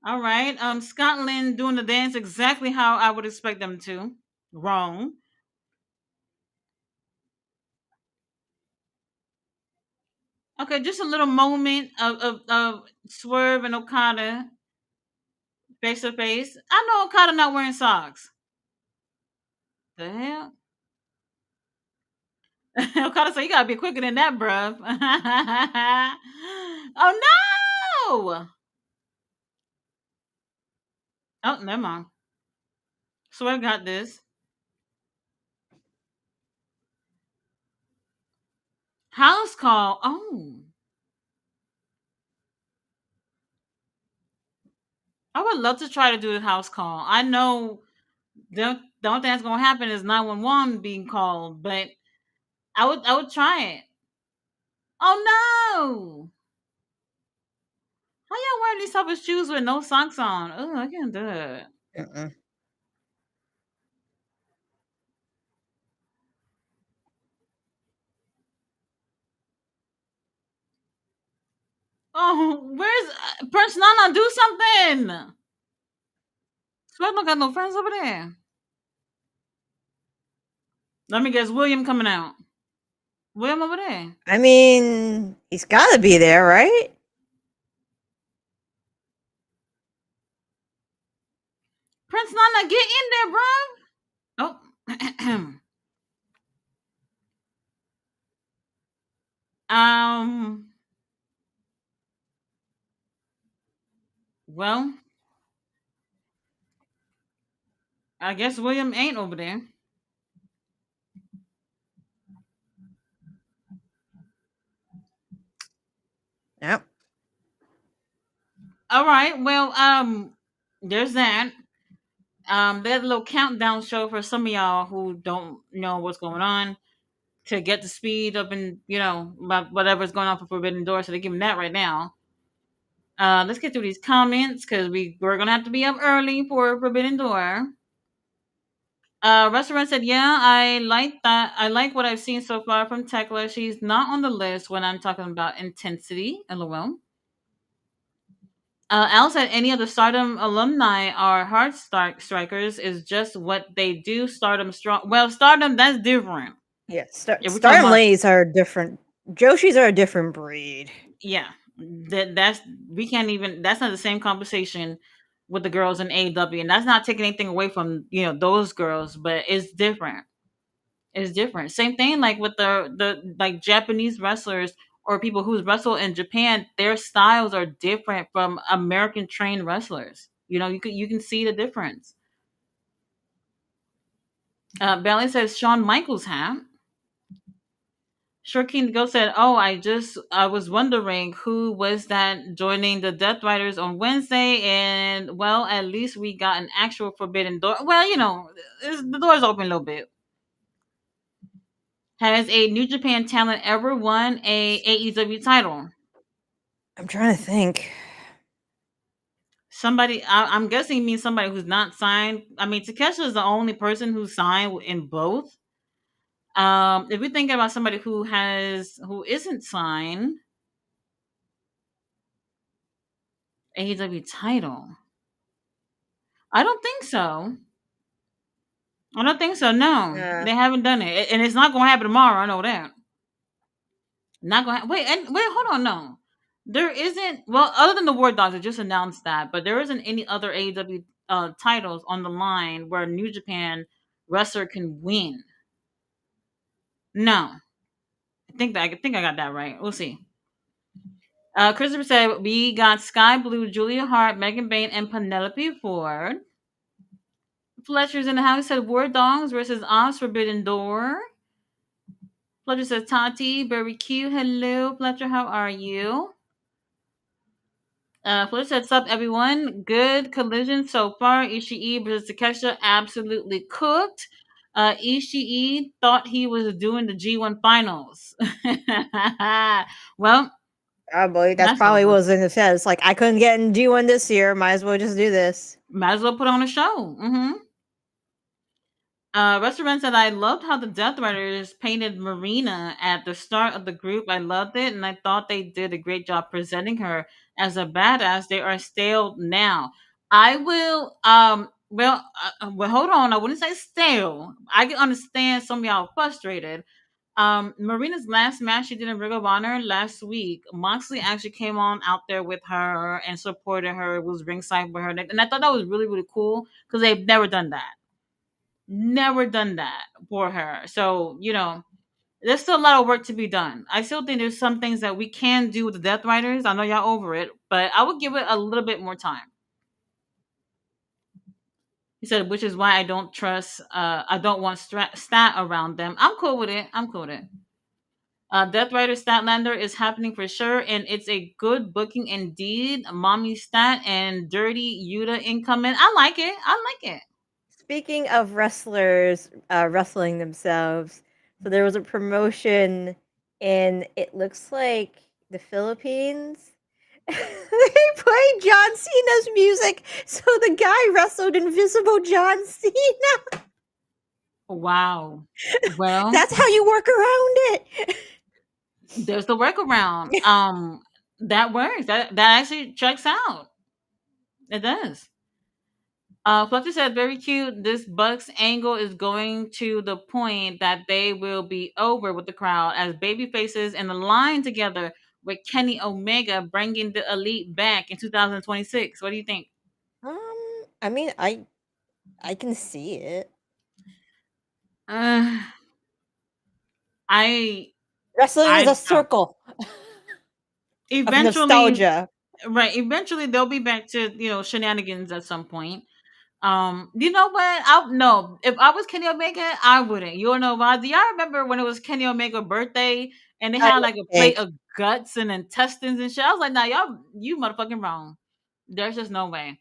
S1: All right. Scotland doing the dance exactly how I would expect them to. Wrong. Okay, just a little moment of Swerve and Okada face to face. I know Okada not wearing socks. The hell? Okada said, "You gotta be quicker than that, bruv." Oh no! Oh, never mind. Swerve got this. House call. Oh, I would love to try to do the house call. I know the only thing that's gonna happen is 911 being called, but I would try it. Oh no! How y'all wearing these type of shoes with no socks on? Oh, I can't do it.
S2: Uh-uh.
S1: Oh, where's Prince Nana? Do something. Sweat don't got no friends over there. Let me guess, William coming out. William over there.
S2: I mean, he's got to be there, right?
S1: Prince Nana, get in there, bro. Oh. um. Well, I guess William ain't over there.
S2: Yep.
S1: All right. Well, there's that. They had a little countdown show for some of y'all who don't know what's going on to get the speed up and about whatever's going on for Forbidden Door. So they're giving that right now. Let's get through these comments because we're gonna have to be up early for Forbidden Door. Restaurant said, "Yeah, I like that. I like what I've seen so far from Tekla. She's not on the list when I'm talking about intensity. LOL." Al said, "Any of the Stardom alumni are hard strikers. Is just what they do. Stardom strong. Well, Stardom that's different.
S2: Yeah,
S1: If we're talking
S2: Stardom
S1: about
S2: ladies are different. Joshis are a different breed.
S1: yeah, that's we can't even. That's not the same conversation with the girls in AEW, and that's not taking anything away from those girls, but it's different. It's different. Same thing like with the like Japanese wrestlers or people who's wrestle in Japan. Their styles are different from American trained wrestlers. You can see the difference. Bailey says Shawn Michaels hat. Shortking Go said, "Oh, I was wondering who was that joining the Death Riders on Wednesday, and well, at least we got an actual Forbidden Door. Well, the door's open a little bit. Has a New Japan talent ever won a AEW title?
S2: I'm trying to think.
S1: Somebody, I'm guessing, means somebody who's not signed. I mean, Takesha is the only person who's signed in both. If we think about somebody who isn't signed AEW title, I don't think so. I don't think so. No,
S2: Uh,
S1: they haven't done it, and it's not going to happen tomorrow. I know that. Not going. Wait. Hold on. No, there isn't. Well, other than the War Dogs, they just announced that, but there isn't any other AEW titles on the line where New Japan wrestler can win. No, I think I got that right. We'll see. Christopher said we got Sky Blue, Julia Hart, Megan Bain, and Penelope Ford. Fletcher's in the house. Said War Dogs versus Oz Forbidden Door. Fletcher says Tati, very cute. Hello, Fletcher. How are you? Fletcher said, "Sup, everyone. Good collision so far. Ishii versus Takesha absolutely cooked. Ishii thought he was doing the G1 finals. Well,
S2: Probably. That's
S1: that's
S2: probably what
S1: over.
S2: was in his head. It's like, I couldn't get in G1 this year. Might as well just do this.
S1: Might as well put on a show." Restaurant said, "I loved how the Death Riders painted Marina at the start of the group. I loved it, and I thought they did a great job presenting her as a badass. They are stale now. I will, well, hold on. I wouldn't say stale. I can understand some of y'all are frustrated. Marina's last match she did in Ring of Honor last week, Moxley actually came on out there with her and supported her, was ringside with her, and I thought that was really, really cool because they've never done that. Never done that for her. So, there's still a lot of work to be done. I still think there's some things that we can do with the Death Riders. I know y'all over it, but I would give it a little bit more time." He said, "Which is why I don't want stat around them. I'm cool with it. I'm cool with it. Death Rider Statlander is happening for sure, and it's a good booking indeed. Mommy Stat and Dirty Yuta incoming. I like it. I like it."
S2: Speaking of wrestlers wrestling themselves, so there was a promotion in, it looks like, the Philippines. They played John Cena's music, so the guy wrestled Invisible John Cena.
S1: Wow. Well,
S2: That's how you work around it.
S1: there's the workaround. That works. That actually checks out. It does. Fluffy said, "Very cute. This Bucks angle is going to the point that they will be over with the crowd as baby faces in the line together with Kenny Omega bringing the Elite back in 2026. What do you think?"
S2: I mean, I can see it.
S1: Uh, I
S2: Wrestling is
S1: I
S2: a circle of
S1: eventually,
S2: nostalgia.
S1: right. Eventually, they'll be back to shenanigans at some point. You know what? I no. If I was Kenny Omega, I wouldn't. You wanna know why? Do y'all remember when it was Kenny Omega's birthday and they
S2: I
S1: had
S2: love
S1: like a plate
S2: cake.
S1: of guts and intestines and shit? I was like, nah, y'all, you motherfucking wrong. There's just no way.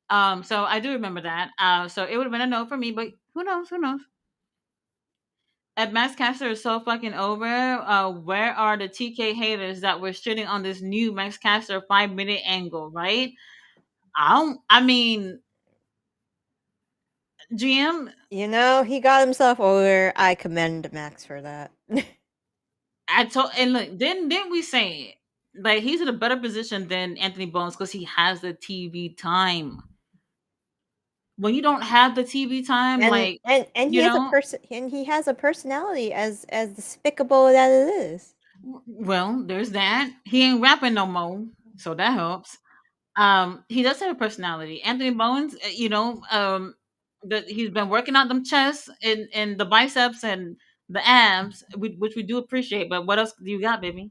S1: So I do remember that. So it would have been a no for me, but who knows? Who knows? If Max Caster is so fucking over, where are the TK haters that were shitting on this new Max Caster 5 minute angle, right? I mean, GM,
S2: You know, he got himself over. I commend Max for that.
S1: I told, and look, didn't we say it? Like he's in a better position than Anthony Bones because he has the TV time. When you don't have the TV time,
S2: and
S1: like
S2: and he
S1: you
S2: has a
S1: know,
S2: person, and he has a personality as despicable that it is.
S1: well, there's that. He ain't rapping no more, so that helps. He does have a personality. Anthony Bones, he's been working out them chests and the biceps and the abs, which we do appreciate. But what else do you got, baby?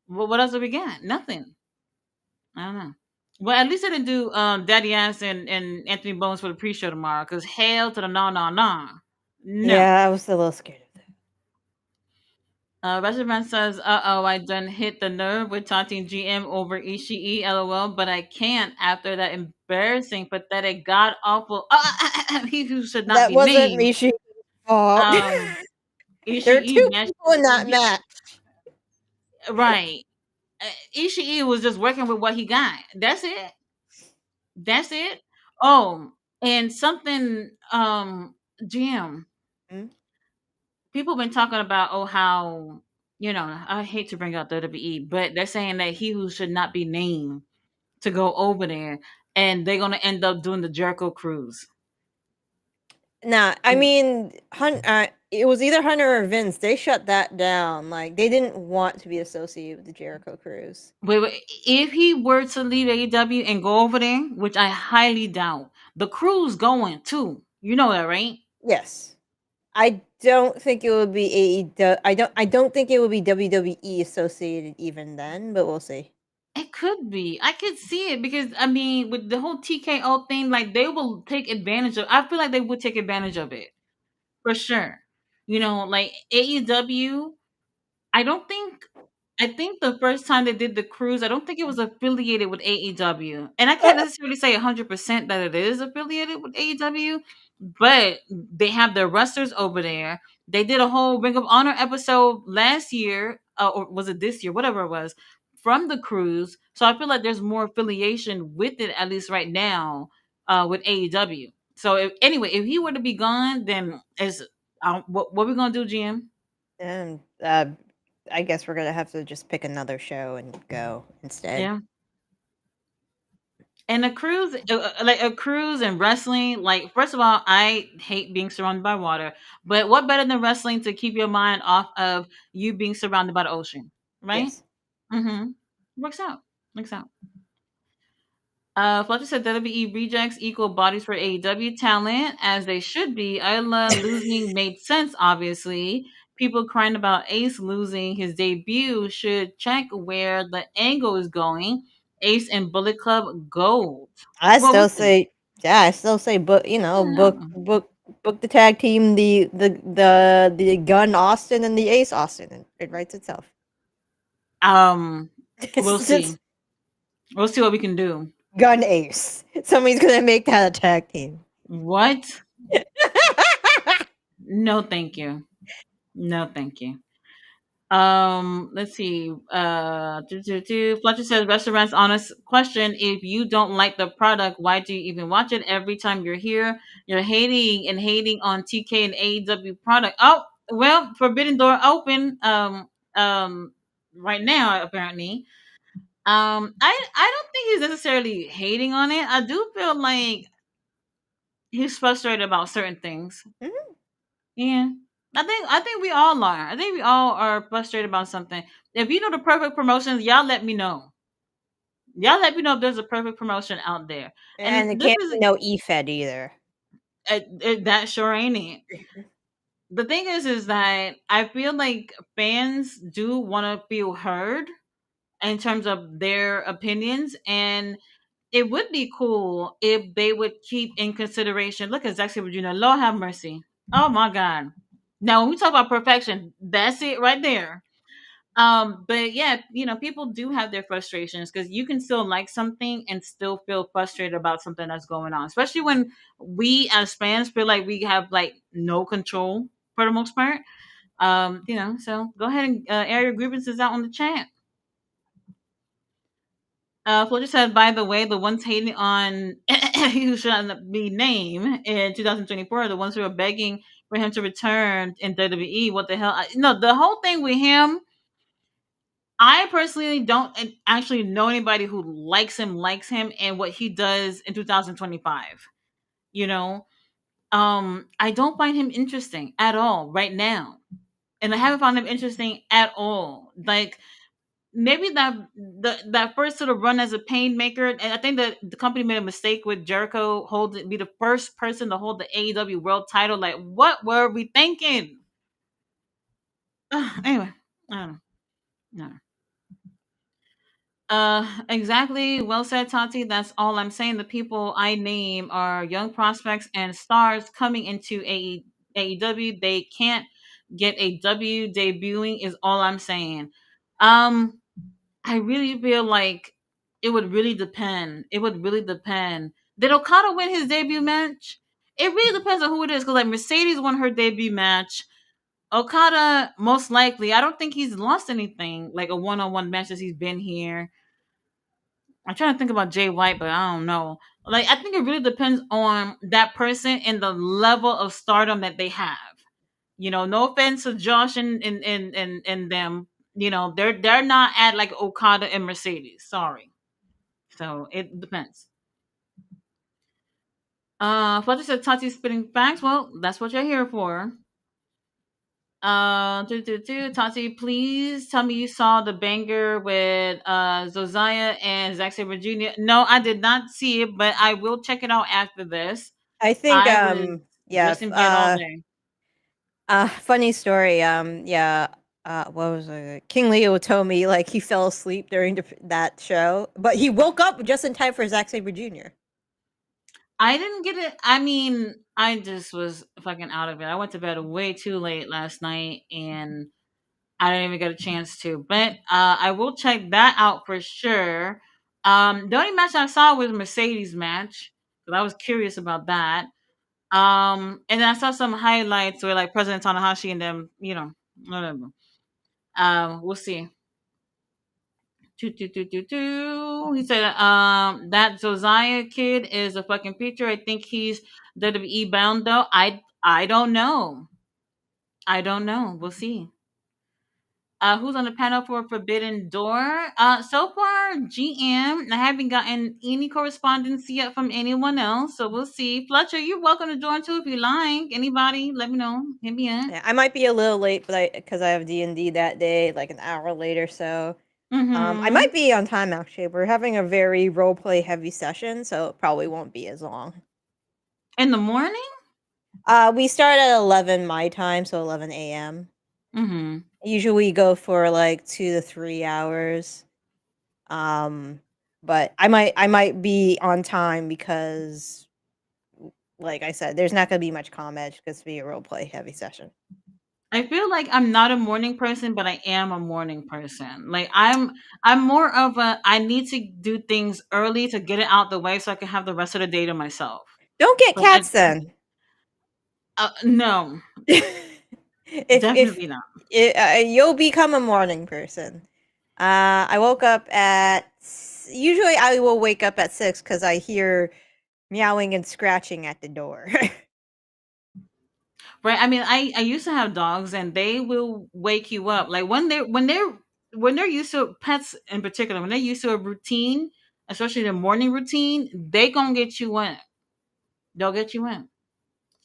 S1: What else do we got? Nothing. I don't know. Well, at least I didn't do Daddy Ass and Anthony Bones for the pre-show tomorrow. Cause hell to the no no no, no.
S2: Yeah, I was a little scared of that.
S1: Restaurant says, "Uh oh, I done hit the nerve with taunting GM over Ishii, lol. But I can't after that embarrassing, pathetic, god awful. He who should not
S2: That
S1: be
S2: wasn't
S1: named.
S2: Mishi's fault.
S1: Um,
S2: There are
S1: Ishii,
S2: two
S1: man,
S2: people in that match.
S1: right? Ishii was just working with what he got. That's it. That's it. Oh, and something, GM.
S2: Hmm?
S1: People been talking about how I hate to bring up WWE, but they're saying that he who should not be named to go over there, and they're gonna end up doing the Jericho cruise.
S2: Nah, I mean, it was either Hunter or Vince. They shut that down. Like they didn't want to be associated with the Jericho Cruise.
S1: Wait, if he were to leave AEW and go over there, which I highly doubt, the cruise going too. You know that, right?
S2: Yes, I don't think it would be AEW. I don't think it would be WWE associated even then, but we'll see.
S1: It could be. I could see it because I mean, with the whole TKO thing, like they will take advantage of. I feel like they would take advantage of it for sure. Like AEW. I don't think I think the first time they did the cruise, I don't think it was affiliated with AEW. And I can't necessarily say 100% that it is affiliated with AEW, but they have their wrestlers over there. They did a whole Ring of Honor episode last year, or was it this year? Whatever it was, from the cruise. So I feel like there's more affiliation with it, at least right now, with AEW. So if he were to be gone, then what we gonna do, Jim?
S2: And I guess we're gonna have to just pick another show and go instead.
S1: Yeah. And a cruise and wrestling, like first of all, I hate being surrounded by water. But what better than wrestling to keep your mind off of you being surrounded by the ocean, right?
S2: Yes.
S1: Mm-hmm. Works out. Works out. Fletcher said WWE rejects equal bodies for AEW talent as they should be. Isla losing made sense, obviously. People crying about Ace losing his debut should check where the angle is going. Ace and Bullet Club gold.
S2: I
S1: Well, we'll
S2: still
S1: see.
S2: say, yeah, I still say, book.
S1: Yeah.
S2: Book the tag team, the Gun Austin and the Ace Austin. And it writes itself.
S1: Um, we'll
S2: It's
S1: see.
S2: just
S1: We'll see what we can do.
S2: Gun Ace. Somebody's gonna make that a tag team.
S1: What? No, thank you. No, thank you. Let's see. Fletcher says restaurants honest question. If you don't like the product, why do you even watch it? Every time you're here, you're hating on TK and AEW product. Oh, well, Forbidden Door open right now, apparently. I don't think he's necessarily hating on it. I do feel like he's frustrated about certain things.
S2: Mhm.
S1: Yeah. I think we all are. I think we all are frustrated about something. If you know the perfect promotions, y'all let me know. Y'all let me know if there's a perfect promotion out there.
S2: And
S1: And
S2: it
S1: this
S2: can't
S1: is
S2: be no E-Fed either.
S1: that sure ain't it. The thing is that I feel like fans do want to feel heard in terms of their opinions, and it would be cool if they would keep in consideration. Look at Zack Sabre Jr. Lord have mercy. Oh my God. Now, when we talk about perfection, that's it right there. But yeah, people do have their frustrations because you can still like something and still feel frustrated about something that's going on, especially when we as fans feel like we have like no control for the most part. So go ahead and air your grievances out on the chat. Fletcher said, by the way, the ones hating on who shouldn't be named in 2024 are the ones who are begging for him to return in WWE. What the hell? No, the whole thing with him, I personally don't actually know anybody who likes him, and what he does in 2025. You know, I don't find him interesting at all right now, and I haven't found him interesting at all. Like maybe that first sort of run as a pain maker, and I think that the company made a mistake with Jericho holding be the first person to hold the AEW World Title. Like, what were we thinking? Anyway, I don't know. No. Exactly. Well said, Tati. That's all I'm saying. The people I name are young prospects and stars coming into AEW. They can't get a W debuting, is all I'm saying. Um, I really feel like it would really depend. It would really depend. Did Okada win his debut match? It really depends on who it is. Because like Mercedes won her debut match. Okada, most likely. I don't think he's lost anything like a one-on-one match since he's been here. I'm trying to think about Jay White, but I don't know. Like I think it really depends on that person and the level of stardom that they have. No offense to Josh and them. They're not at like Okada and Mercedes. Sorry. So it depends. Fletcher said Tati spitting facts. Well, that's what you're here for. Tati, please tell me you saw the banger with Josiah and Zack Sabre Jr. No, I did not see it, but I will check it out after this.
S2: I think,
S1: I was
S2: yeah,
S1: just in bed all day.
S2: funny story, yeah, what was it? King Leo told me, like, he fell asleep during that show, but he woke up just in time for Zack Sabre Jr.
S1: I didn't get it. I mean, I just was fucking out of it. I went to bed way too late last night and I didn't even get a chance to. But I will check that out for sure. The only match I saw was Mercedes match because I was curious about that. And then I saw some highlights where like President Tanahashi and them, whatever. We'll see. He said, that Josiah kid is a fucking feature. I think he's WWE bound though. I don't know. I don't know. We'll see. Who's on the panel for Forbidden Door? So far, GM. I haven't gotten any correspondence yet from anyone else, so we'll see. Fletcher, you're welcome to join too if you like. Anybody, let me know. Hit me up.
S2: Yeah, I might be a little late, but because I have D&D that day, like an hour later, so I
S1: Mm-hmm.
S2: might be on time actually. We're having a very roleplay heavy session, so it probably won't be as long.
S1: In the morning?
S2: We start at 11 my time, so 11 a.m.
S1: Mm-hmm.
S2: Usually we go for like 2 to 3 hours. Um, but I might be on time because, like I said, there's not gonna be much combat because it's be a roleplay heavy session.
S1: I feel like I'm not a morning person, but I am a morning person. Like I'm more of a I need to do things early to get it out the way so I can have the rest of the day to myself.
S2: Don't get
S1: Like
S2: cats then.
S1: no,
S2: If
S1: definitely not.
S2: you'll become a morning person. I woke up at usually I will wake up at 6 because I hear meowing and scratching at the door.
S1: Right? I mean, I used to have dogs, and they will wake you up. Like when they're used to pets in particular, when they're used to a routine, especially the morning routine, they gonna get you in. They'll get you in.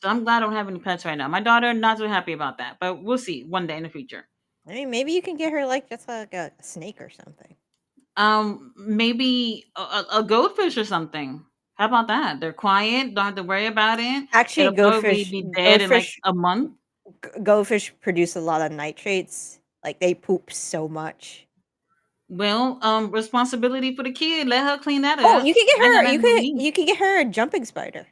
S1: So I'm glad I don't have any pets right now. My daughter not so happy about that, but we'll see one day in the future.
S2: I mean, maybe you can get her like just like a snake or something.
S1: Maybe a goldfish or something. How about that? They're quiet, don't have to worry about it.
S2: Actually,
S1: It'll probably
S2: goldfish,
S1: be dead in like
S2: goldfish,
S1: a month.
S2: goldfish produce a lot of nitrates. Like they poop so much.
S1: Well, responsibility for the kid. Let her clean that
S2: Oh,
S1: up.
S2: you can get
S1: That got
S2: her.
S1: nothing to do with me.
S2: You can get her a jumping spider.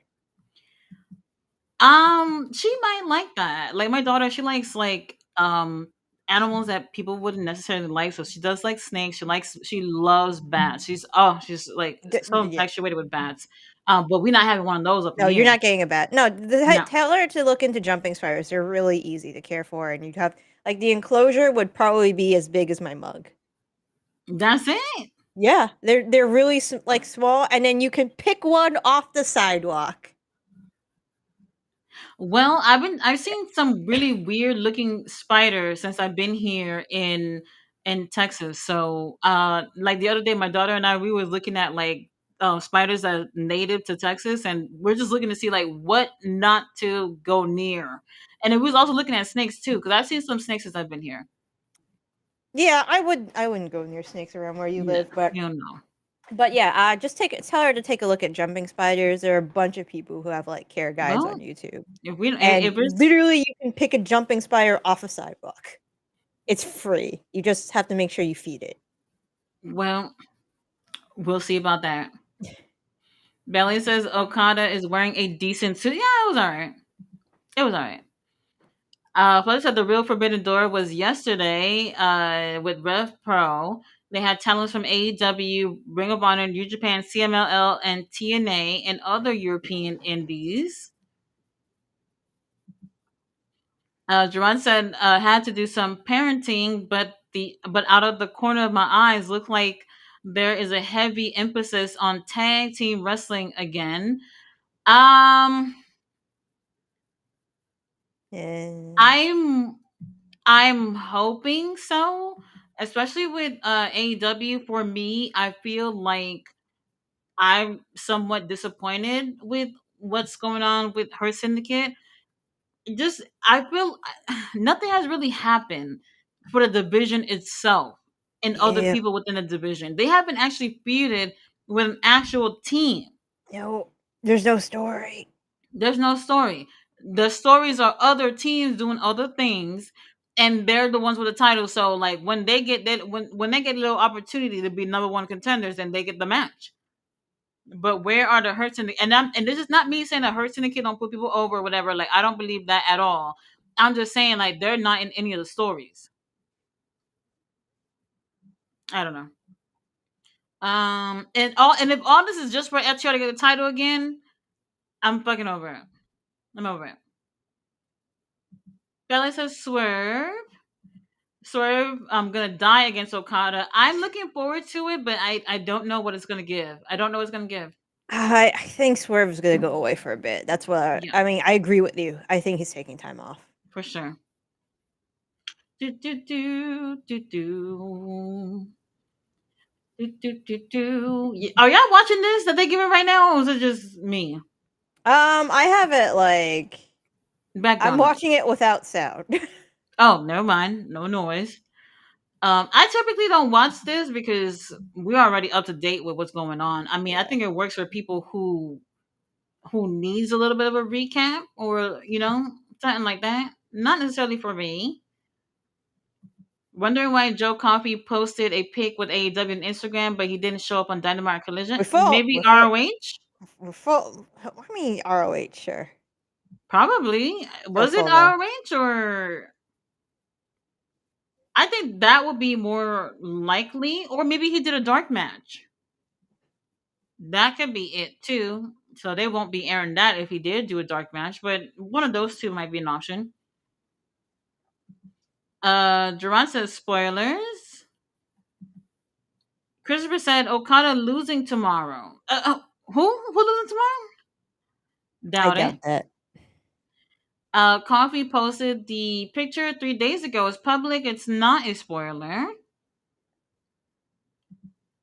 S1: She might like that. Like my daughter, she likes like animals that people wouldn't necessarily like. So she does like snakes. She loves bats. She's like so
S2: Yeah.
S1: infatuated with bats. But we're not having one of those up in
S2: No, you're
S1: here.
S2: not getting a bat. No,
S1: No,
S2: tell her to look into jumping spiders. They're really easy to care for, and you'd have like the enclosure would probably be as big as my mug.
S1: that's it.
S2: Yeah, they're really like small, and then you can pick one off the sidewalk.
S1: Well, I've seen some really weird looking spiders since I've been here in Texas. So like the other day my daughter and I we were looking at like spiders that are native to Texas, and we're just looking to see like what not to go near. And then we was also looking at snakes too, because I've seen some snakes since I've been here.
S2: Yeah, I wouldn't go near snakes around where you
S1: No,
S2: live, but
S1: you don't know.
S2: yeah, just tell her to take a look at jumping spiders. There are a bunch of people who have like care guides on
S1: Well,
S2: YouTube, and
S1: if it's
S2: literally you can pick a jumping spider off a sidewalk. It's free. You just have to make sure you feed it.
S1: well, we'll see about that. Belly says Okada is wearing a decent suit. Yeah, it was alright. It was alright. Plus, said the real Forbidden Door was yesterday with Rev Pro. They had talents from AEW, Ring of Honor, New Japan, CMLL, and TNA, and other European indies. Jerron said had to do some parenting, but out of the corner of my eyes, looked like there is a heavy emphasis on tag team wrestling again. Um,
S2: And
S1: I'm I'm hoping so, especially with AEW. For me, I feel like I'm somewhat disappointed with what's going on with her syndicate. Just I feel nothing has really happened for the division itself and other
S2: yeah,
S1: people within the division. They haven't actually feuded with an actual team.
S2: no, there's no story.
S1: There's no story. The stories are other teams doing other things, and they're the ones with the title. So like when they get a little opportunity to be number one contenders, then they get the match. But where are the hurts and this is not me saying that hurts syndicate don't put people over or whatever. Like I don't believe that at all. I'm just saying like they're not in any of the stories. I don't know. And if all this is just for FTR to get the title again, I'm fucking over it. I'm over it. Bella says swerve. Swerve, I'm gonna die against Okada. I'm looking forward to it, but I don't know what it's gonna give. I don't know what it's gonna give.
S2: I think Swerve is gonna go away for a bit. That's what
S1: Yeah,
S2: I mean. I agree with you. I think he's taking time off.
S1: for sure. Do do do do do. Do, do, do, do. Are y'all watching this that they giving right now, or is it just me?
S2: I have it like I'm
S1: Background noise.
S2: watching it without sound.
S1: Oh, never mind. No noise. I typically don't watch this because we're already up to date with what's going on. I mean, I
S2: Yeah.
S1: think it works for people who needs a little bit of a recap or something like that. Not necessarily for me. Wondering why Joe Coffey posted a pic with AEW on Instagram, but he didn't show up on Dynamite Collision.
S2: We're full.
S1: Maybe
S2: We're full.
S1: ROH.
S2: We're full. I mean, ROH, sure.
S1: Probably.
S2: We're
S1: Was it
S2: full now.
S1: ROH or I think that would be more likely, or maybe he did a dark match. That could be it too. So they won't be airing that if he did do a dark match, but one of those two might be an option. Duran says spoilers. Christopher said Okada losing tomorrow. Who losing tomorrow?
S2: I
S1: Doubt it.
S2: doubt that.
S1: Coffee posted the picture 3 days ago. It's public. It's not a spoiler.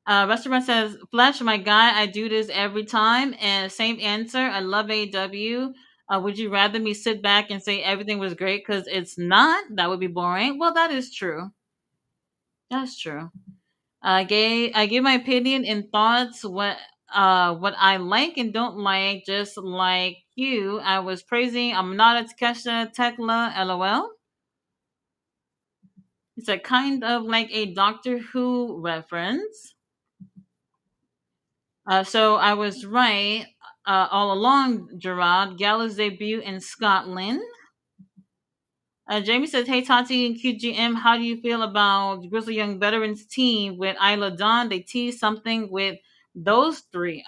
S1: Restaurant says, Flash, my guy, I do this every time. And same answer. I love AW. Would you rather me sit back and say everything was great? Because it's not. That would be boring. Well, that is true. That's true. I gave my opinion and thoughts what I like and don't like, just like you. I was praising I'm not a Takesha Tekla, LOL. It's a kind of like a Doctor Who reference. So I was right all along, Gerard. Gallus debut in Scotland. Jamie says, "Hey Tati and QGM, how do you feel about Grizzly Young Veterans team with Isla Dawn? They teased something with those three.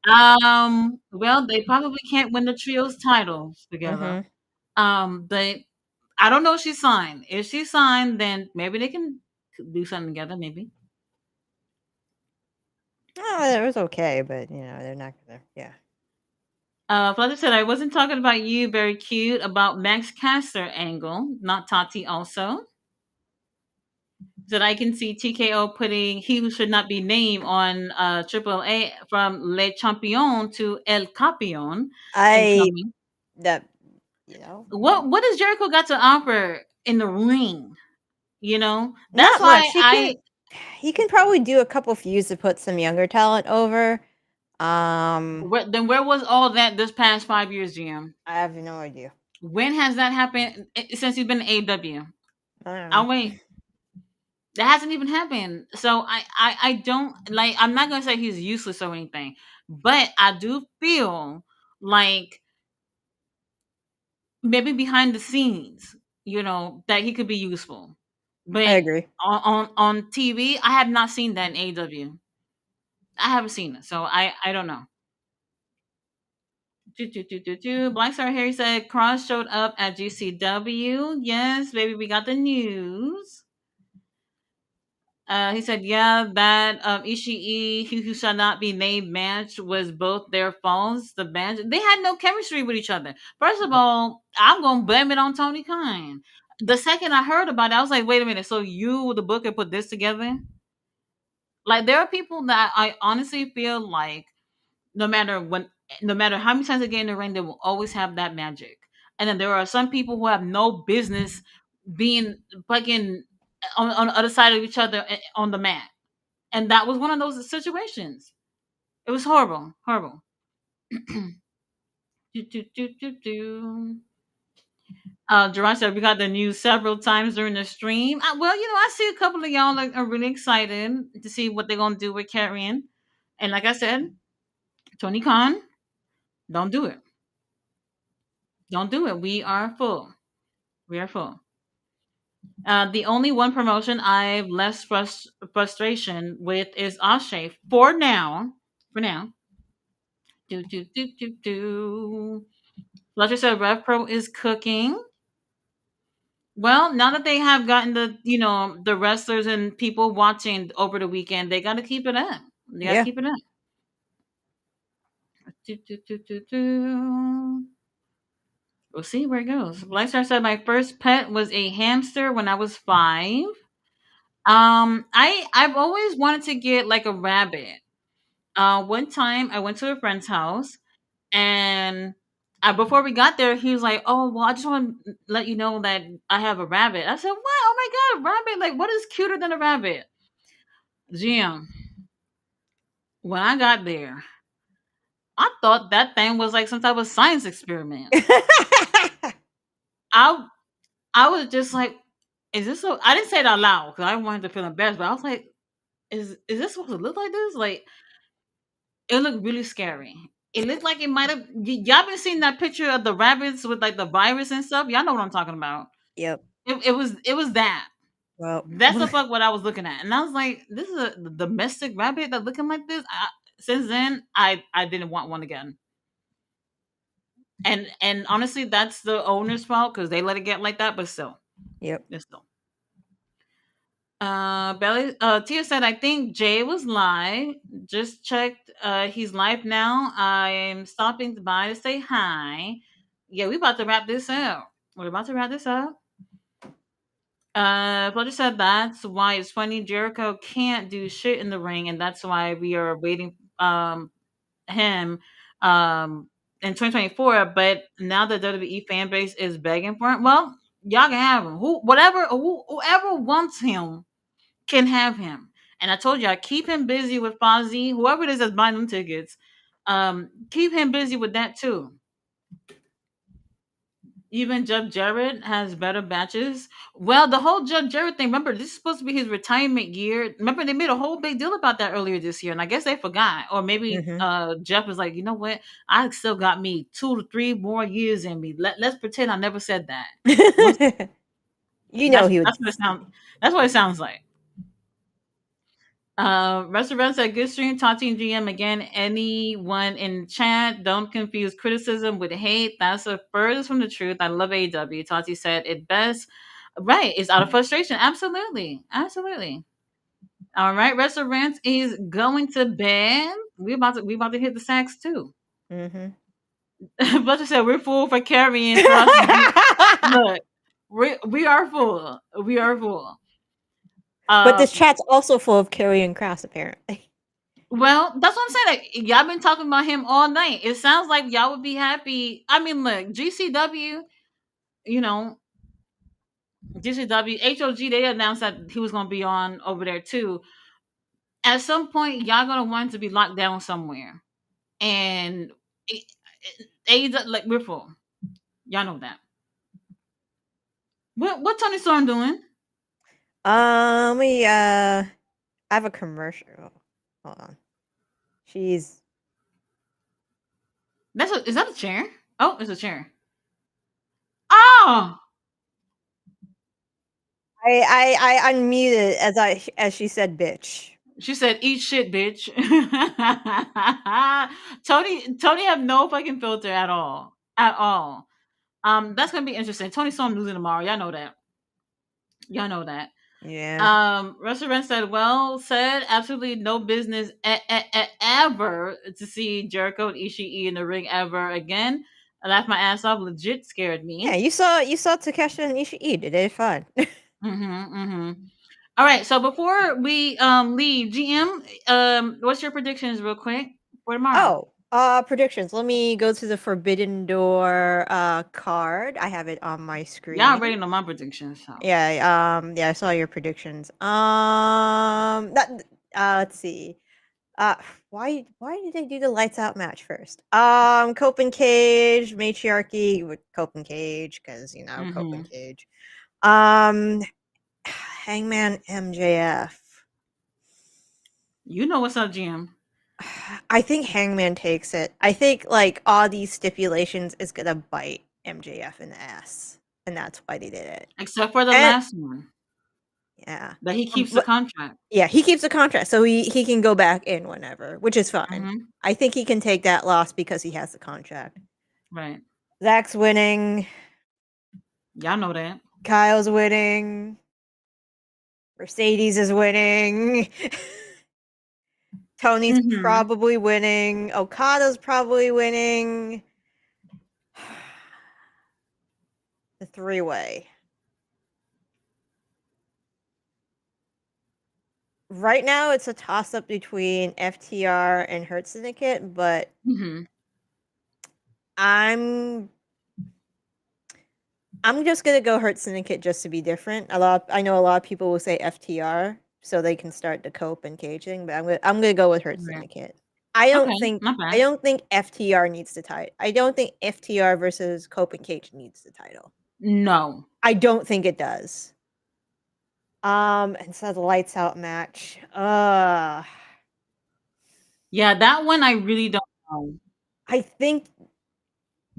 S1: Well, they probably can't win the trios titles together.
S2: Mhm.
S1: But I don't know if she's signed. If she's signed, then maybe they can do something together. Maybe."
S2: Oh, it was okay, but they're not gonna. Yeah.
S1: Flutter said, "I wasn't talking about you. Very cute about Max Caster angle, not Tati. Also, that I can see TKO putting he who should not be named on Triple A from Le Champion to El Campeon and
S2: I
S1: coming.
S2: that you know
S1: What does Jericho got to offer in the ring? That's
S2: not
S1: why
S2: much. He can probably do a couple feuds to put some younger talent over.
S1: then where was all that this past 5 years, GM?
S2: I have no idea.
S1: When has that happened since he's been in AEW?
S2: I don't know.
S1: I'll wait. That hasn't even happened. So I don't like. I'm not gonna say he's useless or anything, but I do feel like maybe behind the scenes, that he could be useful.
S2: I
S1: But
S2: agree.
S1: on TV, I have not seen that in AEW. I haven't seen it, so I don't know. Black Star Harry said Cross showed up at GCW. Yes, baby, we got the news. He said, "Yeah, that Ishii, who shall not be named match was both their faults. The match they had no chemistry with each other. First of all, I'm gonna blame it on Tony Khan. The second I heard about it, I was like, wait a minute. So you, the booker, put this together? Like there are people that I honestly feel like no matter when, no matter how many times they get in the ring, they will always have that magic. And then there are some people who have no business being fucking on the other side of each other on the mat." And that was one of those situations. It was horrible, horrible. Do, do, do, do, do. Gerard said we got the news several times during the stream. Well, I see a couple of y'all are really excited to see what they're gonna do with Carrion. And like I said, Tony Khan, don't do it. Don't do it. We are full. We are full. The only one promotion I've less frustration with is Ashe for now. For now. Do do do do do. Fletcher said Rev Pro is cooking. Well, now that they have gotten the wrestlers and people watching over the weekend, they got to keep it up. They got to
S2: Yeah.
S1: keep it up. Do, do, do, do, do. We'll see where it goes. Blackstar said my first pet was a hamster when I was 5. I've always wanted to get like a rabbit. One time I went to a friend's house and before we got there, he was like, "Oh, well, I just want to let you know that I have a rabbit." I said, "What? Oh my god, a rabbit! Like, what is cuter than a rabbit?" Jim, when I got there, I thought that thing was like some type of science experiment. I I was just like, "Is this so?" I didn't say it out loud because I wanted to feel embarrassed, but I was like, "Is this supposed to look like this?" Like, it looked really scary. It looked like it might have. Y'all been seeing that picture of the rabbits with like the virus and stuff? Y'all know what I'm talking about.
S2: Yep.
S1: It was that.
S2: Well,
S1: That's the fuck what I was looking at, and I was like, "This is a domestic rabbit that looking like this." Since then, I didn't want one again, and honestly, that's the owner's fault because they let it get like that. But still,
S2: yep.
S1: it's still. Belly. Tia said, "I think Jay was live. Just checked. He's live now. I'm stopping by to say hi. Yeah, we about to wrap this up. We're about to wrap this up." Fletcher said that's why it's funny Jericho can't do shit in the ring, and that's why we are waiting him in 2024. But now the WWE fan base is begging for him. Well, y'all can have him. Whoever wants him can have him. And I told y'all keep him busy with Fozzy, whoever it is that's buying them tickets. Keep him busy with that too. even Jeff Jarrett has better matches. Well, the whole Jeff Jarrett thing, remember, this is supposed to be his retirement year. Remember, they made a whole big deal about that earlier this year, and I guess they forgot. Or maybe
S2: Mhm.
S1: Jeff was like, you know what? I still got me 2 to 3 more years in me. Let's pretend I never said that. What's
S2: You know
S1: that's
S2: he would.
S1: that's what it sounds that's what it sounds like. Restaurant said good stream, Tati and GM again. Anyone in chat, don't confuse criticism with hate. That's the furthest from the truth. I love AEW. Tati said it best. Right, it's out of frustration. Absolutely, absolutely. All right, restaurant is going to bed. We about to hit the sacks too.
S2: Mhm.
S1: Butcher said we're full for carrying for us. Look, we are full. We are full.
S2: But this
S1: Um,
S2: chat's also full of Karrion Kross, apparently.
S1: Well, that's what I'm saying. Like, y'all been talking about him all night. It sounds like y'all would be happy. I mean, look, GCW, you know, GCW, HOG, they announced that he was going to be on over there too. At some point, y'all going to want to be locked down somewhere. And like, we're full. Y'all know that. What Tony Storm doing?
S2: I have a commercial. Hold on. She's.
S1: Is that a chair? Oh, it's a chair. Oh,
S2: I unmuted as she said, "Bitch."
S1: she said, "Eat shit, bitch." Tony have no fucking filter at all, at all. That's gonna be interesting. Tony Storm losing tomorrow. Y'all know that. Y'all know that.
S2: Yeah.
S1: Restaurant said, "Well said. Absolutely no business ever to see Jericho and Ishii in the ring ever again. I laughed my ass off. Legit scared
S2: Yeah,
S1: me."
S2: you saw Takeshita and Ishii. They did fun.
S1: Mm-hmm. Mm-hmm. All right. So before we leave, GM, what's your predictions, real quick, for tomorrow?
S2: Oh, predictions. Let me go to the Forbidden Door card. I have it on my
S1: Y'all
S2: screen.
S1: already know my predictions. So.
S2: Yeah, I saw your predictions. That let's see. Uh, why did they do the lights out match first? Cope and Cage, matriarchy with Cope and Cage, because Cope
S1: Mm-hmm.
S2: and Cage. Um, Hangman MJF.
S1: You know what's up, GM.
S2: I think Hangman takes it. I think like all these stipulations is gonna bite MJF in the ass, and that's why they did it.
S1: Except for the
S2: And
S1: last one,
S2: yeah,
S1: that he keeps the
S2: but
S1: contract.
S2: yeah, he keeps the contract, so he can go back in whenever, which is fine.
S1: Mm-hmm.
S2: I think he can take that loss because he has the contract.
S1: Right.
S2: Zach's winning.
S1: Y'all know that.
S2: Kyle's winning. Mercedes is winning. Tony's
S1: Mm-hmm.
S2: probably winning. Okada's probably winning. The three-way. Right now, it's a toss-up between FTR and Hurt Syndicate, but
S1: Mm-hmm.
S2: I'm just gonna go Hurt Syndicate just to be different. I know a lot of people will say FTR so they can start the cope and caging, but I'm gonna go with Hurt
S1: Right.
S2: Syndicate. I don't
S1: Okay.
S2: think
S1: Not
S2: I
S1: bad.
S2: don't think FTR needs the title. I don't think FTR versus Cope and Cage needs the title.
S1: No.
S2: I don't think it does. And so the lights out match.
S1: Yeah, that one I really don't know.
S2: I think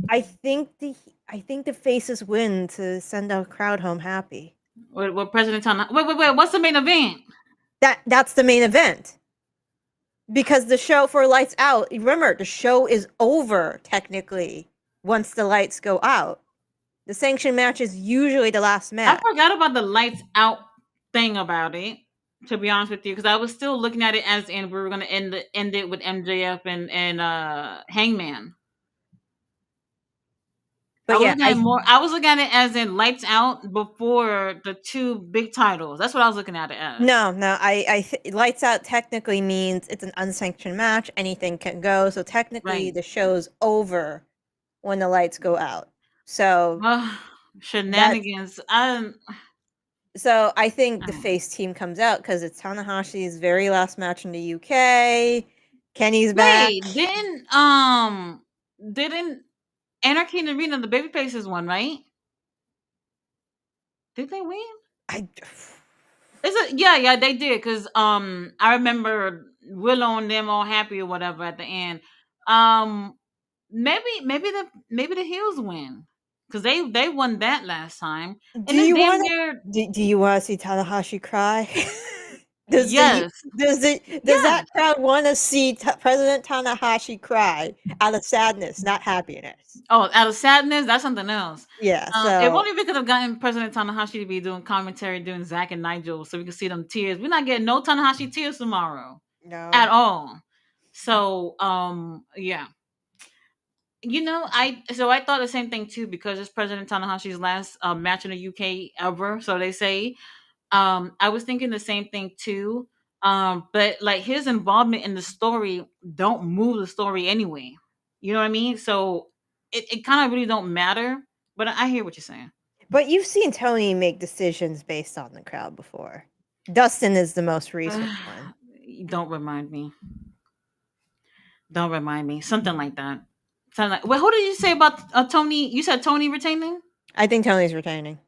S2: I think the I think the faces win to send our crowd home happy.
S1: What President Tom? Wait. What's the main event?
S2: That's the main event. Because the show for lights out, remember, the show is over technically once the lights go out. The sanction match is usually the last
S1: I
S2: match.
S1: forgot about the lights out thing about it. To be honest with you, because I was still looking at it as in we were gonna end it with MJF and Hangman. I
S2: But
S1: was
S2: yeah,
S1: looking at it more. I was looking at it as in lights out before the two big titles. That's what I was looking at it as.
S2: no, lights out technically means it's an unsanctioned match. Anything can go. So technically,
S1: Right.
S2: the show's over when the lights go out. So
S1: Well,
S2: that's
S1: shenanigans.
S2: so I think the
S1: I
S2: face team comes out because it's Tanahashi's very last match in the UK. Kenny's back.
S1: wait. Didn't Anarchy in the Arena, the Babyfaces one, right? Did they win?
S2: I
S1: Is it? Yeah, yeah, they did. Cause I remember Willow and them all happy or whatever at the end. Um, maybe the Heels win because they won that last time,
S2: do
S1: and it's
S2: you
S1: damn
S2: wanna
S1: near
S2: do you wanna see Tanahashi cry? Does the
S1: yes,
S2: does
S1: yes.
S2: that crowd wanna see President Tanahashi cry out of sadness, not happiness?
S1: Oh, out of sadness, that's something else.
S2: Yeah,
S1: If
S2: so
S1: only we could have gotten President Tanahashi to be doing commentary doing Zack and Nigel, so we could see them tears. We're not getting no Tanahashi tears tomorrow
S2: no.
S1: at all. So, yeah, I thought the same thing too because it's President Tanahashi's last match in the UK ever, so they say. I was thinking the same thing too. But like his involvement in the story don't move the story anyway. You know what I mean? So it kind of really don't matter. But I hear what you're saying.
S2: But you've seen Tony make decisions based on the crowd before. Dustin is the most recent one.
S1: Don't remind me. Don't remind me. Something like that. Something like. Well, who did you say about Tony? You said Tony retaining.
S2: I think Tony's retaining.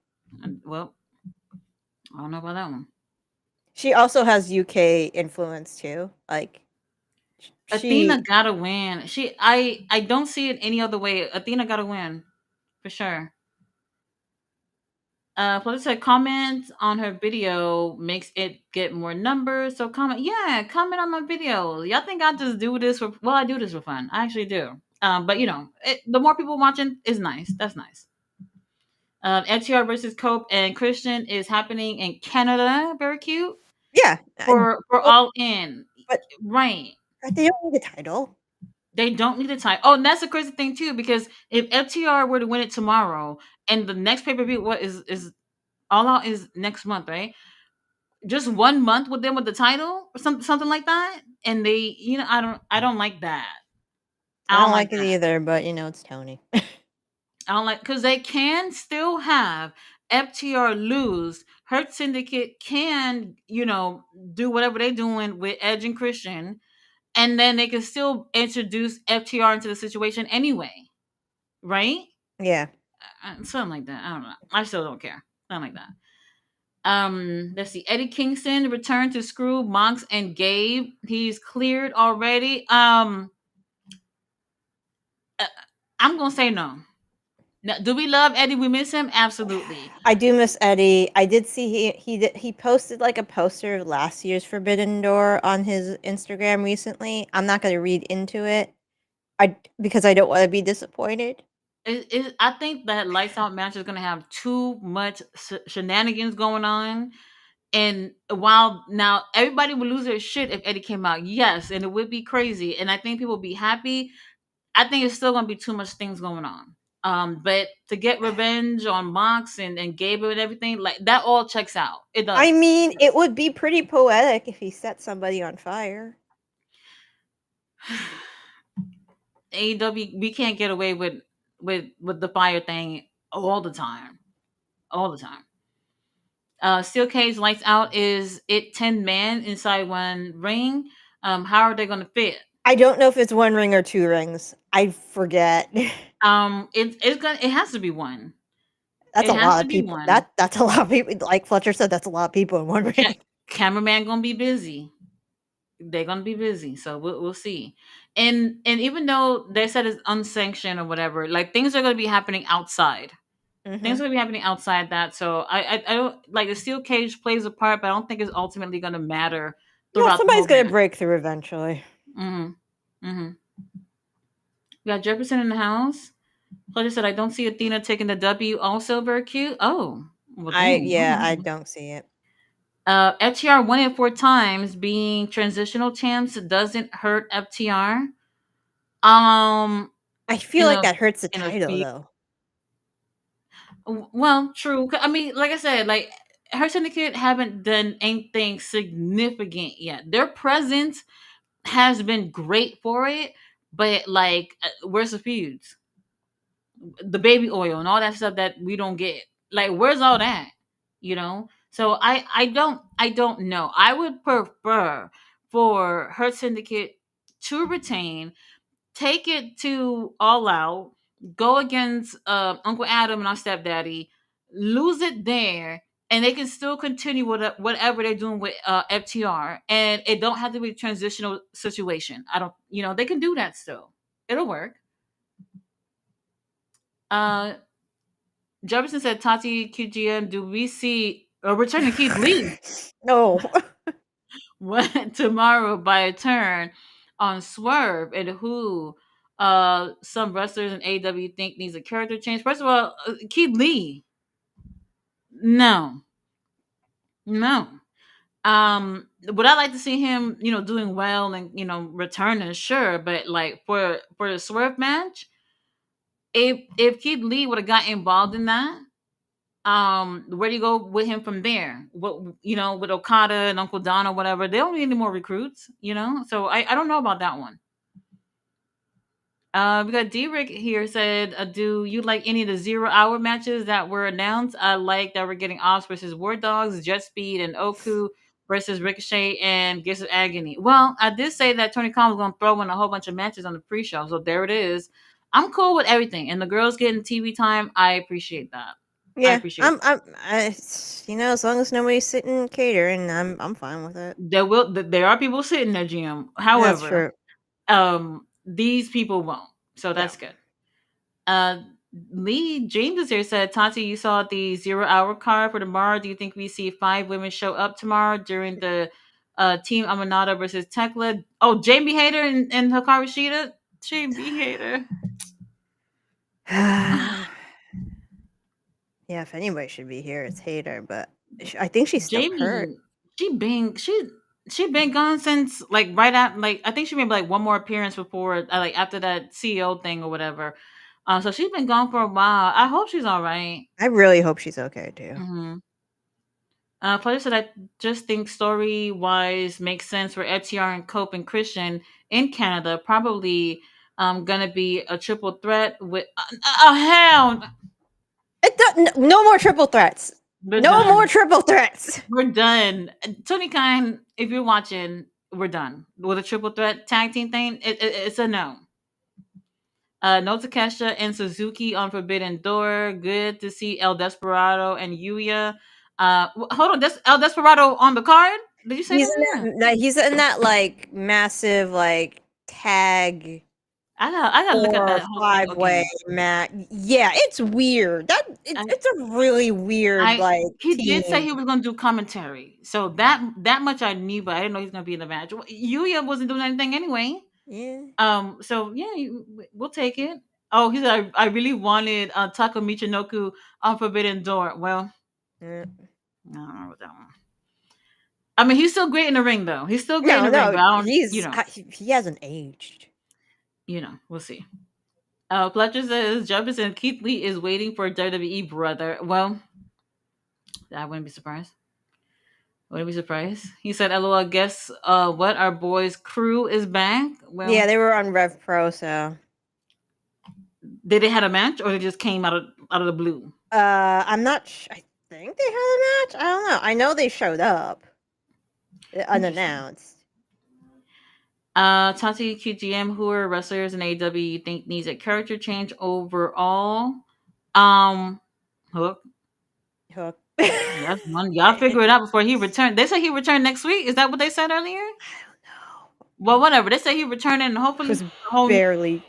S1: Well, I don't know about that one.
S2: She also has UK influence too. Like
S1: Athena
S2: she
S1: gotta win. I don't see it any other way. Athena gotta win for sure. Plus said comment on her video makes it get more numbers. So comment on my video. Y'all think I just do this for? Well, I do this for fun. I actually do. But the more people watching is nice. That's nice. FTR versus Cope and Christian is happening in Canada. Very cute
S2: yeah,
S1: for
S2: well,
S1: all in.
S2: but
S1: Right.
S2: they don't need the title.
S1: They don't need a tie. Oh, and that's the crazy thing too, because if FTR were to win it tomorrow, and the next pay per view, what is all out is next month, right? Just 1 month with them with the title or something like that, and they, I don't like that.
S2: I
S1: I
S2: don't
S1: don't like
S2: like it
S1: that.
S2: either, but it's Tony.
S1: I don't like because they can still have FTR lose. Hurt Syndicate can, do whatever they're doing with Edge and Christian, and then they can still introduce FTR into the situation anyway, right?
S2: Yeah.
S1: Something like that. I don't know. I still don't care. Something like that. Let's see. Eddie Kingston returned to Screw, Monks, and Gabe. He's cleared already. Uh, I'm gonna say no. Now, do we love Eddie? We miss him? Absolutely.
S2: I do miss Eddie. I did see he posted like a poster of last year's Forbidden Door on his Instagram recently. I'm not going to read into it. Because I don't want to be disappointed.
S1: I think that lights out match is gonna have too much shenanigans going on. And while now everybody would lose their shit if Eddie came out, yes, and it would be crazy, and I think people would be happy. I think it's still gonna be too much things going on. But to get revenge on Mox and Gabriel and everything, like that all checks out. It
S2: I
S1: does.
S2: mean, it would be pretty poetic if he set somebody on fire.
S1: AEW, we can't get away with the fire thing all the time. All the time. Steel Cage Lights Out is it 10 man inside one ring. How are they gonna fit?
S2: I don't know if it's one ring or two rings. I forget.
S1: It has to be one.
S2: That's
S1: It
S2: a
S1: has
S2: lot
S1: to
S2: of
S1: be
S2: people.
S1: one.
S2: That's a lot of people. Like Fletcher said, that's a lot of people in one ring.
S1: Cameraman gonna be busy. They're gonna be busy, so we'll see. And even though they said it's unsanctioned or whatever, like things are gonna be happening outside. Things
S2: Hmm.
S1: are gonna be happening outside that. So I don't like the steel cage plays a part, but I don't think it's ultimately gonna matter
S2: Yeah,
S1: throughout the
S2: somebody's
S1: whole
S2: gonna
S1: match.
S2: break through eventually.
S1: Mm-hmm. Mm-hmm. We got Jefferson in the house. Like I said, I don't see Athena taking the W. Also very cute. Oh, well,
S2: I
S1: damn.
S2: don't see it.
S1: FTR won it 4 times. Being transitional champs doesn't hurt FTR. Um,
S2: I feel
S1: in
S2: like
S1: a
S2: that hurts the
S1: in a
S2: title
S1: feud.
S2: though.
S1: Well, true. I mean, like I said, like her syndicate haven't done anything significant yet. Their presence has been great for it, but like, where's the feuds, the baby oil, and all that stuff that we don't get? Like, where's all that? So I don't know. I would prefer for her syndicate to retain, take it to all out, go against Uncle Adam and our stepdaddy, lose it there, and they can still continue with whatever they're doing with FTR, and it don't have to be a transitional situation. I don't, they can do that still. It'll work. Uh, Jefferson said, Tati QGM, do we see a return to Keith Lee
S2: No.
S1: what tomorrow by a turn on Swerve, and who some wrestlers in AEW think needs a character change? First of all, Keith Lee, no, no. Would I like to see him, doing well and returning? Sure, but like for the Swerve match, if Keith Lee would have got involved in that, where do you go with him from there? What, with Okada and Uncle Don or whatever, they don't need any more recruits, So I don't know about that one. We got D-Rick here said, do you like any of the 0 hour matches that were announced? I like that we're getting Ops versus War Dogs, Jet Speed, and Oku versus Ricochet and Gifts of Agony. Well, I did say that Tony Khan was going to throw in a whole bunch of matches on the pre-show, so there it is. I'm cool with everything, and the girls getting TV time, I appreciate that. I
S2: Yeah,
S1: appreciate that.
S2: as long as nobody's sitting catering, I'm fine with it.
S1: There are people sitting there, Jim.
S2: That's
S1: However,
S2: true.
S1: these people won't, so
S2: No.
S1: that's good. Uh, Lee James is here said, Tati, you saw the 0 hour card for tomorrow. Do you think we see 5 women show up tomorrow during the Team Amanada versus Tekla? Oh, Jamie Hayter and Hikaru Shida? Jamie Hayter.
S2: Yeah, if anybody should be here, it's Hater, but I think she's still hurt.
S1: Jamie, she been gone since like right at like I think she made like one more appearance before like after that CEO thing or whatever. So she's been gone for a while. I hope she's all right.
S2: I really hope she's okay too.
S1: Mm-hmm. Pleasure said, I just think story wise makes sense for FTR and Cope and Christian in Canada. Probably gonna be a triple threat with hell.
S2: No more triple threats.
S1: We're
S2: No more
S1: done.
S2: triple threats.
S1: We're done. Tony Khan, if you're watching, we're done with a triple threat tag team thing. It's a no. No Takesha and Suzuki on Forbidden Door. Good to see El Desperado and Yuya. Hold on, this El Desperado on the card? Did you say
S2: He's
S1: that?
S2: he's in that like massive like tag
S1: I gotta look at that
S2: or
S1: whole thing
S2: 5-way
S1: again.
S2: match. Yeah, it's weird.
S1: I,
S2: It's a really weird
S1: I
S2: like
S1: he did say
S2: team.
S1: he was gonna do commentary, so that much I knew, but I didn't know he was gonna be in the match. Yuya wasn't doing anything anyway.
S2: Yeah.
S1: So yeah, we'll take it. Oh, he said I really wanted Taka Michinoku on Forbidden Door. Well,
S2: Yeah.
S1: I don't know about that one. I mean, he's still great in the ring, though. He's still great in
S2: No,
S1: the ring,
S2: no,
S1: but I don't,
S2: he hasn't aged.
S1: we'll see. Fletcher says Jefferson Keith Lee is waiting for a WWE brother. Well, I wouldn't be surprised. Wouldn't be surprised. He said, "LOL, guess what? Our boys' crew is back."
S2: Yeah,
S1: Well,
S2: they were on Rev Pro, so
S1: did they had a match or they just came out of the blue?
S2: I'm not. I think they had a match. I don't know. I know they showed up
S1: Interesting.
S2: unannounced.
S1: Tati QGM, who are wrestlers in AEW you think needs a character change overall? Hook.
S2: Hook.
S1: That's one. Y'all figure it out before he returned. They said he returned next week. Is that what they said earlier?
S2: I don't know.
S1: Well, whatever. They say he returning, and
S2: It
S1: hopefully
S2: was
S1: a whole
S2: barely.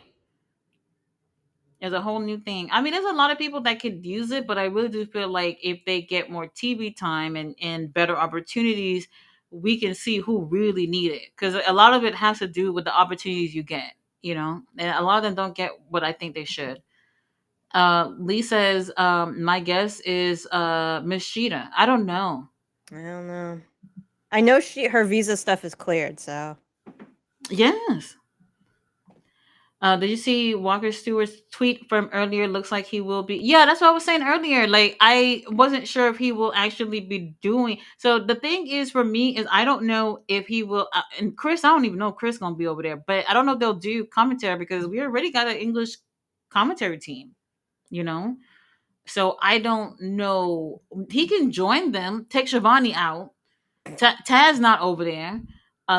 S1: there's a whole new thing. I mean, there's a lot of people that could use it, but I really do feel like if they get more TV time and better opportunities, we can see who really need it. Because a lot of it has to do with the opportunities you get. And a lot of them don't get what I think they should. Lee says, my guess is Miss Sheeta. I don't know.
S2: I don't know. I know her visa stuff is cleared, so
S1: Yes. Did you see Walker Stewart's tweet from earlier? Looks like he will be. Yeah, that's what I was saying earlier. Like, I wasn't sure if he will actually be doing. So the thing is, for me, is I don't know if he will. And Chris, I don't even know if Chris gonna be over there. But I don't know if they'll do commentary because we already got an English commentary team. You know, so I don't know. He can join them. Take Shivani out. Taz not over there.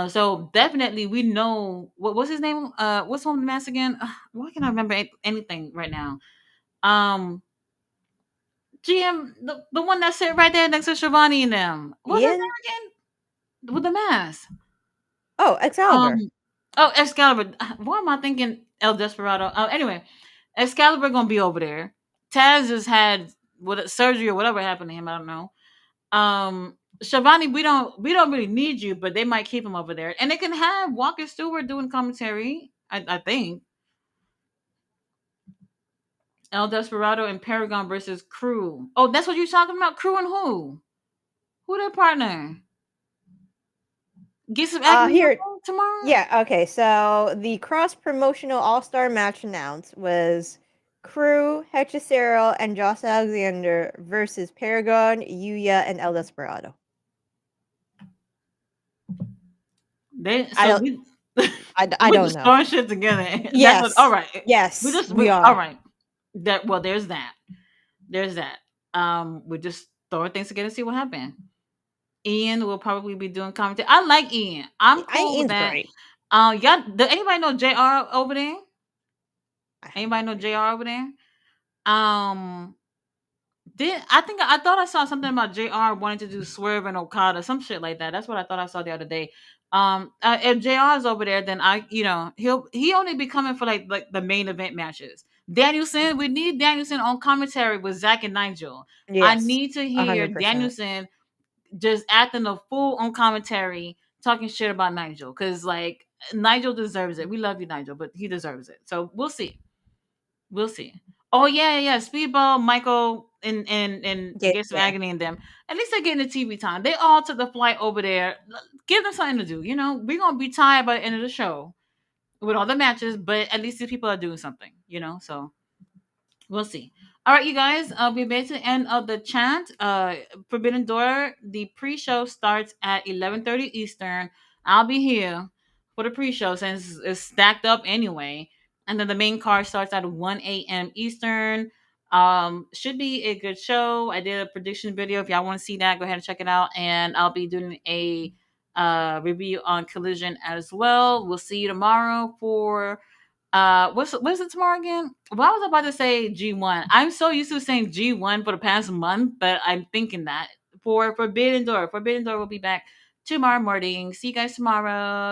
S1: So definitely we know what's his name. What's on the mask again? Why can't I remember anything right now? Um, GM, the one that sit right there next to Shivani and them. What's his
S2: Ian?
S1: name again? With the mask.
S2: Oh, Excalibur.
S1: Um. Oh, Excalibur. Why am I thinking El Desperado? Anyway, Excalibur gonna be over there. Taz just had what surgery or whatever happened to him. I don't know. Shivani, we don't really need you, but they might keep him over there, and they can have Walker Stewart doing commentary. I think El Desperado and Paragon versus Crew. Oh, that's what you're talking about. Crew and who? Who their partner? Get some acting
S2: Here.
S1: tomorrow.
S2: Yeah, okay. So the cross promotional all-star match announced was Crew, Hechicero, and Josh Alexander versus Paragon, Yuya, and El Desperado.
S1: They
S2: I
S1: so
S2: don't
S1: we
S2: I
S1: we
S2: don't
S1: just
S2: know.
S1: throwing shit together. That's what. All
S2: Yes.
S1: right.
S2: Yes,
S1: We
S2: we
S1: all
S2: are.
S1: right. That well, there's that. There's that. We're just throwing things together and see what happens. Ian will probably be doing commentary. I like Ian. I'm cool with
S2: Ian's
S1: that.
S2: great.
S1: Yeah. Does anybody know Jr. over there?
S2: I have no
S1: Anybody know
S2: idea.
S1: Jr. over there? Um, did I think I thought I saw something about Jr. wanting to do Swerve and Okada, some shit like that. That's what I thought I saw the other day. If Jr. is over there, then he only be coming for like the main event matches. Danielson, we need Danielson on commentary with Zach and Nigel. I
S2: Yes,
S1: need to hear
S2: 100%.
S1: Danielson just acting a fool on commentary, talking shit about Nigel, because like Nigel deserves it. We love you, Nigel, but he deserves it. So we'll see. We'll see. Oh yeah. Speedball, Michael, and
S2: Yeah,
S1: get some
S2: yeah.
S1: agony in them. At least they're getting the TV time. They all took the flight over there. Give them something to do. We're gonna be tired by the end of the show with all the matches, but at least these people are doing something. So we'll see. All right, you guys. We're back to the end of the chant. Forbidden Door. The pre-show starts at 11:30 Eastern. I'll be here for the pre-show since it's stacked up anyway. And then the main card starts at 1 a.m. Eastern. Should be a good show. I did a prediction video. If y'all want to see that, go ahead and check it out. And I'll be doing a review on Collision as well. We'll see you tomorrow for what's it tomorrow again? Well, I was about to say G1. I'm so used to saying G1 for the past month, but I'm thinking that for Forbidden Door will be back tomorrow morning. See you guys tomorrow.